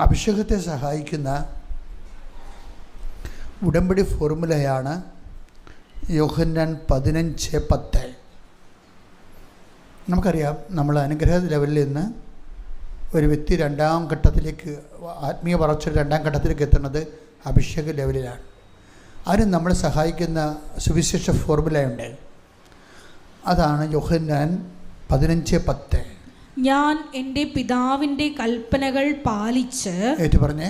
അഭിഷേകത്തെ സഹായിക്കുന്ന ഉടമ്പടി ഫോർമുലയാണ് യോഹന്നാൻ 15:10. നമുക്കറിയാം, നമ്മൾ അനുഗ്രഹ ലെവലിൽ നിന്ന് ഒരു വ്യക്തി രണ്ടാം ഘട്ടത്തിലേക്ക്, ആത്മീയ വളർച്ച രണ്ടാം ഘട്ടത്തിലേക്ക് എത്തുന്നത് അഭിഷേക ലെവലിലാണ്. അതിന് നമ്മളെ സഹായിക്കുന്ന സുവിശേഷ ഫോർമുലയുണ്ട്. അതാണ് യോഹന്നാൻ 15:10. ഞാൻ എൻ്റെ പിതാവിൻ്റെ കൽപ്പനകൾ പാലിച്ച്, ഏറ്റു പറഞ്ഞേ,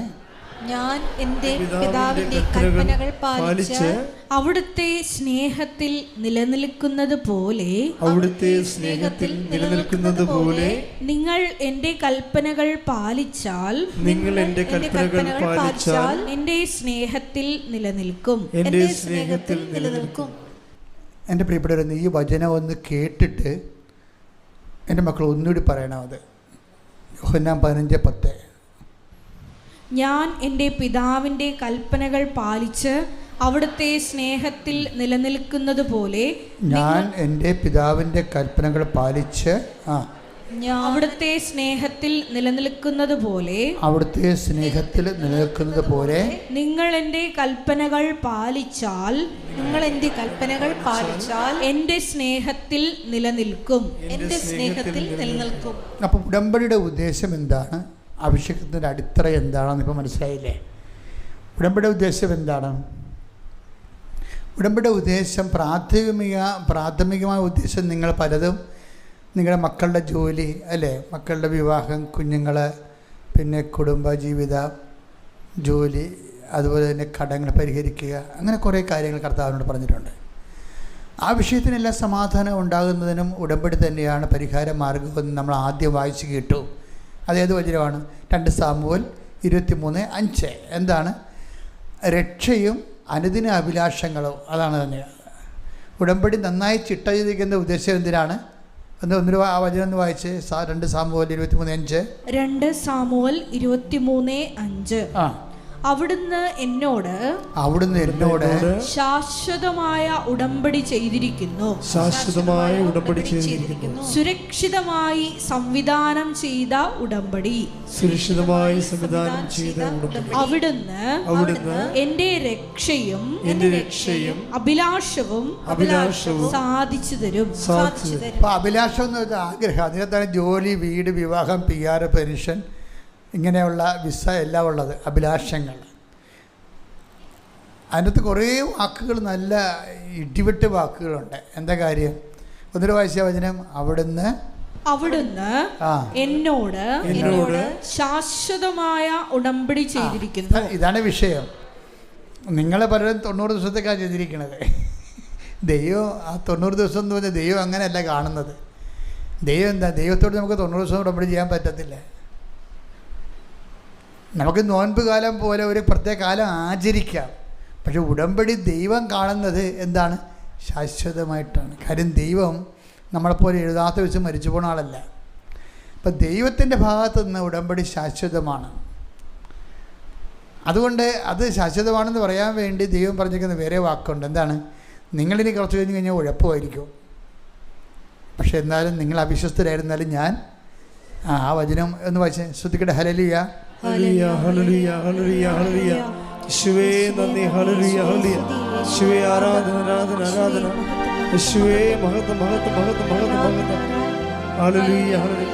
ഞാൻ എൻ്റെ പിതാവിൻ്റെ കൽപ്പനകൾ പാലിച്ച് അവിടുത്തെ സ്നേഹത്തിൽ നിലനിൽക്കുന്നത് പോലെ, അവിടുത്തെ സ്നേഹത്തിൽ നിലനിൽക്കുന്നത് പോലെ നിങ്ങൾ എൻ്റെ കൽപ്പനകൾ പാലിച്ചാൽ, നിങ്ങൾ എൻ്റെ കൽപ്പനകൾ പാലിച്ചാൽ എൻ്റെ സ്നേഹത്തിൽ നിലനിൽക്കും. എൻ്റെ സ്നേഹത്തിൽ നിലനിൽക്കും. എൻ്റെ പ്രിയപ്പെട്ടവരെന്ന് ഈ വചനം ഒന്ന് കേട്ടിട്ട് എൻ്റെ മക്കൾ ഒന്നുകൂടി പറയണം. അത് യോഹന്നാൻ 15:10. ഞാൻ എൻ്റെ പിതാവിൻ്റെ കൽപ്പനകൾ പാലിച്ച് അവിടുത്തെ സ്നേഹത്തിൽ നിലനിൽക്കുന്നത് പോലെ, ഞാൻ എൻ്റെ പിതാവിൻ്റെ കൽപ്പനകൾ പാലിച്ച് അവിടുത്തെ സ്നേഹത്തിൽ നിലനിൽക്കുന്നത് പോലെ, അവിടുത്തെ സ്നേഹത്തിൽ നിലനിൽക്കുന്നത് പോലെ നിങ്ങൾ എൻ്റെ കൽപ്പനകൾ പാലിച്ചാൽ, നിങ്ങൾ എൻ്റെ കൽപ്പനകൾ പാലിച്ചാൽ എൻ്റെ സ്നേഹത്തിൽ നിലനിൽക്കും. എൻ്റെ സ്നേഹത്തിൽ നിലനിൽക്കും. അപ്പം ഉടമ്പടിയുടെ ഉദ്ദേശം എന്താണ്? അഭിഷേകത്തിൻ്റെ അടിത്തറ എന്താണെന്ന് ഇപ്പോൾ മനസ്സിലായില്ലേ? ഉടമ്പടിയുടെ ഉദ്ദേശം എന്താണ്? ഉടമ്പടിയുടെ ഉദ്ദേശം പ്രാഥമികമായ ഉദ്ദേശം നിങ്ങൾ പലതും നിങ്ങളുടെ മക്കളുടെ ജോലി, അല്ലേ, മക്കളുടെ വിവാഹം, കുഞ്ഞുങ്ങൾ, പിന്നെ കുടുംബ ജീവിതം, ജോലി, അതുപോലെ തന്നെ കടങ്ങൾ പരിഹരിക്കുക, അങ്ങനെ കുറേ കാര്യങ്ങൾ കർത്താവിനോട് പറഞ്ഞിട്ടുണ്ട്. ആ വിഷയത്തിനെല്ലാം സമാധാനം ഉണ്ടാകുന്നതിനും ഉടമ്പടി തന്നെയാണ് പരിഹാര മാർഗമെന്ന് നമ്മൾ ആദ്യം വായിച്ച് കേട്ടു. അതേത് വചനമാണ്? 2 സാമുവേൽ 23:5. എന്താണ്? രക്ഷയും അനുദിന അഭിലാഷങ്ങളും. അതാണ് തന്നെ ഉടമ്പടി നന്നായി ചിട്ട ചെയ്തിരിക്കുന്ന ഉദ്ദേശം. എന്തിനാണ്? ആ വചനം ഒന്ന് വായിച്ച്. 2 സാമുവേൽ 23:5. 2 സാമുവേൽ 23:5. അവിടുന്ന് എന്നോട് ശാശ്വതമായ ഉടമ്പടി ചെയ്തിരിക്കുന്നു, സുരക്ഷിതമായി സംവിധാനം ചെയ്ത ഉടമ്പടി. അവിടുന്ന് എന്റെ രക്ഷയും അഭിലാഷവും സാധിച്ചു തരും. അഭിലാഷം എന്ന് വെച്ചാൽ ആഗ്രഹം. അതിനകത്താണ് ജോലി, വീട്, വിവാഹം, PR, പെൻഷൻ, ഇങ്ങനെയുള്ള വിസ എല്ലാം ഉള്ളത്. അഭിലാഷങ്ങൾ. അതിനകത്ത് കുറേ വാക്കുകൾ, നല്ല ഇടിവെട്ട് വാക്കുകളുണ്ട്. എന്താ കാര്യം? ഒന്നൊരു വായിച്ച വചനം. അവിടുന്ന് എന്നോട് ശാശ്വതമായ ഉടമ്പടി ചെയ്തിരിക്കുന്നു. ഇതാണ് വിഷയം. നിങ്ങളെ പലരും 90 ദിവസത്തേക്കാണ് ചെയ്തിരിക്കുന്നത്. ദൈവം ആ 90 ദിവസം എന്ന് പറഞ്ഞാൽ ദൈവം അങ്ങനെയല്ല കാണുന്നത്. ദൈവം എന്താ? ദൈവത്തോട് നമുക്ക് 90 ദിവസം ഉടമ്പടി ചെയ്യാൻ പറ്റത്തില്ല. നമുക്ക് നോൻപ് കാലം പോലെ ഒരു പ്രത്യേക കാലം ആചരിക്കാം. പക്ഷെ ഉടമ്പടി ദൈവം കാണുന്നത് എന്താണ്? ശാശ്വതമായിട്ടാണ്. കാര്യം ദൈവം നമ്മളെപ്പോലെ എഴുതാത്ത വെച്ച് മരിച്ചു പോണ ആളല്ല. അപ്പം ദൈവത്തിൻ്റെ ഭാഗത്തു നിന്ന് ഉടമ്പടി ശാശ്വതമാണ്. അതുകൊണ്ട് അത് ശാശ്വതമാണെന്ന് പറയാൻ വേണ്ടി ദൈവം പറഞ്ഞിരിക്കുന്ന വേറെ വാക്കുണ്ട്. എന്താണ്? നിങ്ങളിനി കുറച്ച് കഴിഞ്ഞ് കഴിഞ്ഞാൽ ഉഴപ്പമായിരിക്കും. പക്ഷെ എന്നാലും നിങ്ങൾ അവിശ്വസ്തരായിരുന്നാലും ഞാൻ ആ വചനം എന്ന് വായിച്ച് ശ്രദ്ധിക്കട്ടെ. ഹല്ലേലൂയ, ഹല്ലേലൂയ, ഹല്ലേലൂയ, ഹല്ലേലൂയ, ഹല്ലേലൂയ. യേശുവേ നന്ദി. ഹല്ലേലൂയ, ഹല്ലേലൂയ. യേശുവേ ആരാധന, ആരാധന, ആരാധന. യേശുവേ മഹത്വം, മഹത്വം, മഹത്വം, മഹത്വം, മഹത്വം. ഹല്ലേലൂയ, ഹല്ലേലൂയ.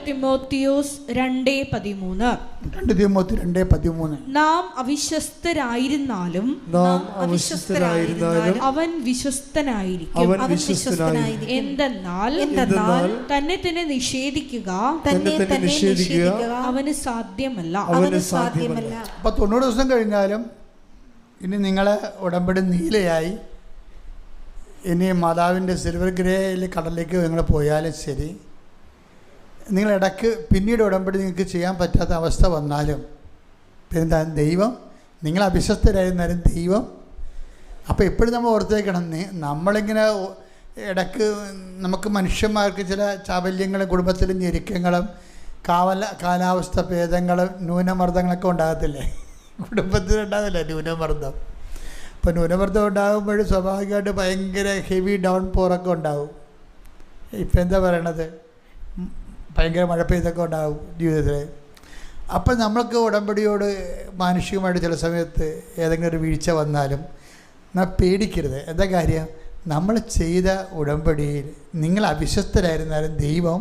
തിമോത്തിയോസ് 2:13. നാം അവിശ്വസ്തരായിരുന്നാലും അവൻ വിശ്വസ്തനായിരിക്കും. എന്തെന്നാൽ തന്നെ തന്നെ നിഷേധിക്കുക അവന് സാധ്യമല്ല. അപ്പോൾ 90 ദിവസം കഴിഞ്ഞാലും ഇനി നിങ്ങളെ ഉടമ്പടി നീലയായി, ഇനി മാതാവിൻ്റെ സിൽവർ ഗ്രേയിൽ കടലിലേക്ക് നിങ്ങൾ പോയാലും ശരി, നിങ്ങളിടയ്ക്ക് പിന്നീട് ഉടമ്പടി നിങ്ങൾക്ക് ചെയ്യാൻ പറ്റാത്ത അവസ്ഥ വന്നാലും പിന്നെന്താ? ദൈവം നിങ്ങൾ അവിശ്വസ്തരായിരുന്നാലും ദൈവം. അപ്പോൾ എപ്പോഴും നമ്മൾ ഓർത്തേക്കണം, നമ്മളിങ്ങനെ ഇടയ്ക്ക് നമുക്ക് മനുഷ്യന്മാർക്ക് ചില ചാബല്യങ്ങളും കുടുംബത്തിലും ഞെരുക്കങ്ങളും കാലാവസ്ഥ ഭേദങ്ങളും ന്യൂനമർദ്ദങ്ങളൊക്കെ ഉണ്ടാകത്തില്ലേ? കുടുംബത്തിലുണ്ടാകില്ല ന്യൂനമർദ്ദം. അപ്പോൾ ന്യൂനമർദ്ദം ഉണ്ടാകുമ്പോൾ സ്വാഭാവികമായിട്ട് ഭയങ്കര ഹെവി ഡൗൺ പോറൊക്കെ ഉണ്ടാവും. ഇപ്പം എന്താ പറയണത്, ഭയങ്കര മഴ പെയ്തൊക്കെ ഉണ്ടാകും ജീവിതത്തിൽ. അപ്പം നമ്മൾക്ക് ഉടമ്പടിയോട് മാനുഷികമായിട്ട് ചില സമയത്ത് ഏതെങ്കിലും ഒരു വീഴ്ച വന്നാലും നാം പേടിക്കരുത്. എന്താ കാര്യം? നമ്മൾ ചെയ്ത ഉടമ്പടിയിൽ നിങ്ങൾ അവിശ്വസ്തരായിരുന്നാലും ദൈവം.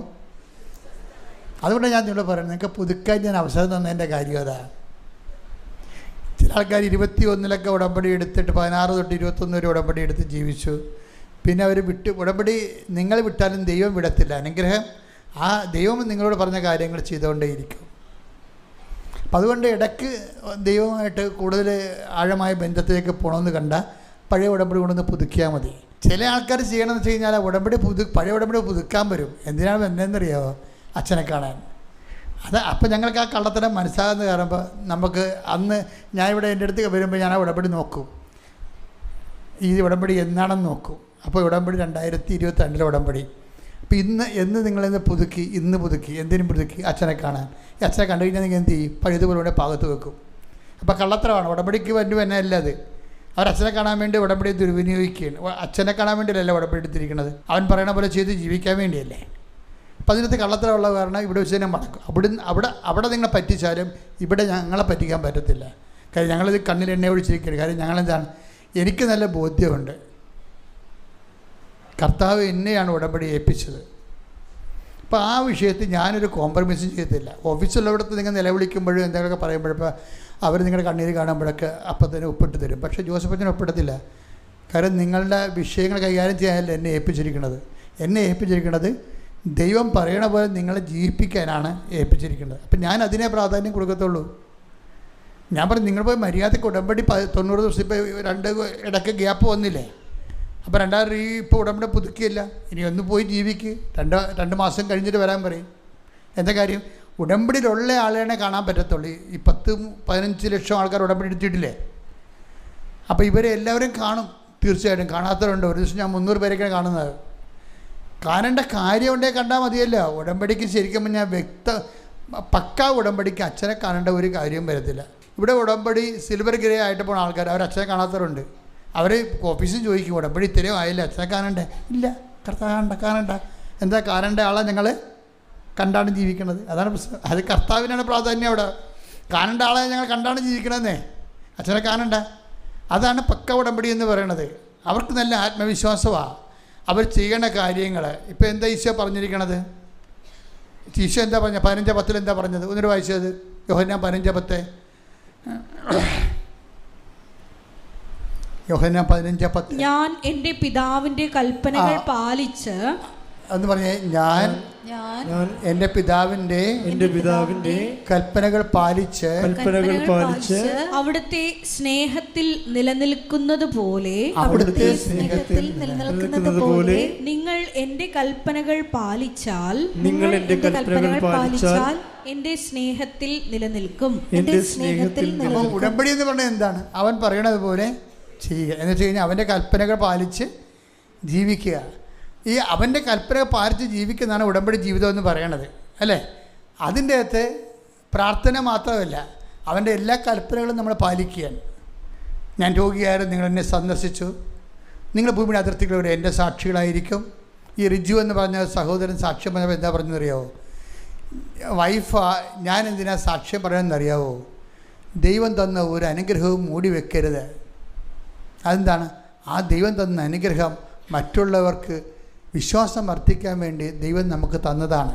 അതുകൊണ്ടാണ് ഞാൻ നിങ്ങളോട് പറയുന്നത്, നിങ്ങൾക്ക് പുതുക്കാൻ ഞാൻ അവസരം തന്നതിൻ്റെ കാര്യം അതാ. ചില ആൾക്കാർ 21 ഉടമ്പടി എടുത്തിട്ട് 16 തൊട്ട് 21 വരെ ഉടമ്പടി എടുത്ത് ജീവിച്ചു. പിന്നെ അവർ ഉടമ്പടി നിങ്ങൾ വിട്ടാലും ദൈവം വിടത്തില്ല. അനുഗ്രഹം ആ ദൈവം നിങ്ങളോട് പറഞ്ഞ കാര്യങ്ങൾ ചെയ്തുകൊണ്ടേയിരിക്കും. അപ്പം അതുകൊണ്ട് ഇടയ്ക്ക് ദൈവമായിട്ട് കൂടുതൽ ആഴമായ ബന്ധത്തിലേക്ക് പോകണമെന്ന് കണ്ടാൽ പഴയ ഉടമ്പടി കൊണ്ടൊന്ന് പുതുക്കിയാൽ മതി. ചില ആൾക്കാർ ചെയ്യണമെന്ന് വെച്ച് കഴിഞ്ഞാൽ പഴയ ഉടമ്പടി പുതുക്കാൻ വരും. എന്തിനാണ് എന്നറിയാമോ? അച്ഛനെ കാണാൻ. അപ്പം ഞങ്ങൾക്ക് ആ കള്ളത്തരം മനസ്സിലാകുന്ന കാണുമ്പോൾ നമുക്ക് അന്ന് ഞാനിവിടെ എൻ്റെ അടുത്ത് വരുമ്പോൾ ഞാൻ ആ ഉടമ്പടി നോക്കും, ഈ ഉടമ്പടി എന്നാണെന്ന് നോക്കും. അപ്പോൾ ഉടമ്പടി 2022 ഉടമ്പടി. അപ്പോൾ എന്ന് നിങ്ങളിന്ന് പുതുക്കി, എന്തിനും പുതുക്കി? അച്ഛനെ കാണാൻ. ഈ അച്ഛനെ കണ്ടു കഴിഞ്ഞാൽ നിങ്ങൾ എന്ത് ചെയ്യും? പഴുതുപോലെ പാകത്ത് വെക്കും. അപ്പോൾ കള്ളത്തരമാണ്. ഉടമ്പടിക്ക് വേണ്ടി തന്നെ അല്ല അത്. അവരച്ഛനെ കാണാൻ വേണ്ടി ഉടമ്പടി ദുർവിനിയോഗിക്കുകയാണ്. അച്ഛനെ കാണാൻ വേണ്ടിയല്ല ഉടമ്പടി എടുത്തിരിക്കുന്നത്, അവൻ പറയണ പോലെ ചെയ്ത് ജീവിക്കാൻ വേണ്ടിയല്ലേ. അപ്പം അതിനകത്ത് കള്ളത്തരമുള്ള കാരണം ഇവിടെ വെച്ച് തന്നെ മടക്കും. അവിടെ നിങ്ങളെ പറ്റിച്ചാലും ഇവിടെ ഞങ്ങളെ പറ്റിക്കാൻ പറ്റത്തില്ല. കാര്യം ഞങ്ങളിത് കണ്ണിൽ എണ്ണ ഒഴിച്ചിരിക്കുകയാണ്. കാര്യം ഞങ്ങളെന്താണ്, എനിക്ക് നല്ല ബോധ്യമുണ്ട്, കർത്താവ് എന്നെയാണ് ഉടമ്പടി ഏൽപ്പിച്ചത്. അപ്പോൾ ആ വിഷയത്തിൽ ഞാനൊരു കോംപ്രമൈസും ചെയ്യത്തില്ല. ഓഫീസിലുള്ളവിടത്ത് നിങ്ങൾ നിലവിളിക്കുമ്പോഴും എന്തെങ്കിലുമൊക്കെ പറയുമ്പോഴപ്പോൾ അവർ നിങ്ങളുടെ കണ്ണീര് കാണുമ്പോഴൊക്കെ അപ്പം തന്നെ ഒപ്പിട്ട് തരും. പക്ഷേ ജോസഫച്ചന് ഒപ്പിടത്തില്ല. കാരണം നിങ്ങളുടെ വിഷയങ്ങൾ കൈകാര്യം ചെയ്യാനല്ല എന്നെ ഏൽപ്പിച്ചിരിക്കുന്നത് ദൈവം പറയണ പോലെ നിങ്ങളെ ജീവിപ്പിക്കാനാണ് ഏൽപ്പിച്ചിരിക്കുന്നത്. അപ്പം ഞാൻ അതിനെ പ്രാധാന്യം കൊടുക്കത്തുള്ളൂ. ഞാൻ പറഞ്ഞു, നിങ്ങൾ പോയി മര്യാദയ്ക്ക് ഉടമ്പടി 90 ദിവസം ഇപ്പോൾ 2 ഇടയ്ക്ക് ഗ്യാപ്പ് വന്നില്ലേ? അപ്പോൾ 2000 ഇപ്പോൾ ഉടമ്പടി പുതുക്കിയില്ല. ഇനി ഒന്ന് പോയി ജീവിക്ക്, 2 മാസം കഴിഞ്ഞിട്ട് വരാൻ പറയും. എന്താ കാര്യം? ഉടമ്പടിയിലുള്ള ആളെയാണ് കാണാൻ പറ്റത്തുള്ളൂ. ഈ 10-15 ലക്ഷം ആൾക്കാർ ഉടമ്പടി എടുത്തിട്ടില്ലേ? അപ്പോൾ ഇവരെ എല്ലാവരും കാണും, തീർച്ചയായിട്ടും. കാണാത്തവരുണ്ട്. ഒരു ദിവസം ഞാൻ 300 പേരൊക്കെയാണ് കാണുന്നത്. കാണേണ്ട കാര്യം ഉണ്ടെങ്കിൽ കണ്ടാൽ മതിയല്ലോ. ഉടമ്പടിക്ക് ശരിക്കും ഞാൻ പക്കാ ഉടമ്പടിക്ക് അച്ഛനെ കാണേണ്ട ഒരു കാര്യവും വരത്തില്ല. ഇവിടെ ഉടമ്പടി സിൽവർ ഗ്രേ ആയിട്ട് പോകുന്ന ആൾക്കാർ അവർ അച്ഛനെ കാണാത്തവരുണ്ട്. അവർ ഓഫീസിൽ ചോദിക്കും, ഉടമ്പടി ഇത്രയും ആയില്ല, അച്ഛനെ കാണണ്ടേ? ഇല്ല, കാണണ്ട. എന്താ കാണേണ്ട ആളെ ഞങ്ങൾ കണ്ടാണ് ജീവിക്കണത്. അതാണ് പ്രശ്നം. അത് കർത്താവിനാണ് പ്രാധാന്യം അവിടെ. കാണേണ്ട ആളെ ഞങ്ങൾ കണ്ടാണ് ജീവിക്കണമെന്നേ, അച്ഛനെ കാണണ്ട. അതാണ് പക്ക ഉടമ്പടി എന്ന് പറയണത്. അവർക്ക് നല്ല ആത്മവിശ്വാസമാണ് അവർ ചെയ്യണ കാര്യങ്ങൾ. ഇപ്പം എന്താ ഈശോ പറഞ്ഞിരിക്കണത്? ഈശോ എന്താ പറഞ്ഞത്? 15:10 എന്താ പറഞ്ഞത്? ഒന്നിട്ട് വായിച്ചത്. യോഹന്നാൻ 15:10. യോഹന്നാൻ 15:10. ഞാൻ എൻ്റെ പിതാവിൻ്റെ കൽപ്പനകൾ പാലിച്ച് എന്ന് പറഞ്ഞേ, ഞാൻ എൻ്റെ പിതാവിൻ്റെ കൽപ്പനകൾ പാലിച്ച് അവിടുത്തെ സ്നേഹത്തിൽ നിലനിൽക്കുന്നത് പോലെ നിങ്ങൾ എൻ്റെ കൽപ്പനകൾ പാലിച്ചാൽ എൻ്റെ സ്നേഹത്തിൽ നിലനിൽക്കും. ഉടമ്പടി എന്ന് പറഞ്ഞാൽ എന്താണ്? അവൻ പറയണത് പോലെ ചെയ്യുക എന്ന് വെച്ച് കഴിഞ്ഞാൽ അവൻ്റെ കൽപ്പനകൾ പാലിച്ച് ജീവിക്കുക. ഈ അവൻ്റെ കൽപ്പനകൾ പാലിച്ച് ജീവിക്കുന്നതാണ് ഉടമ്പടി ജീവിതം എന്ന് പറയണത്, അല്ലേ? അതിൻ്റെ അകത്ത് പ്രാർത്ഥന മാത്രമല്ല, അവൻ്റെ എല്ലാ കൽപ്പനകളും നമ്മൾ പാലിക്കുകയാണ്. ഞാൻ രോഗിയായാലും നിങ്ങൾ എന്നെ സന്ദർശിച്ചു, നിങ്ങൾ ഭൂമിയുടെ അതിർത്തികളോട് എൻ്റെ സാക്ഷികളായിരിക്കും. ഈ റിജു എന്ന് പറഞ്ഞ സഹോദരൻ സാക്ഷ്യം പറഞ്ഞപ്പോൾ എന്താ പറഞ്ഞെന്നറിയാവോ? വൈഫാ, ഞാൻ എന്തിനാ സാക്ഷ്യം പറയാമെന്നറിയാവോ? ദൈവം തന്ന ഒരു അനുഗ്രഹവും മൂടി വെക്കരുത്. അതെന്താണ്? ആ ദൈവം തന്ന അനുഗ്രഹം മറ്റുള്ളവർക്ക് വിശ്വാസം വർദ്ധിക്കാൻ വേണ്ടി ദൈവം നമുക്ക് തന്നതാണ്.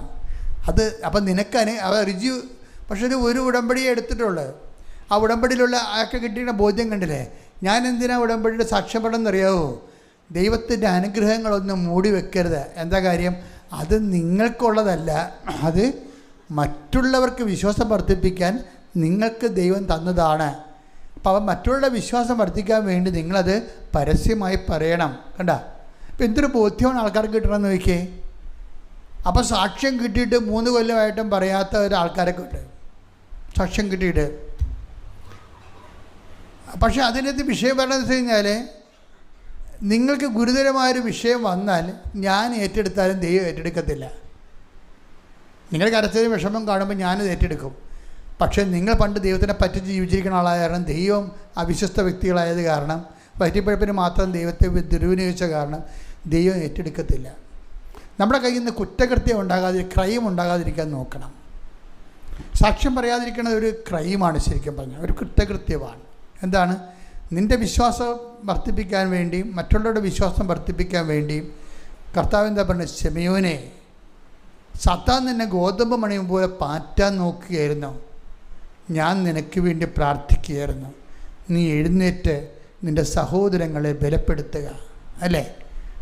അത് അപ്പം നിനക്ക് റിജു പക്ഷേ ഒരു ഉടമ്പടിയെ എടുത്തിട്ടുള്ളൂ. ആ ഉടമ്പടിയിലുള്ള ആൾക്ക് കിട്ടിയ ബോധ്യം കണ്ടില്ലേ? ഞാൻ എന്തിനാ ഉടമ്പടിയുടെ സാക്ഷ്യം പറയണമെന്നറിയാവോ? ദൈവത്തിൻ്റെ അനുഗ്രഹങ്ങളൊന്നും മൂടി വെക്കരുത്. എന്താ കാര്യം? അത് നിങ്ങൾക്കുള്ളതല്ല, അത് മറ്റുള്ളവർക്ക് വിശ്വാസം വർദ്ധിപ്പിക്കാൻ നിങ്ങൾക്ക് ദൈവം തന്നതാണ്. അപ്പോൾ അവൻ മറ്റുള്ള വിശ്വാസം വർദ്ധിക്കാൻ വേണ്ടി നിങ്ങളത് പരസ്യമായി പറയണം. കണ്ട, ഇപ്പം എന്തൊരു ബോധ്യമാണ് ആൾക്കാർക്ക് കിട്ടണമെന്ന് നോക്കിയേ. അപ്പോൾ സാക്ഷ്യം കിട്ടിയിട്ട് 3 കൊല്ലമായിട്ടും പറയാത്ത ഒരാൾക്കാരൊക്കെ ഉണ്ട്. സാക്ഷ്യം കിട്ടിയിട്ട് പക്ഷേ അതിനകത്ത് വിഷയം പറയണമെന്ന് വെച്ച് കഴിഞ്ഞാൽ, നിങ്ങൾക്ക് ഗുരുതരമായൊരു വിഷയം വന്നാൽ ഞാൻ ഏറ്റെടുത്താലും ദൈവം ഏറ്റെടുക്കത്തില്ല. നിങ്ങൾ കരച്ചതിന് വിഷമം കാണുമ്പോൾ ഞാനത് ഏറ്റെടുക്കും. പക്ഷേ നിങ്ങൾ പണ്ട് ദൈവത്തിനെ പറ്റിച്ച് ജീവിച്ചിരിക്കുന്ന ആളായ കാരണം, ദൈവം അവിശ്വസ്ത വ്യക്തികളായത് കാരണം, വയറ്റിപ്പഴപ്പിന് മാത്രം ദൈവത്തെ ദുർവിനിയോഗിച്ച കാരണം ദൈവം ഏറ്റെടുക്കത്തില്ല. നമ്മുടെ കയ്യിൽ നിന്ന് കുറ്റകൃത്യം ക്രൈം ഉണ്ടാകാതിരിക്കാൻ നോക്കണം. സാക്ഷ്യം പറയാതിരിക്കുന്നത് ഒരു ക്രൈമാണ്, ശരിക്കും പറഞ്ഞാൽ ഒരു കുറ്റകൃത്യമാണ്. എന്താണ്? നിൻ്റെ വിശ്വാസം വർദ്ധിപ്പിക്കാൻ വേണ്ടിയും മറ്റുള്ളവരുടെ വിശ്വാസം വർദ്ധിപ്പിക്കാൻ വേണ്ടിയും കർത്താവ് എന്താ പറഞ്ഞത്? ശിമയോനെ, സത്താൻ നിന്നെ ഗോതമ്പ് മണിയും പോലെ പാറ്റാൻ നോക്കുകയായിരുന്നു, ഞാൻ നിനക്ക് വേണ്ടി പ്രാർത്ഥിക്കുകയായിരുന്നു, നീ എഴുന്നേറ്റ് നിൻ്റെ സഹോദരങ്ങളെ ബലപ്പെടുത്തുക. അല്ലേ?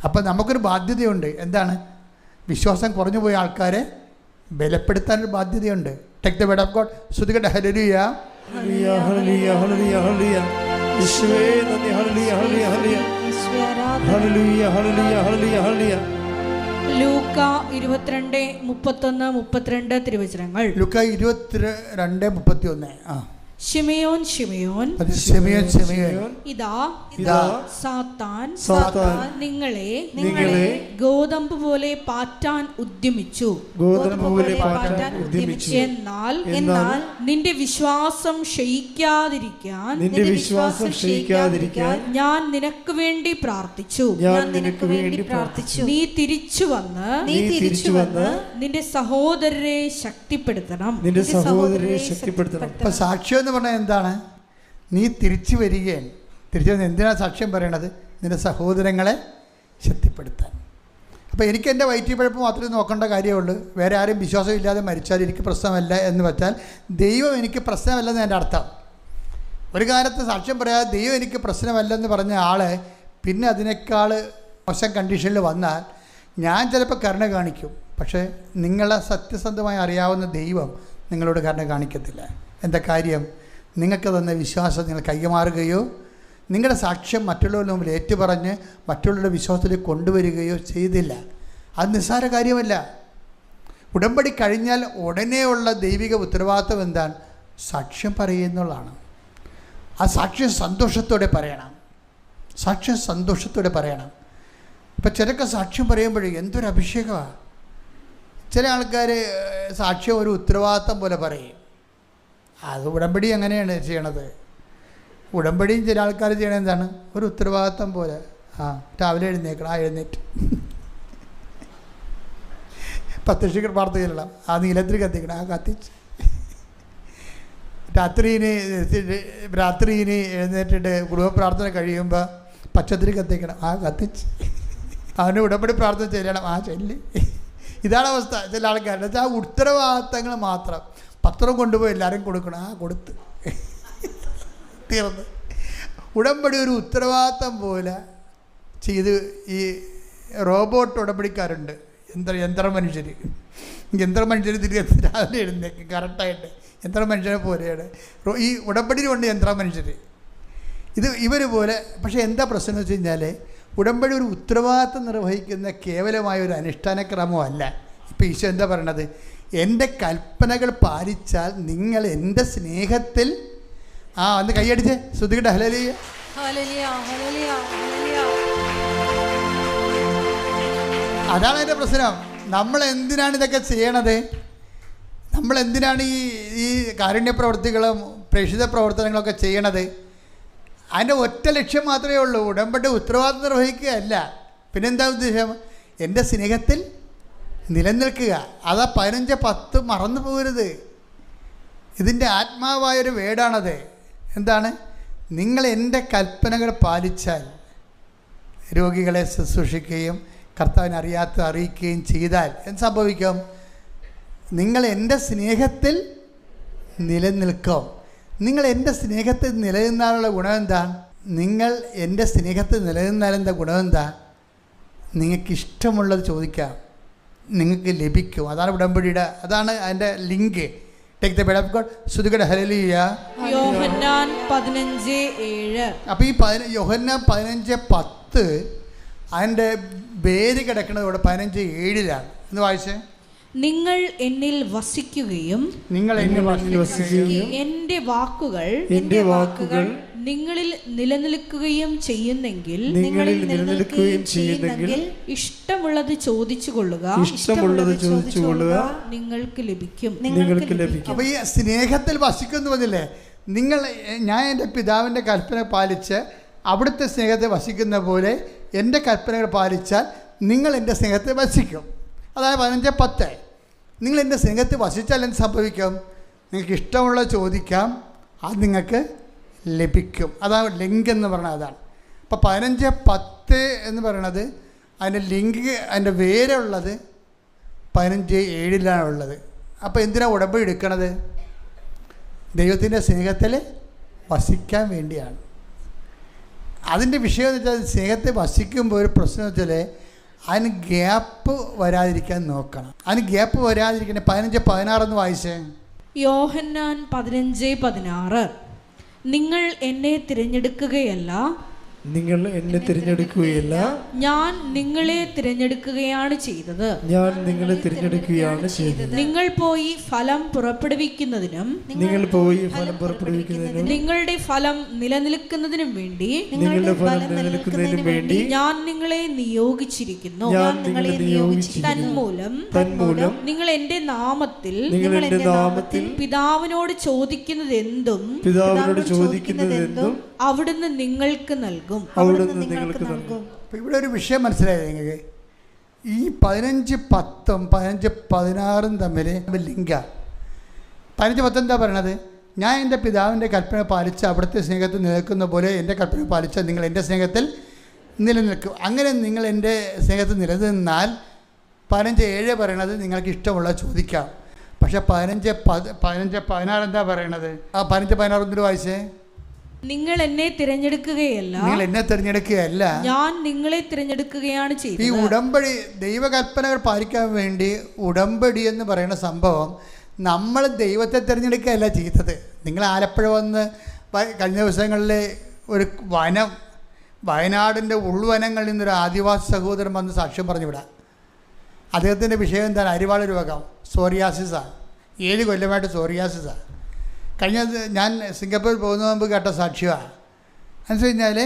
അപ്പം നമുക്കൊരു ബാധ്യതയുണ്ട്. എന്താണ്? വിശ്വാസം കുറഞ്ഞു പോയ ആൾക്കാരെ ബലപ്പെടുത്താനൊരു ബാധ്യതയുണ്ട്. Take the word of God. ശ്രുതികട്ടെ ഹല്ലേലൂയ, ഹല്ലേലൂയ, ഹല്ലേലൂയ, ഹല്ലേലൂയ, ഹല്ലേലൂയ. യേശുവേ നന്ദി. ഹല്ലേലൂയ, ഹല്ലേലൂയ, ഹല്ലേലൂയ. ഹല്ലേലൂയ, ഹല്ലേലൂയ, ഹല്ലേലൂയ, ഹല്ലേലൂയ. ലൂക്ക 22:31-32 തിരുവചനങ്ങൾ. ലൂക്ക 22:31. ശിമയോൻ ശിമയോൻ, ഇതാ സാത്താൻ നിങ്ങളെ ഗോതമ്പ് പോലെ പാറ്റാൻ ഉദ്യമിച്ചു. എന്നാൽ നിന്റെ വിശ്വാസം ക്ഷയിക്കാതിരിക്കാൻ ഞാൻ നിനക്ക് വേണ്ടി പ്രാർത്ഥിച്ചു. നീ തിരിച്ചു വന്ന് നിന്റെ സഹോദരരെ ശക്തിപ്പെടുത്തണം. സാക്ഷ്യം എന്ന് പറഞ്ഞാൽ എന്താണ്? നീ തിരിച്ചു വരികയാണ്. തിരിച്ചു വന്ന് എന്തിനാണ് സാക്ഷ്യം പറയണത്? നിന്റെ സഹോദരങ്ങളെ ശക്തിപ്പെടുത്താൻ. അപ്പോൾ എനിക്ക് എൻ്റെ വയറ്റിപ്പഴപ്പ് മാത്രമേ നോക്കേണ്ട കാര്യമുള്ളൂ. വേറെ ആരും വിശ്വാസമില്ലാതെ മരിച്ചാൽ എനിക്ക് പ്രശ്നമല്ല എന്ന് വെച്ചാൽ ദൈവം എനിക്ക് പ്രശ്നമല്ലെന്ന് എൻ്റെ അർത്ഥം. ഒരു കാലത്ത് സാക്ഷ്യം പറയാതെ ദൈവം എനിക്ക് പ്രശ്നമല്ലെന്ന് പറഞ്ഞ ആളെ പിന്നെ അതിനേക്കാൾ മോശം കണ്ടീഷനിൽ വന്നാൽ ഞാൻ ചിലപ്പോൾ കരുണ കാണിക്കും. പക്ഷേ നിങ്ങളെ സത്യസന്ധമായി അറിയാവുന്ന ദൈവം നിങ്ങളോട് കരുണ കാണിക്കത്തില്ല. എന്താ കാര്യം? നിങ്ങൾക്ക് തന്ന വിശ്വാസം നിങ്ങൾ കൈമാറുകയോ നിങ്ങളുടെ സാക്ഷ്യം മറ്റുള്ളവരുടെ മുമ്പിൽ ഏറ്റുപറഞ്ഞ് മറ്റുള്ളവരുടെ വിശ്വാസത്തിലേക്ക് കൊണ്ടുവരികയോ ചെയ്തില്ല. അത് നിസ്സാര കാര്യമല്ല. ഉടമ്പടി കഴിഞ്ഞാൽ ഉടനെയുള്ള ദൈവിക ഉത്തരവാദിത്വം എന്താണ്? സാക്ഷ്യം പറയുന്നുള്ളതാണ്. ആ സാക്ഷ്യം സന്തോഷത്തോടെ പറയണം. സാക്ഷ്യം സന്തോഷത്തോടെ പറയണം. ഇപ്പം ചിലർക്ക് സാക്ഷ്യം പറയുമ്പോഴേ എന്തൊരു അഭിഷേകമാണ്. ചില ആൾക്കാർ സാക്ഷ്യം ഒരു ഉത്തരവാദിത്വം പോലെ പറയും. അത് ഉടമ്പടി അങ്ങനെയാണ് ചെയ്യണത്. ഉടമ്പടിയും ചില ആൾക്കാർ ചെയ്യണത് എന്താണ്? ഒരു ഉത്തരവാദിത്വം പോലെ. രാവിലെ എഴുന്നേക്കണം, എഴുന്നേറ്റ് പ്രത്യക്ഷ പ്രാർത്ഥനയിലുള്ള നീലത്തിൽ കത്തിക്കണം, കത്തിച്ച് രാത്രിയിന് എഴുന്നേറ്റിട്ട് കുടുംബ പ്രാർത്ഥന കഴിയുമ്പോൾ പച്ചത്തിരി കത്തിക്കണം, കത്തിച്ച് അവന് ഉടമ്പടി പ്രാർത്ഥന ചെല്ലണം, ചെല്ലി. ഇതാണ് അവസ്ഥ ചില ആൾക്കാരുടെ. ആ ഉത്തരവാദിത്തങ്ങൾ മാത്രം. പത്രം കൊണ്ടുപോയി എല്ലാവരും കൊടുക്കണം, കൊടുത്ത് തീർന്ന്. ഉടമ്പടി ഒരു ഉത്തരവാദിത്തം പോലെ ചെയ്ത് ഈ റോബോട്ട് ഉടമ്പടിക്കാരുണ്ട്, യന്ത്രമനുഷ്യർ തിരികെ രാവിലെ എഴുന്നേക്ക് കറക്റ്റായിട്ട് യന്ത്രമനുഷ്യനെ പോലെയാണ് ഈ ഉടമ്പടിയിലുണ്ട് യന്ത്രമനുഷ്യർ. ഇവർ പോലെ. പക്ഷേ എന്താ പ്രശ്നം എന്ന് വെച്ച് കഴിഞ്ഞാൽ ഉടമ്പടി ഒരു ഉത്തരവാദിത്വം നിർവഹിക്കുന്ന കേവലമായ ഒരു അനുഷ്ഠാനക്രമമല്ല. ഇപ്പോൾ ഈശോ എന്താ പറയണത്? എൻ്റെ കൽപ്പനകൾ പാലിച്ചാൽ നിങ്ങൾ എൻ്റെ സ്നേഹത്തിൽ ഒന്ന് കൈയടിച്ച് ശ്രുതികട്ടെ ഹല്ലേലൂയ. അതാണ് എൻ്റെ പ്രശ്നം. നമ്മൾ എന്തിനാണ് ഇതൊക്കെ ചെയ്യണത്? നമ്മൾ എന്തിനാണ് ഈ കാരുണ്യ പ്രവർത്തികളും പ്രേക്ഷിത പ്രവർത്തനങ്ങളൊക്കെ ചെയ്യണത്? അതിൻ്റെ ഒറ്റ ലക്ഷ്യം മാത്രമേ ഉള്ളൂ, ഉടമ്പടി ഉത്തരവാദിത്വം നിർവഹിക്കുകയല്ല. പിന്നെന്താ ഉദ്ദേശം? എൻ്റെ സ്നേഹത്തിൽ നിലനിൽക്കുക. അതാ 15:10 മറന്നു പോകരുത്. ഇതിൻ്റെ ആത്മാവായൊരു വേടാണത്. എന്താണ്? നിങ്ങൾ എൻ്റെ കൽപ്പനകൾ പാലിച്ചാൽ, രോഗികളെ ശുശ്രൂഷിക്കുകയും കർത്താവിനെ അറിയിക്കുകയും ചെയ്താൽ എന്ത് സംഭവിക്കും? നിങ്ങൾ എൻ്റെ സ്നേഹത്തിൽ നിലനിൽക്കും. നിങ്ങൾ എൻ്റെ സ്നേഹത്തിൽ നിലനിന്നാലുള്ള ഗുണം എന്താ? നിങ്ങൾ എൻ്റെ സ്നേഹത്തിൽ നിലനിന്നാലെന്താ ഗുണം എന്താ? നിങ്ങൾക്കിഷ്ടമുള്ളത് ചോദിക്കാം, നിങ്ങൾക്ക് ലഭിക്കും. അതാണ് ഉടമ്പടിയുടെ, അതാണ് അതിൻ്റെ link. Take the word of God. ശ്രുതികട്ടെ ഹല്ലേലൂയ. യോഹന്നാൻ 15:7. അപ്പോൾ ഈ യോഹന്നാൻ 15:10 അതിൻ്റെ വേര് കിടക്കുന്നത് ഇവിടെ 15:7 എന്ന് വായിച്ചേ. നിങ്ങൾ എന്നിൽ വസിക്കുകയും എൻ്റെ വാക്കുകൾ നിങ്ങളിൽ നിലനിൽക്കുകയും ചെയ്യുന്നെങ്കിൽ ഇഷ്ടമുള്ളത് ചോദിച്ചു കൊള്ളുക, നിങ്ങൾക്ക് ലഭിക്കും. അപ്പൊ ഈ സ്നേഹത്തിൽ വസിക്കുന്നു പറഞ്ഞില്ലേ, ഞാൻ എൻ്റെ പിതാവിൻ്റെ കൽപ്പന പാലിച്ച് അവിടുത്തെ സ്നേഹത്തെ വസിക്കുന്ന പോലെ എൻ്റെ കൽപ്പനകൾ പാലിച്ചാൽ നിങ്ങൾ എൻ്റെ സ്നേഹത്തെ വസിക്കും. അതായത് 15:10. നിങ്ങൾ എൻ്റെ സ്നേഹത്തെ വസിച്ചാൽ എന്ത് സംഭവിക്കും? നിങ്ങൾക്ക് ഇഷ്ടമുള്ള ചോദിക്കാം, അത് നിങ്ങൾക്ക് ലഭിക്കും. അതാണ് ലിങ്ക് എന്ന് പറഞ്ഞാൽ അതാണ്. അപ്പോൾ 15:10 എന്ന് പറയണത് അതിൻ്റെ ലിങ്ക്, അതിൻ്റെ വേരുള്ളത് 15:7 ഉള്ളത്. അപ്പോൾ എന്തിനാണ് ഉടമ്പടി എടുക്കണത്? ദൈവത്തിൻ്റെ സ്നേഹത്തിൽ വസിക്കാൻ വേണ്ടിയാണ്. അതിൻ്റെ വിഷയം എന്ന് വെച്ചാൽ സ്നേഹത്തെ വസിക്കുമ്പോൾ ഒരു പ്രശ്നം വെച്ചാൽ അതിന് ഗ്യാപ്പ് വരാതിരിക്കാൻ നോക്കണം. അതിന് ഗ്യാപ്പ് വരാതിരിക്കണേ 15:16 വായിച്ചേ. യോഹന്നാൻ 15:16. നിങ്ങൾ എന്നെ തിരഞ്ഞെടുക്കുകയല്ല, ഞാൻ നിങ്ങളെ തിരഞ്ഞെടുക്കുകയാണ് ചെയ്തത്. നിങ്ങൾ പോയി ഫലം പുറപ്പെടുവിക്കുന്നതിനും നിങ്ങളുടെ ഫലം നിലനിൽക്കുന്നതിനും വേണ്ടി ഞാൻ നിങ്ങളെ നിയോഗിച്ചിരിക്കുന്നു. തന്മൂലം നിങ്ങൾ എന്റെ നാമത്തിൽ പിതാവിനോട് ചോദിക്കുന്നത് എന്തും അവിടുന്ന് നിങ്ങൾക്ക് നൽകും. ഇവിടെ ഒരു വിഷയം മനസ്സിലായത് നിങ്ങൾക്ക്, ഈ 15:10 15:16 തമ്മിൽ ലിങ്കാണ്. 15:10 എന്താ പറയണത്? ഞാൻ എൻ്റെ പിതാവിൻ്റെ കൽപ്പന പാലിച്ച് അവിടുത്തെ സ്നേഹത്തിൽ നിലനിൽക്കുന്ന പോലെ എൻ്റെ കൽപ്പന പാലിച്ചാൽ നിങ്ങൾ എൻ്റെ സ്നേഹത്തിൽ നിലനിൽക്കും. അങ്ങനെ നിങ്ങൾ എൻ്റെ സ്നേഹത്തിൽ നിലനിന്നാൽ 15:7 പറയണത് നിങ്ങൾക്ക് ഇഷ്ടമുള്ള ചോദിക്കാം. പക്ഷെ 15:16 എന്താ പറയണത്? ആ 15:16 ഒന്നിട്ട് വായിച്ചേ. നിങ്ങൾ എന്നെ തിരഞ്ഞെടുക്കുകയല്ല, ഞാൻ നിങ്ങളെ തിരഞ്ഞെടുക്കുകയാണ് ചെയ്തത്. ഈ ഉടമ്പടി, ദൈവകൽപ്പനകൾ പാലിക്കാൻ വേണ്ടി ഉടമ്പടി എന്ന് പറയുന്ന സംഭവം നമ്മൾ ദൈവത്തെ തിരഞ്ഞെടുക്കുകയല്ല ചെയ്തത്. നിങ്ങൾ ആലപ്പുഴ വന്ന് കഴിഞ്ഞ ദിവസങ്ങളിൽ ഒരു വയനാടിൻ്റെ ഉൾവനങ്ങളിൽ നിന്നൊരു ആദിവാസി സഹോദരൻ വന്ന് സാക്ഷ്യം പറഞ്ഞു വിടാം. അദ്ദേഹത്തിൻ്റെ വിഷയം എന്താണ്? അരിവാള രോഗം, സോറിയാസിസാണ്. 7 കൊല്ലമായിട്ട് സോറിയാസിസാണ്. ഞാൻ സിംഗപ്പൂരിൽ പോകുന്ന മുമ്പ് കേട്ട സാക്ഷ്യമാണ്. എന്ന് വെച്ച് കഴിഞ്ഞാൽ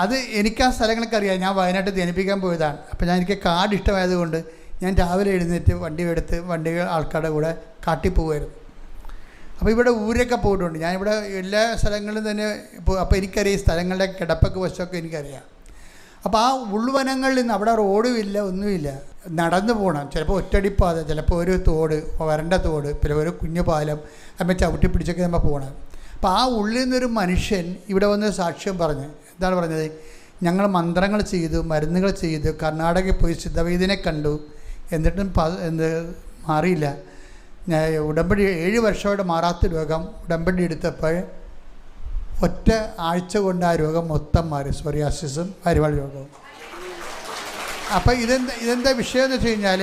അത് എനിക്ക് ആ സ്ഥലങ്ങളൊക്കെ അറിയാം. ഞാൻ വയനാട്ടിൽ ധ്യാനിപ്പിക്കാൻ പോയതാണ്. അപ്പോൾ എനിക്ക് കാട് ഇഷ്ടമായതുകൊണ്ട് ഞാൻ രാവിലെ എഴുന്നേറ്റ് വണ്ടി ആൾക്കാരുടെ കൂടെ കാട്ടി പോകുമായിരുന്നു. അപ്പോൾ ഇവിടെ ഊരൊക്കെ പോയിട്ടുണ്ട്. ഞാനിവിടെ എല്ലാ സ്ഥലങ്ങളിലും തന്നെ അപ്പോൾ എനിക്കറിയാം ഈ സ്ഥലങ്ങളുടെ കിടപ്പൊക്കെ വശമൊക്കെ എനിക്കറിയാം. അപ്പോൾ ആ ഉൾവനങ്ങളിൽ നിന്ന് അവിടെ റോഡുമില്ല, ഒന്നുമില്ല, നടന്നു പോകണം. ചിലപ്പോൾ ഒറ്റടിപ്പാത, ചിലപ്പോൾ ഒരു തോട്, വരണ്ട തോട്, പിന്നെ ഒരു കുഞ്ഞു പാലം, നമ്മൾ ചവിട്ടി പിടിച്ചൊക്കെ നമ്മൾ പോകണം. അപ്പോൾ ആ ഉള്ളിൽ നിന്നൊരു മനുഷ്യൻ ഇവിടെ വന്ന് സാക്ഷ്യം പറഞ്ഞ് എന്താണ് പറഞ്ഞത്? ഞങ്ങൾ മന്ത്രങ്ങൾ ചെയ്തു, മരുന്നുകൾ ചെയ്തു, കർണാടകയിൽ പോയി സിദ്ധവൈദ്യനെ കണ്ടു, എന്നിട്ടും മാറിയില്ല. ഉടമ്പടി 7 വർഷമായിട്ട് മാറാത്ത രോഗം ഉടമ്പടി എടുത്തപ്പോൾ ഒറ്റ ആഴ്ച കൊണ്ട് ആ രോഗം മൊത്തം മാറി. സോറിയാസിസും അരിവാൾ രോഗവും. അപ്പോൾ ഇതെന്താ വിഷയം എന്ന് വെച്ച് കഴിഞ്ഞാൽ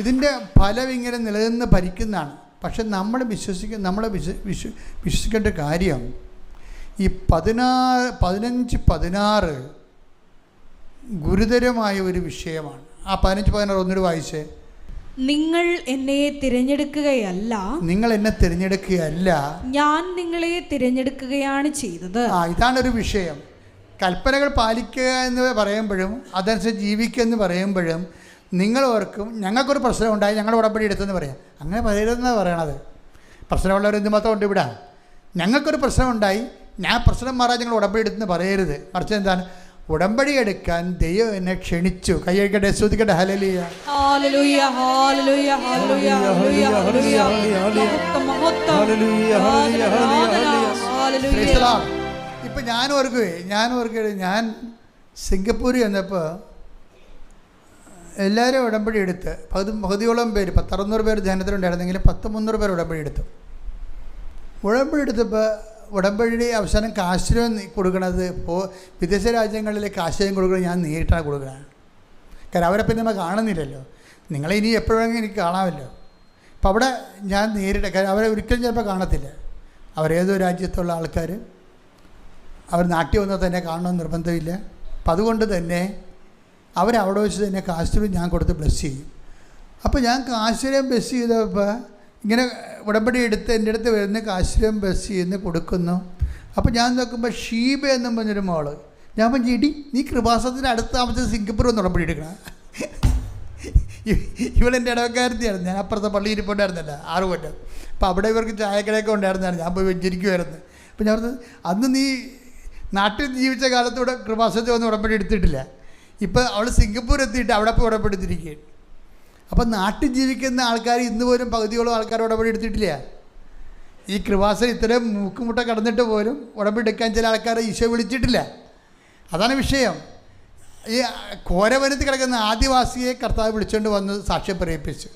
ഇതിൻ്റെ ഫലം ഇങ്ങനെ നിലനിന്ന് ഭരിക്കുന്നതാണ്. പക്ഷെ നമ്മൾ വിശ്വസിക്കേണ്ട കാര്യം ഈ 15-16 ഗുരുതരമായ ഒരു വിഷയമാണ്. ആ 15-16 ഒന്നിട്ട് വായിച്ചേ. നിങ്ങൾ എന്നെ തിരഞ്ഞെടുക്കുകയല്ല, ഞാൻ നിങ്ങളെ തിരഞ്ഞെടുക്കുകയാണ് ചെയ്തത്. ഇതാണൊരു വിഷയം. കൽപ്പനകൾ പാലിക്കുക എന്ന് പറയുമ്പോഴും അതനുസരിച്ച് ജീവിക്കുക എന്ന് പറയുമ്പോഴും നിങ്ങൾ ഓർക്കും ഞങ്ങൾക്കൊരു പ്രശ്നം ഉണ്ടായി, ഞങ്ങൾ ഉടമ്പടി എടുത്തെന്ന് പറയാം. അങ്ങനെ പറയരുതെന്നാണ് പറയണത്. പ്രശ്നമുള്ളവർ എന്ത് മാത്രം ഉണ്ട് ഇവിടെ? ഞങ്ങൾക്കൊരു പ്രശ്നം ഉണ്ടായി, ഞാൻ പ്രശ്നം മാറാൻ ഞങ്ങൾ ഉടമ്പടി എടുത്തെന്ന് പറയരുത്. മറിച്ച് എന്താണ്? ഉടമ്പടി എടുക്കാൻ ദൈവം എന്നെ ക്ഷണിച്ചു. കൈയ്യടിക്കട്ടെ, സ്തുതിക്കട്ടെ. ഹല്ലേലൂയ, ഹല്ലേലൂയ, ഹല്ലേലൂയ, ഹല്ലേലൂയ, ഹല്ലേലൂയ, ഹല്ലേലൂയ. ഇപ്പം ഞാൻ ഓർക്കുകയെ ഞാൻ സിംഗപ്പൂരിൽ ചെന്നപ്പോൾ എല്ലാവരും ഉടമ്പടി എടുത്ത് 10-15 പേര്, 600 പേര് ധ്യാനത്തിലുണ്ടായിരുന്നെങ്കിൽ 300 പേർ ഉടമ്പടി എടുത്തു. ഉടമ്പടി എടുത്തപ്പോൾ ഉടമ്പടി അവസാനം കാശ്യം കൊടുക്കണത് വിദേശ രാജ്യങ്ങളിലേക്ക് കാശ്യം കൊടുക്കുന്നത് ഞാൻ നേരിട്ടാണ് കൊടുക്കുന്നത്. കാരണം അവരെ പിന്നെ നമ്മൾ കാണുന്നില്ലല്ലോ. നിങ്ങളെ ഇനി എപ്പോഴെങ്കിലും എനിക്ക് കാണാമല്ലോ. അപ്പോൾ അവിടെ ഞാൻ നേരിട്ട്, കാരണം അവരെ ഒരിക്കലും ചിലപ്പോൾ കാണത്തില്ല. അവരേതോ രാജ്യത്തുള്ള ആൾക്കാർ അവർ നാട്ടിൽ വന്നാൽ തന്നെ കാണണമെന്ന് നിർബന്ധമില്ല. അപ്പം അതുകൊണ്ട് തന്നെ അവരവിടെ വെച്ച് തന്നെ കാശ്യം ഞാൻ കൊടുത്ത് ബ്ലെസ് ചെയ്യും. അപ്പോൾ ഞാൻ കാശ്യം ബ്ലെസ് ചെയ്തപ്പോൾ ഇങ്ങനെ ഉടമ്പടി എടുത്ത് എൻ്റെ അടുത്ത് വരുന്ന കാശ്യം ബ്ലെസ് ചെയ്യുന്നു, കൊടുക്കുന്നു. അപ്പോൾ ഞാൻ നോക്കുമ്പോൾ ഷീബ എന്നും പറഞ്ഞൊരു മോള്. ഞാൻ പറഞ്ഞു, ഇടി നീ കൃപാസനത്തിന് അടുത്ത താമസിച്ച് സിംഗപ്പൂർ ഒന്ന് ഉടമ്പടി എടുക്കണം. ഇവളെൻ്റെ ഇടവക്കാരത്തിയാണ്. ഞാൻ അപ്പുറത്തെ പള്ളി ഇരിപ്പുണ്ടായിരുന്നില്ല 6 കൊല്ലം. അപ്പോൾ അവിടെ ഇവർക്ക് ചായക്കടയൊക്കെ ഉണ്ടായിരുന്നതാണ്. ഞാൻ പോയി വെഞ്ചരിക്കുമായിരുന്നു. അപ്പോൾ ഞാൻ പറഞ്ഞത്, അന്ന് നീ നാട്ടിൽ ജീവിച്ച കാലത്തൂടെ കൃപാസനത്തിൽ ഒന്നും ഉടമ്പടി എടുത്തിട്ടില്ല. ഇപ്പോൾ അവൾ സിംഗപ്പൂർ എത്തിയിട്ട് അവിടെ പോയി ഉടമ്പടി എടുത്തിരിക്കുകയാണ്. അപ്പം നാട്ടിൽ ജീവിക്കുന്ന ആൾക്കാർ ഇന്ന് പോലും പകുതിയോളം ആൾക്കാർ ഉടമ്പടി എടുത്തിട്ടില്ല. ഈ കൃപാസനം ഇത്രയും മുക്കുമുട്ട കടന്നിട്ട് പോലും ഉടമ്പടി എടുക്കാൻ ചില ആൾക്കാരെ ഈശോ വിളിച്ചിട്ടില്ല. അതാണ് വിഷയം. ഈ ഘോരവനത്തിൽ കിടക്കുന്ന ആദിവാസിയെ കർത്താവ് വിളിച്ചുകൊണ്ട് വന്ന് സാക്ഷ്യം പറയിപ്പിച്ചു.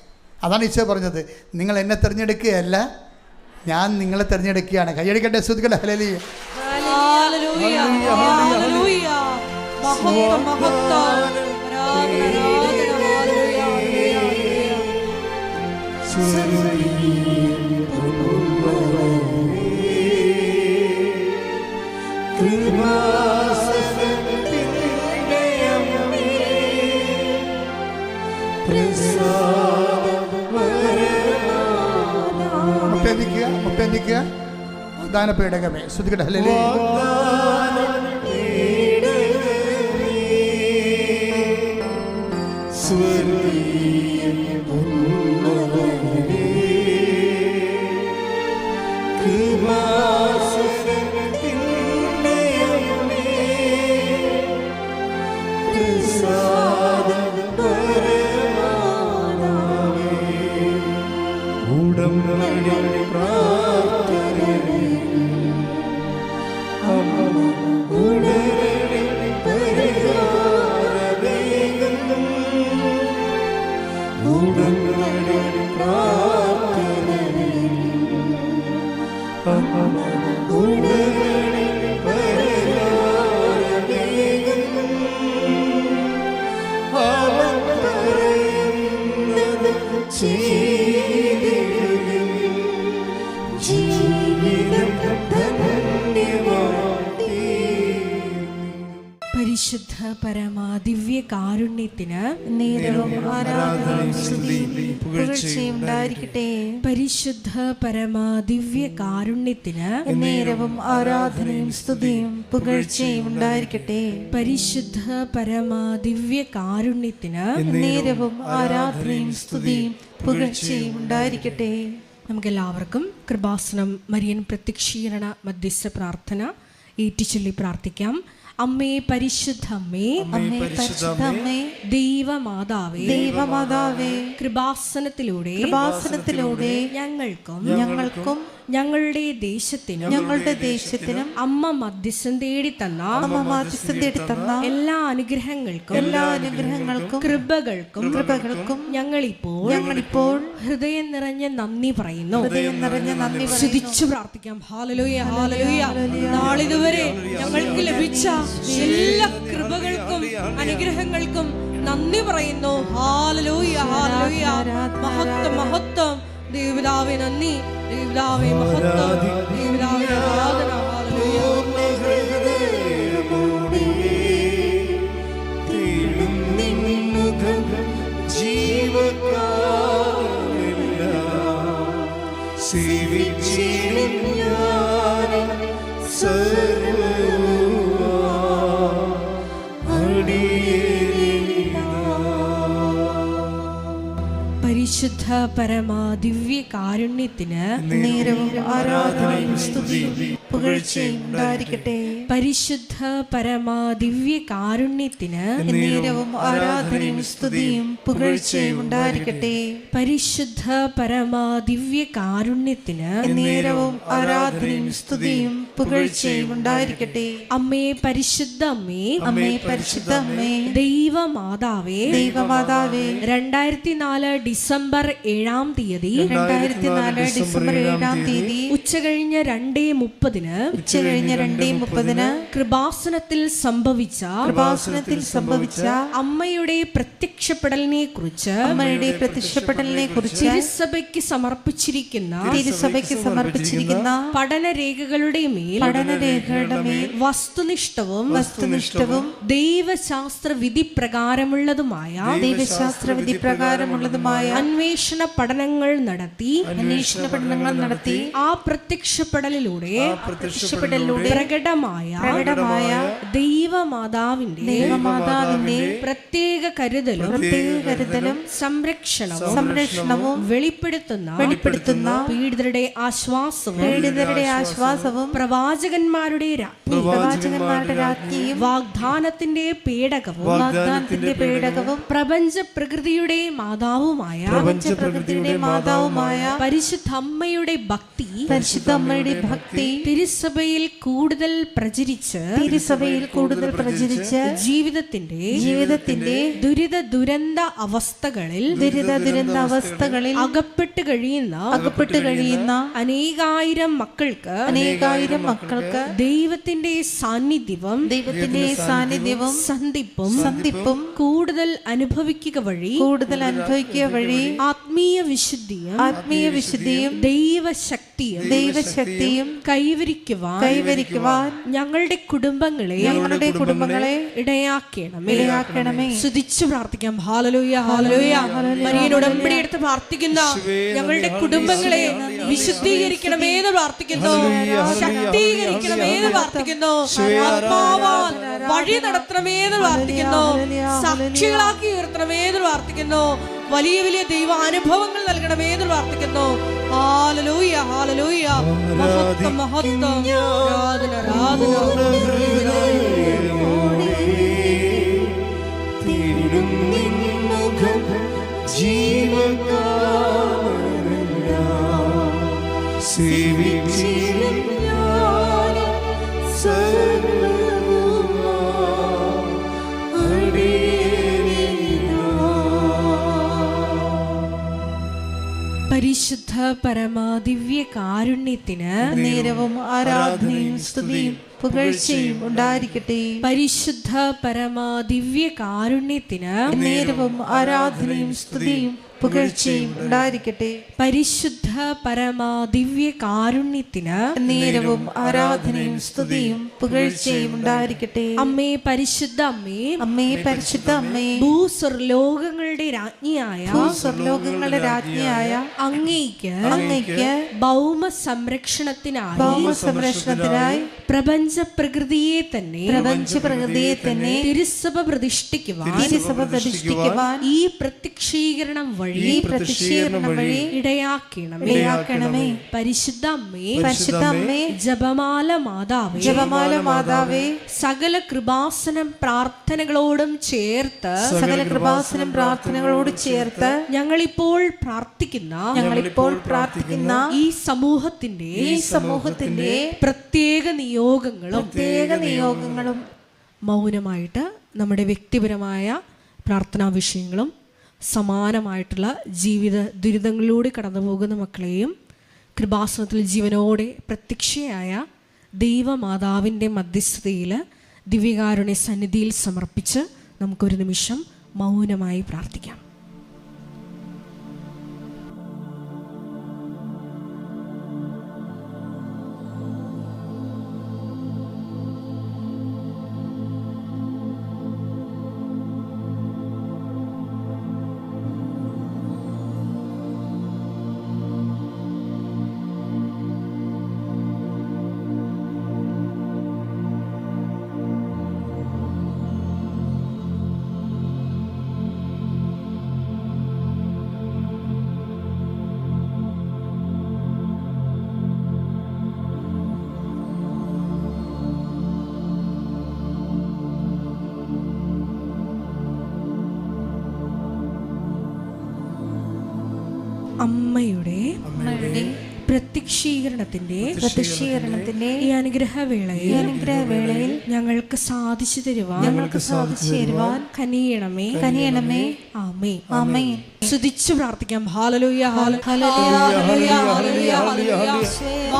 അതാണ് ഈശോ പറഞ്ഞത്, നിങ്ങൾ എന്നെ തിരഞ്ഞെടുക്കുകയല്ല, ഞാൻ നിങ്ങളെ തിരഞ്ഞെടുക്കുകയാണ്. കൈയടിക്കട്ടെ, സ്തുതിക്കട്ടെ, ഹല്ലേലൂയ. ഹല്ലേലൂയ, ഹല്ലേലൂയ. മഹത്വം, മഹത്വം. ആരാധന, ആരാധന, ഹല്ലേലൂയ, മുട്ടനിക്കുക ദാന പേടകമേ, സ്തുതിക്കട്ടെ, ഹല്ലേലൂയ. പരിശുദ്ധ പരമാ ദിവ്യ കാരുണ്യത്തിന് നേരവും ആരാധനയും സ്തുതിയും പുകഴ്ചയും ഉണ്ടായിരിക്കട്ടെ. പരിശുദ്ധ പരമാ ദിവ്യ കാരുണ്യത്തിന് നേരവും ആരാധനയും സ്തുതിയും പുകഴ്ചയും ഉണ്ടായിരിക്കട്ടെ. പരിശുദ്ധ പരമാ ദിവ്യ കാരുണ്യത്തിന് നേരവും ആരാധനയും സ്തുതിയും പുകഴ്ചയും ഉണ്ടായിരിക്കട്ടെ. നമുക്കെല്ലാവർക്കും കൃപാസനം മരിയൻ പ്രത്യക്ഷീകരണ മധ്യസ്ഥ പ്രാർത്ഥന ഏറ്റുചൊല്ലി പ്രാർത്ഥിക്കാം. അമ്മേ പരിശുദ്ധ അമ്മേ, അമ്മേ പരിശുദ്ധ അമ്മേ, ദൈവമാതാവേ, ദൈവമാതാവേ, കൃപാസനത്തിലൂടെ ഞങ്ങൾക്കും ഞങ്ങളുടെ ദേശത്തിനും അമ്മ മധ്യസ്ഥം തേടി തന്ന എല്ലാ അനുഗ്രഹങ്ങൾക്കും കൃപകൾക്കും ഞങ്ങളിപ്പോൾ ഹൃദയം നിറഞ്ഞ നന്ദി പറയുന്നു. സ്തുതിച്ചു പ്രാർത്ഥിക്കാം. Hallelujah, hallelujah. നാളിതുവരെ ഞങ്ങൾക്ക് ലഭിച്ച എല്ലാ കൃപകൾക്കും അനുഗ്രഹങ്ങൾക്കും നന്ദി പറയുന്നു. Hallelujah, hallelujah. മഹത്വം, മഹത്വം. ദൈവപിതാവേ നന്ദി, ദൈവപിതാവേ മഹത്വം, ദൈവപിതാവേ ആരാധന. പരിശുദ്ധ പരമാ ദിവ്യ കാരുണ്യത്തിന് നേരവും ആരാധനയും സ്തുതിയും പുകഴ്ചയും ഉണ്ടായിരിക്കട്ടെ. പരിശുദ്ധ പരമാ ദിവ്യ കാരുണ്യത്തിന് നേരവും ആരാധനയും സ്തുതിയും പുകഴ്ചയും ഉണ്ടായിരിക്കട്ടെ. പരിശുദ്ധ പരമാ ദിവ്യ കാരുണ്യത്തിന് നേരവും ആരാധനയും സ്തുതിയും പുകഴ്ചയും ഉണ്ടായിരിക്കട്ടെ. അമ്മേ പരിശുദ്ധ അമ്മേ, അമ്മേ പരിശുദ്ധ അമ്മേ, ദൈവമാതാവേ, ദൈവമാതാവേ, 2004 ഡിസംബർ 7-ാം തീയതി ഉച്ചകഴിഞ്ഞ് 2:30 കൃപാസനത്തിൽ സംഭവിച്ച അമ്മയുടെ പ്രത്യക്ഷപ്പെടലിനെ കുറിച്ച് തിരുസഭയ്ക്ക് സമർപ്പിച്ചിരിക്കുന്ന പഠനരേഖകളുടെ മേൽ വസ്തുനിഷ്ഠവും ദൈവശാസ്ത്ര വിധി പ്രകാരമുള്ളതുമായ അന്വേഷണ അന്വേഷണ പഠനങ്ങൾ നടത്തി ആ പ്രത്യക്ഷപ്പെടലിലൂടെ പ്രകടമായ ദൈവമാതാവിന്റെ പ്രത്യേക കരുതലും സംരക്ഷണവും വെളിപ്പെടുത്തുന്ന പീഡിതരുടെ ആശ്വാസവും പ്രവാചകന്മാരുടെ രാജ്ഞിയും വാഗ്ദാനത്തിന്റെ പേടകവും പ്രപഞ്ച പ്രകൃതിയുടെ മാതാവുമായ പരിശുദ്ധ അമ്മയുടെ ഭക്തി തിരുസഭയിൽ കൂടുതൽ പ്രചരിച്ച് ജീവിതത്തിന്റെ ദുരന്ത അവസ്ഥകളിൽ അകപ്പെട്ട് കഴിയുന്ന അനേകായിരം മക്കൾക്ക് ദൈവത്തിന്റെ സാന്നിധ്യവും സന്ധിപ്പും കൂടുതൽ അനുഭവിക്കുക വഴി ആത്മീയ വിശുദ്ധിയും ദൈവശക്തിയും കൈവരിക്കുവാൻ ഞങ്ങളുടെ കുടുംബങ്ങളെ ഇടയാക്കണമേ. സ്തുതിച്ചു പ്രാർത്ഥിക്കാം. Hallelujah, hallelujah. മരിയൻ ഉടമ്പടി എടുത്ത് പ്രാർത്ഥിക്കുന്ന ഞങ്ങളുടെ കുടുംബങ്ങളെ വിശുദ്ധീകരിക്കണമേ എന്ന് പ്രാർത്ഥിക്കുന്നു, ശക്തീകരിക്കണമേ എന്ന് പ്രാർത്ഥിക്കുന്നു, ആത്മാവാൽ വഴി നടത്തണമേ എന്ന് പ്രാർത്ഥിക്കുന്നു, സാക്ഷികളാക്കി ഉയർത്തണമേ എന്ന് പ്രാർത്ഥിക്കുന്നു, വലിയ വലിയ ദൈവാനുഭവങ്ങൾ നൽകണമേ എന്ന് പ്രാർത്ഥിക്കുന്നു. Hallelujah, hallelujah. മഹത്വം, മഹത്വം. ആരാധന, ആരാധന. പരിശുദ്ധ പരമാദിവ്യ കാരുണ്യത്തിന് നേരവും ആരാധനയും സ്തുതിയും പുകഴ്ചയും ഉണ്ടായിരിക്കട്ടെ. പരിശുദ്ധ പരമാദിവ്യ കാരുണ്യത്തിന് നേരവും ആരാധനയും സ്തുതിയും പുകഴ്ചയും ഉണ്ടായിരിക്കട്ടെ. പരിശുദ്ധ പരമാദിവ്യ കാരുണ്യത്തിന് നേരവും ആരാധനയും സ്തുതിയും പുകഴ്ചയും ഉണ്ടായിരിക്കട്ടെ. അമ്മേ, പരിശുദ്ധ അമ്മേ, അമ്മേ, പരിശുദ്ധ അമ്മേ, ഭൂസ്വർലോകങ്ങളുടെ രാജ്ഞിയായ അങ്ങേയ്ക്ക് ഭൗമ സംരക്ഷണത്തിനായി പ്രപഞ്ച പ്രകൃതിയെ തന്നെ തിരുസഭ പ്രതിഷ്ഠിക്കുവാൻ ഈ പ്രത്യക്ഷീകരണം വഴി ഇടയാക്കണമേ. പരിശുദ്ധ അമ്മേ, ജപമാല മാതാവേ, സകല കൃപാസനം പ്രാർത്ഥനകളോടും ചേർത്ത് ഞങ്ങളിപ്പോൾ പ്രാർത്ഥിക്കുന്ന ഈ സമൂഹത്തിന്റെ പ്രത്യേക നിയോഗങ്ങളും മൗനമായിട്ട് നമ്മുടെ വ്യക്തിപരമായ പ്രാർത്ഥനാ വിഷയങ്ങളും സമാനമായിട്ടുള്ള ജീവിത ദുരിതങ്ങളിലൂടെ കടന്നു പോകുന്ന മക്കളെയും കൃപാസനത്തിൽ ജീവനോടെ പ്രത്യക്ഷയായ ദൈവമാതാവിൻ്റെ മധ്യസ്ഥതയിൽ ദിവ്യകാരുണ്യ സന്നിധിയിൽ സമർപ്പിച്ച് നമുക്കൊരു നിമിഷം മൗനമായി പ്രാർത്ഥിക്കാം. അമ്മയുടെ പ്രത്യക്ഷീകരണത്തിന്റെ ഈ അനുഗ്രഹവേളയിൽ ഞങ്ങൾക്ക് സാധിച്ചു തരുവാൻ കനിയണമേ. ആമേൻ, ആമേൻ. സ്തുതിച്ചു പ്രാർത്ഥിക്കാം. ഹല്ലേലൂയ, ഹല്ലേലൂയ, ഹല്ലേലൂയ, ഹല്ലേലൂയ, ഹല്ലേലൂയ.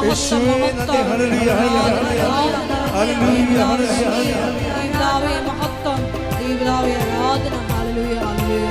മഹത്വം, മഹത്വം. ദൈവമേ മഹത്വം, ദൈവമേ ആരാധന. Hallelujah, hallelujah.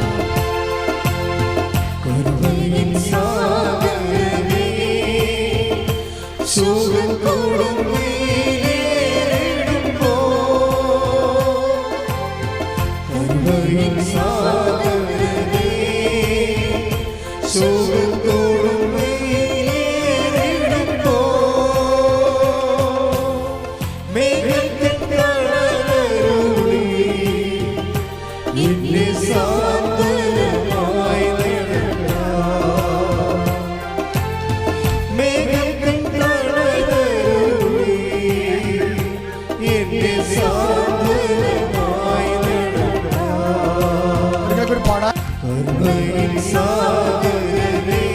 സാഗരനേ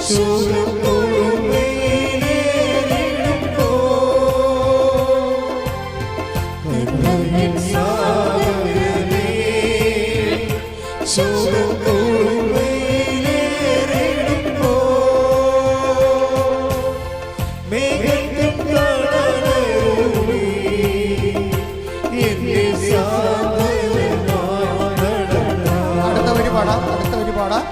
ശോകം കൊടുമേലേറിടുമ്പോ കർമ്മൻ സാഗരനേ ശോകം കൊടുമേലേറിടുമ്പോ മേഘത്തിൻ കടലൂരി എന്നെ അടുത്ത വരി പാടാം.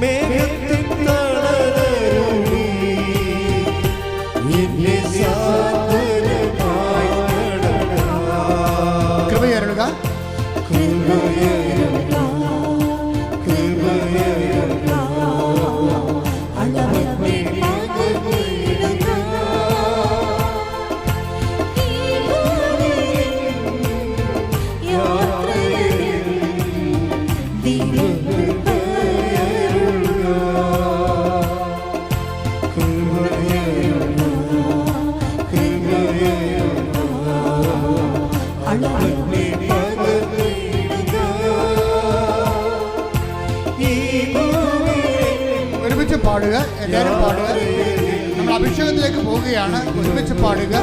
മേഘത്തിൻ തണലരുളി എന്നെ സാന്ത്വനമായി നടടാ. കൃപയരുളുക. കൃപയരുളുക, കൃപയരുളുക, അളവന്നെ പകർന്നിടുക. ഈ ഭൂമിയിൽ യാത്രയിൽ ഒരുമിച്ച് പാടുക. എല്ലാവരും പാടുക. നമ്മൾ അഭിഷേകത്തിലേക്ക് പോവുകയാണ്. ഒരുമിച്ച് പാടുക.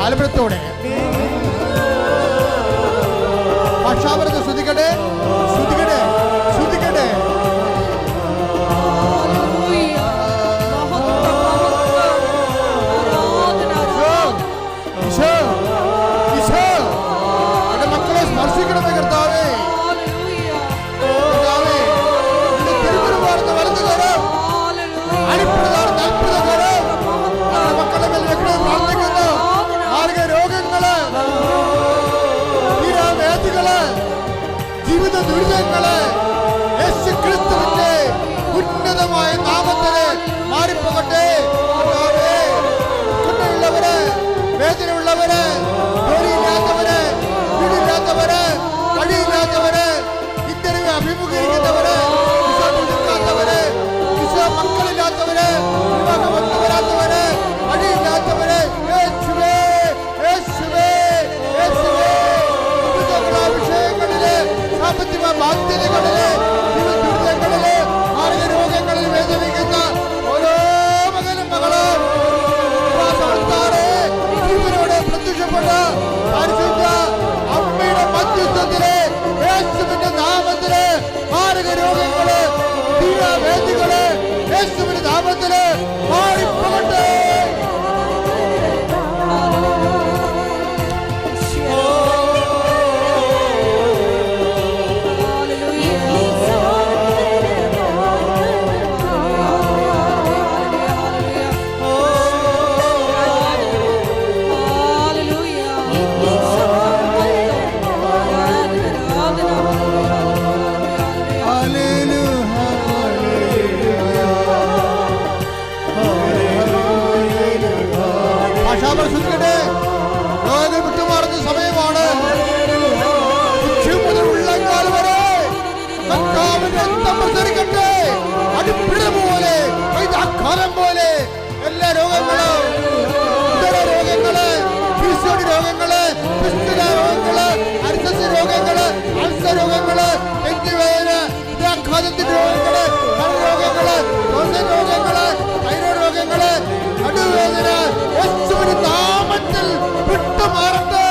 ആലപനത്തോടെ ഭാഷാപരത്തെ ശ്രദ്ധിക്കട്ടെ, ശ്രദ്ധിക്കട്ടെ, ശ്രദ്ധിക്കട്ടെ. മക്കളെ സ്പർശിക്കണമേ കർത്താവേ. കർത്താവേ, തിരുമുറുമാർന്ന വലതു കരം, അടിപ്രധാന അത്ഭുത കരം മക്കളുടെ മേൽ വെക്കണേ പ്രാർത്ഥിക്കുന്നു. മാർഗ രോഗങ്ങള്, തീരാവേദികള്, ജീവിത ദുരിതങ്ങള് യേശു ക്രിസ്തുവിന്റെ ഉന്നതമായ നാമത്തില് മാറിപ്പോകട്ടെ. വേദനയുള്ളവര്, വേദനയുള്ളവര്, ജോലിയില്ലാത്തവര്, ബാധ്യതകളില്, ദുരിതങ്ങളില്, മാരക രോഗങ്ങളിൽ വേദനിക്കുന്ന ഓരോ മകനും മകളും ജീവനോട് പ്രത്യക്ഷപ്പെട്ട പരിശുദ്ധ അമ്മയുടെ മധ്യസ്ഥത്തില് യേശുവിന്റെ നാമത്തില് മാരക രോഗങ്ങള്, വേദികള് യേശുവിന്റെ നാമത്തില് മാറിപ്പോകട്ടെ. രോഗം വിട്ടുമാറുന്ന സമയമാണ്. ഉള്ളങ്കാൽ വരെ പ്രസരിക്കട്ടെ. അടിപ്പിട പോലെ, അക്കാലം പോലെ എല്ലാ രോഗങ്ങളും, രോഗങ്ങള്, രോഗങ്ങള്, രോഗങ്ങള്, അർസസ് രോഗങ്ങള്, അൾസർ രോഗങ്ങള്, ഡെങ്കിവേദന, ഹൃദയാഘാതത്തിന്റെ രോഗങ്ങള്, രോഗങ്ങള്, രോഗങ്ങള്, തൈറോയ്ഡ് രോഗങ്ങള്, നടുവേദന യേശുവിന്റെ നാമത്തിൽ വിട്ടുമാറട്ടെ.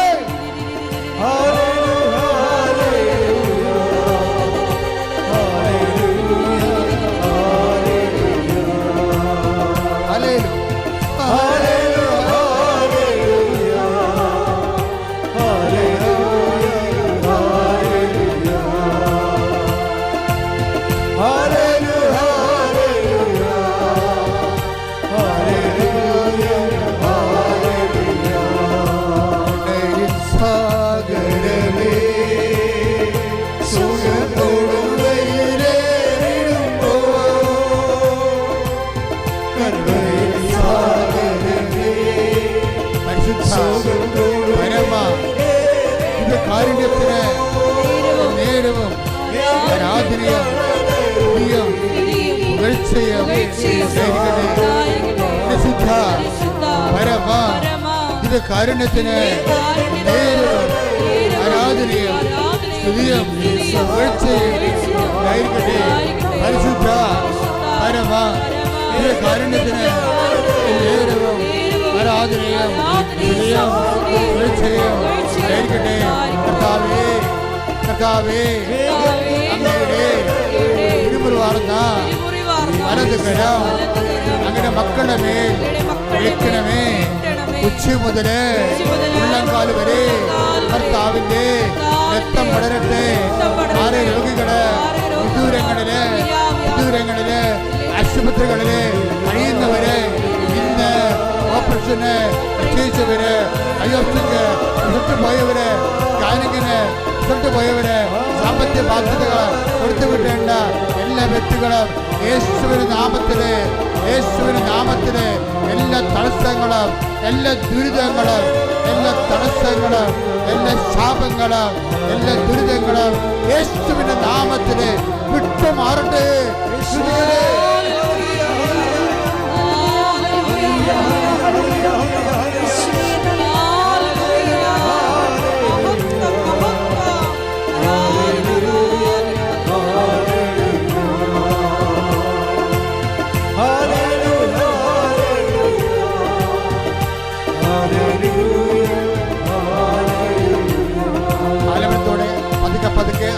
കാരുണ്യത്തിന് നേരവും ആരാധനയും പുകഴ്ചയും പ്രസിദ്ധ പരമ ഇത് കാരുണ്യത്തിന് നേരവും ആരാധനയും സ്തുതിയും പുകഴ്ചയും ആയിരിക്കട്ടെ. പരിശുദ്ധ പരമ ഇത് കാരുണ്യത്തിന് നേരവും ആരാധനയും സ്തുതിയും പുകഴ്ചയും ആയിരിക്കട്ടെ. കർത്താവേ, അങ്ങയുടെ ഇരുമുറിവാർന്ന വലത് കരം അങ്ങയുടെ മക്കളുടെ മേൽ വെക്കണമേ. ഉച്ച മുതല് ഉള്ളംകാല് വരെ കർത്താവിന്റെ രക്തം പടരട്ടെ. ആരെ രോഗികള് വിദൂരങ്ങളില് ആശുപത്രികളില് കഴിയുന്നവര്, ഇന്ന് ഓപ്പറേഷന് നിശ്ചയിച്ചവര്, അയോധ്യക്ക് വിട്ടുപോയവര്, ഗാനകിന് വിട്ടുപോയവര്, സാമ്പത്തിക ബാധ്യതകൾ കൊടുത്തുവിട്ടേണ്ട എല്ലാ വ്യക്തികളും യേശുവിന്റെ നാമത്തില് എല്ലാ തടസ്സങ്ങളും, എല്ലാ ദുരിതങ്ങളും, എല്ലാ തടസ്സങ്ങളും, എല്ലാ ശാപങ്ങളും, എല്ലാ ദുരിതങ്ങളും യേശുവിന്റെ നാമത്തില് വിട്ടുമാറട്ടെ. ആലമനത്തോടെ പതുക്കെ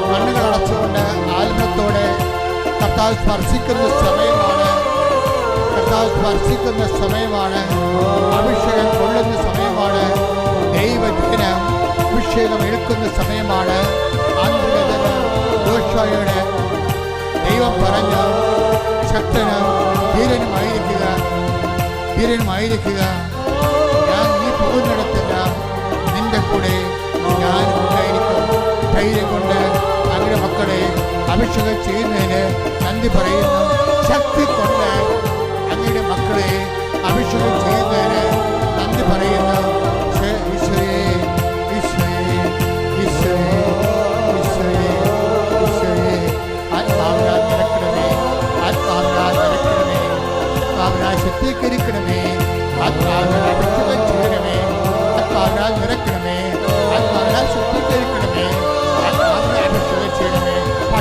കണ്ണുകൾ അടച്ചുകൊണ്ട് ആലമനത്തോടെ കർത്താവ് സ്പർശിക്കുന്ന സമയമാണ്. അഭിഷേകം കൊള്ളുന്ന സമയമാണ്. ദൈവത്തിന് അഭിഷേകം എടുക്കുന്ന സമയമാണ്. ദോഷയുടെ ദൈവം പറഞ്ഞു, ശക്തനും ധീരനുമായിരിക്കുക. ഞാൻ നീ പോകുന്നിടത്തെല്ലാം നിന്റെ കൂടെ ഞാൻ ഉണ്ടായിരിക്കും. ധൈര്യം കൊണ്ട് അങ്ങയുടെ മക്കളെ അഭിഷേകം ചെയ്യുന്നതിന് നന്ദി പറയുന്നു. ശക്തി കൊണ്ട് അങ്ങയുടെ മക്കളെ അഭിഷേകം ചെയ്യുന്നതിന് നന്ദി പറയുന്നു. ശക്തീകരിക്കണമേ. ആത്മാവിനെ അഭിഷേകം ചെയ്യണമേ.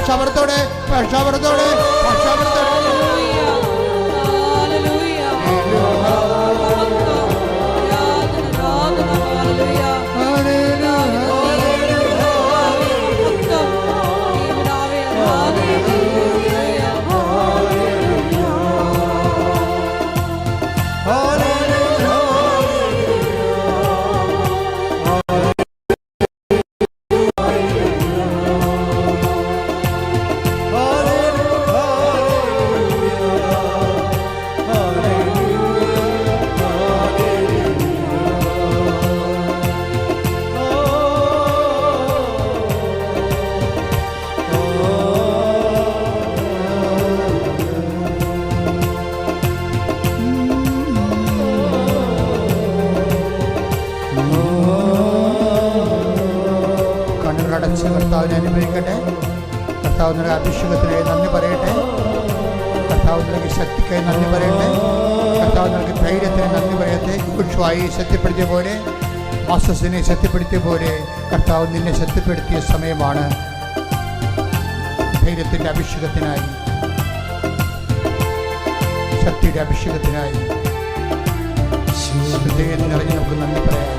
ഭാഷാപരത്തോടെ ഭാഷാപരത്തോടെ ഭാഷാപരത്തോടെ കണ്ണുകളടച്ച് കർത്താവിനെ അനുഭവിക്കട്ടെ. കർത്താവ് നിനക്ക് അഭിഷേകത്തിനായി നന്ദി പറയട്ടെ. കർത്താവ് നിനക്ക് ശക്തിക്കായി നന്ദി പറയട്ടെ. കർത്താവ് നിനക്ക് ധൈര്യത്തിന് നന്ദി പറയട്ടെ. യോശുവയെ ശക്തിപ്പെടുത്തിയ പോലെ, മോസസിനെ ശക്തിപ്പെടുത്തിയ പോലെ കർത്താവ് നിന്നെ ശക്തിപ്പെടുത്തിയ സമയമാണ്. ധൈര്യത്തിൻ്റെ അഭിഷേകത്തിനായി, ശക്തിയുടെ അഭിഷേകത്തിനായി ഹൃദയം നിറഞ്ഞ് നമുക്ക് നന്ദി പറയാം.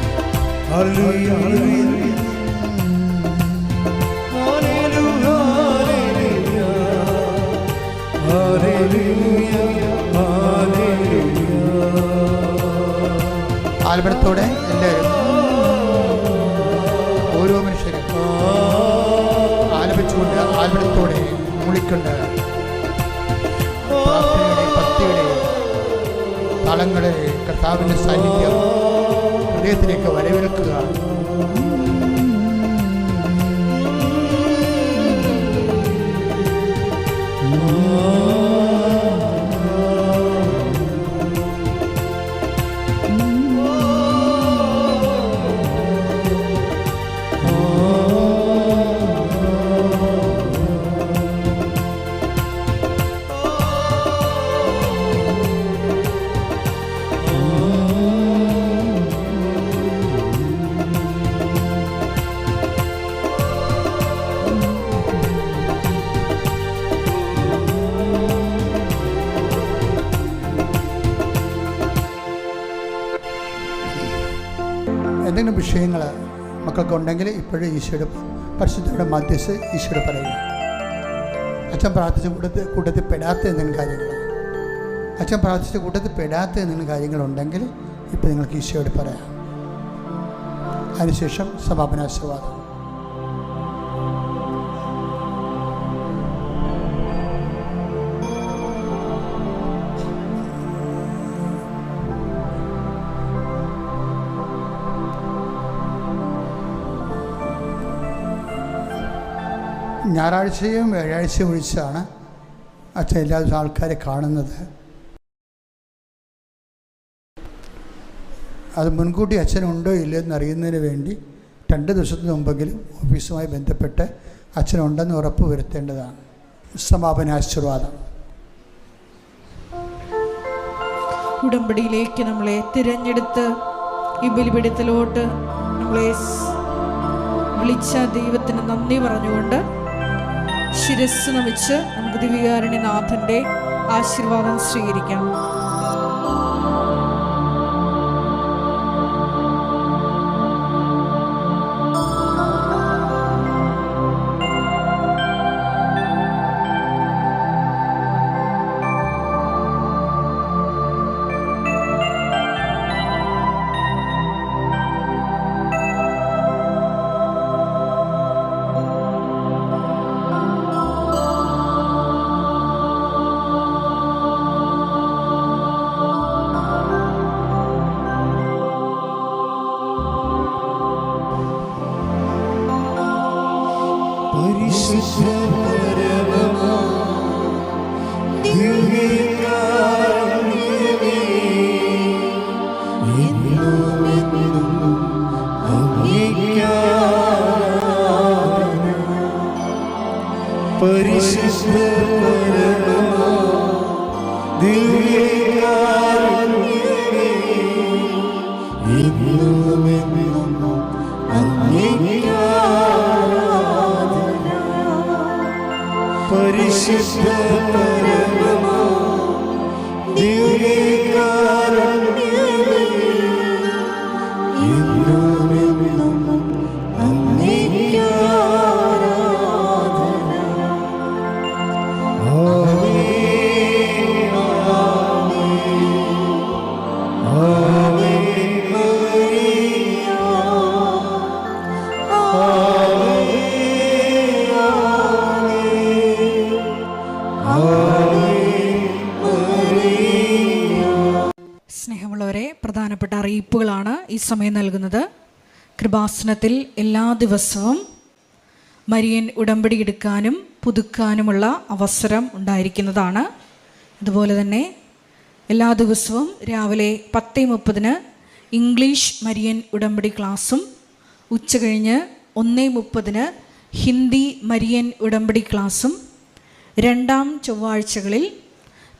ആൽബർത്തോടെ എല്ലാവരും ഓരോ മനുഷ്യരും ആലപിച്ചുകൊണ്ട് ആൽബർത്തോടെ മൂളിക്കൊണ്ട് പ്രാർത്ഥനയുടെ ഭക്തിയുടെ താളങ്ങളെ കർത്താവിൻ്റെ സാന്നിധ്യം ഹൃദയത്തിലേക്ക് വരവേൽക്കുക. എന്തെങ്കിലും വിഷയങ്ങൾ മക്കൾക്കുണ്ടെങ്കിൽ ഇപ്പോഴും ഈശോയുടെ പരിശുദ്ധയുടെ മധ്യസ്ഥ ഈശോയുടെ പറയുക. അച്ഛൻ പ്രാർത്ഥിച്ച കൂട്ടത്തിൽ പെടാത്ത എന്തെങ്കിലും കാര്യങ്ങൾ, അച്ഛൻ പ്രാർത്ഥിച്ച കൂട്ടത്തിൽ പെടാത്ത എന്തെങ്കിലും കാര്യങ്ങളുണ്ടെങ്കിൽ ഇപ്പോൾ നിങ്ങൾക്ക് ഈശോയോട് പറയാം. അതിനുശേഷം സമാപനാശീർവാദം. ഞായറാഴ്ചയും വ്യാഴാഴ്ചയും ഒഴിച്ചാണ് അച്ഛൻ എല്ലാ ദിവസവും ആൾക്കാരെ കാണുന്നത്. അത് മുൻകൂട്ടി അച്ഛനുണ്ടോ ഇല്ലയോ എന്നറിയുന്നതിന് വേണ്ടി 2 ദിവസത്തിന് മുമ്പെങ്കിലും ഓഫീസുമായി ബന്ധപ്പെട്ട് അച്ഛനുണ്ടെന്ന് ഉറപ്പ് വരുത്തേണ്ടതാണ്. സമാപനാശീർവാദം. ഉടമ്പടിയിലേക്ക് നമ്മളെ തിരഞ്ഞെടുത്ത് ഈ ബലിപീഠത്തിലോട്ട് നമ്മളെ വിളിച്ച ദൈവത്തിന് നന്ദി പറഞ്ഞുകൊണ്ട് ശിരസ് നമിച്ച് നമുക്ക് ദിവ്യകാരുണ്യനാഥൻ്റെ ആശീർവാദം സ്വീകരിക്കാം. പരിശുദ്ധ പരമമാ ദിവ്യകാരുണ്യമേ, എന്നുമെന്നും അങ്ങേയ്ക്ക് ആരാധന. ആമേൻ, ആമേൻ, ആവേ മരിയ, ആവേ, ആവേ, ആവേ മരിയ. സ്നേഹമുള്ളവരെ, പ്രധാനപ്പെട്ട അറിയിപ്പുകളാണ് ഈ സമയം നൽകുന്നത്. കൃപാസനത്തിൽ എല്ലാ ദിവസവും മരിയൻ ഉടമ്പടി എടുക്കാനും പുതുക്കാനുമുള്ള അവസരം ഉണ്ടായിരിക്കുന്നതാണ്. അതുപോലെ തന്നെ എല്ലാ ദിവസവും രാവിലെ 10:30 ഇംഗ്ലീഷ് മരിയൻ ഉടമ്പടി ക്ലാസ്സും ഉച്ചകഴിഞ്ഞ് 1:30 ഹിന്ദി മരിയൻ ഉടമ്പടി ക്ലാസ്സും രണ്ടാം ചൊവ്വാഴ്ചകളിൽ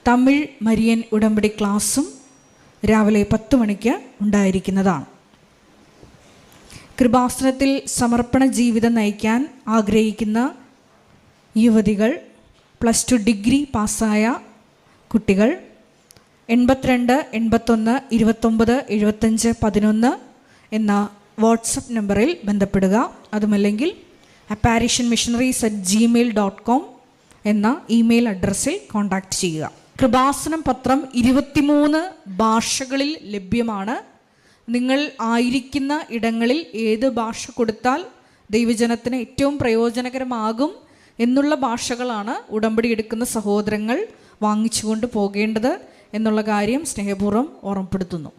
തമിഴ് മരിയൻ ഉടമ്പടി ക്ലാസ്സും രാവിലെ 10 മണിക്ക് ഉണ്ടായിരിക്കുന്നതാണ്. കൃപാസനത്തിൽ സമർപ്പണ ജീവിതം നയിക്കാൻ ആഗ്രഹിക്കുന്ന യുവതികൾ, +2 ഡിഗ്രി പാസ്സായ കുട്ടികൾ 82 81 29 75 11 എന്ന വാട്സപ്പ് നമ്പറിൽ ബന്ധപ്പെടുക. അതുമല്ലെങ്കിൽ apparitionmissionaries@gmail.com എന്ന ഇമെയിൽ അഡ്രസ്സിൽ കോൺടാക്റ്റ് ചെയ്യുക. കൃപാസനം പത്രം 23 ഭാഷകളിൽ ലഭ്യമാണ്. നിങ്ങൾ ആയിരിക്കുന്ന ഇടങ്ങളിൽ ഏത് ഭാഷ കൊടുത്താൽ ദൈവജനത്തിന് ഏറ്റവും പ്രയോജനകരമാകും എന്നുള്ള ഭാഷകളാണ് ഉടമ്പടി എടുക്കുന്ന സഹോദരങ്ങൾ വാങ്ങിച്ചുകൊണ്ട് പോകേണ്ടത് എന്നുള്ള കാര്യം സ്നേഹപൂർവ്വം ഓർമ്മപ്പെടുത്തുന്നു.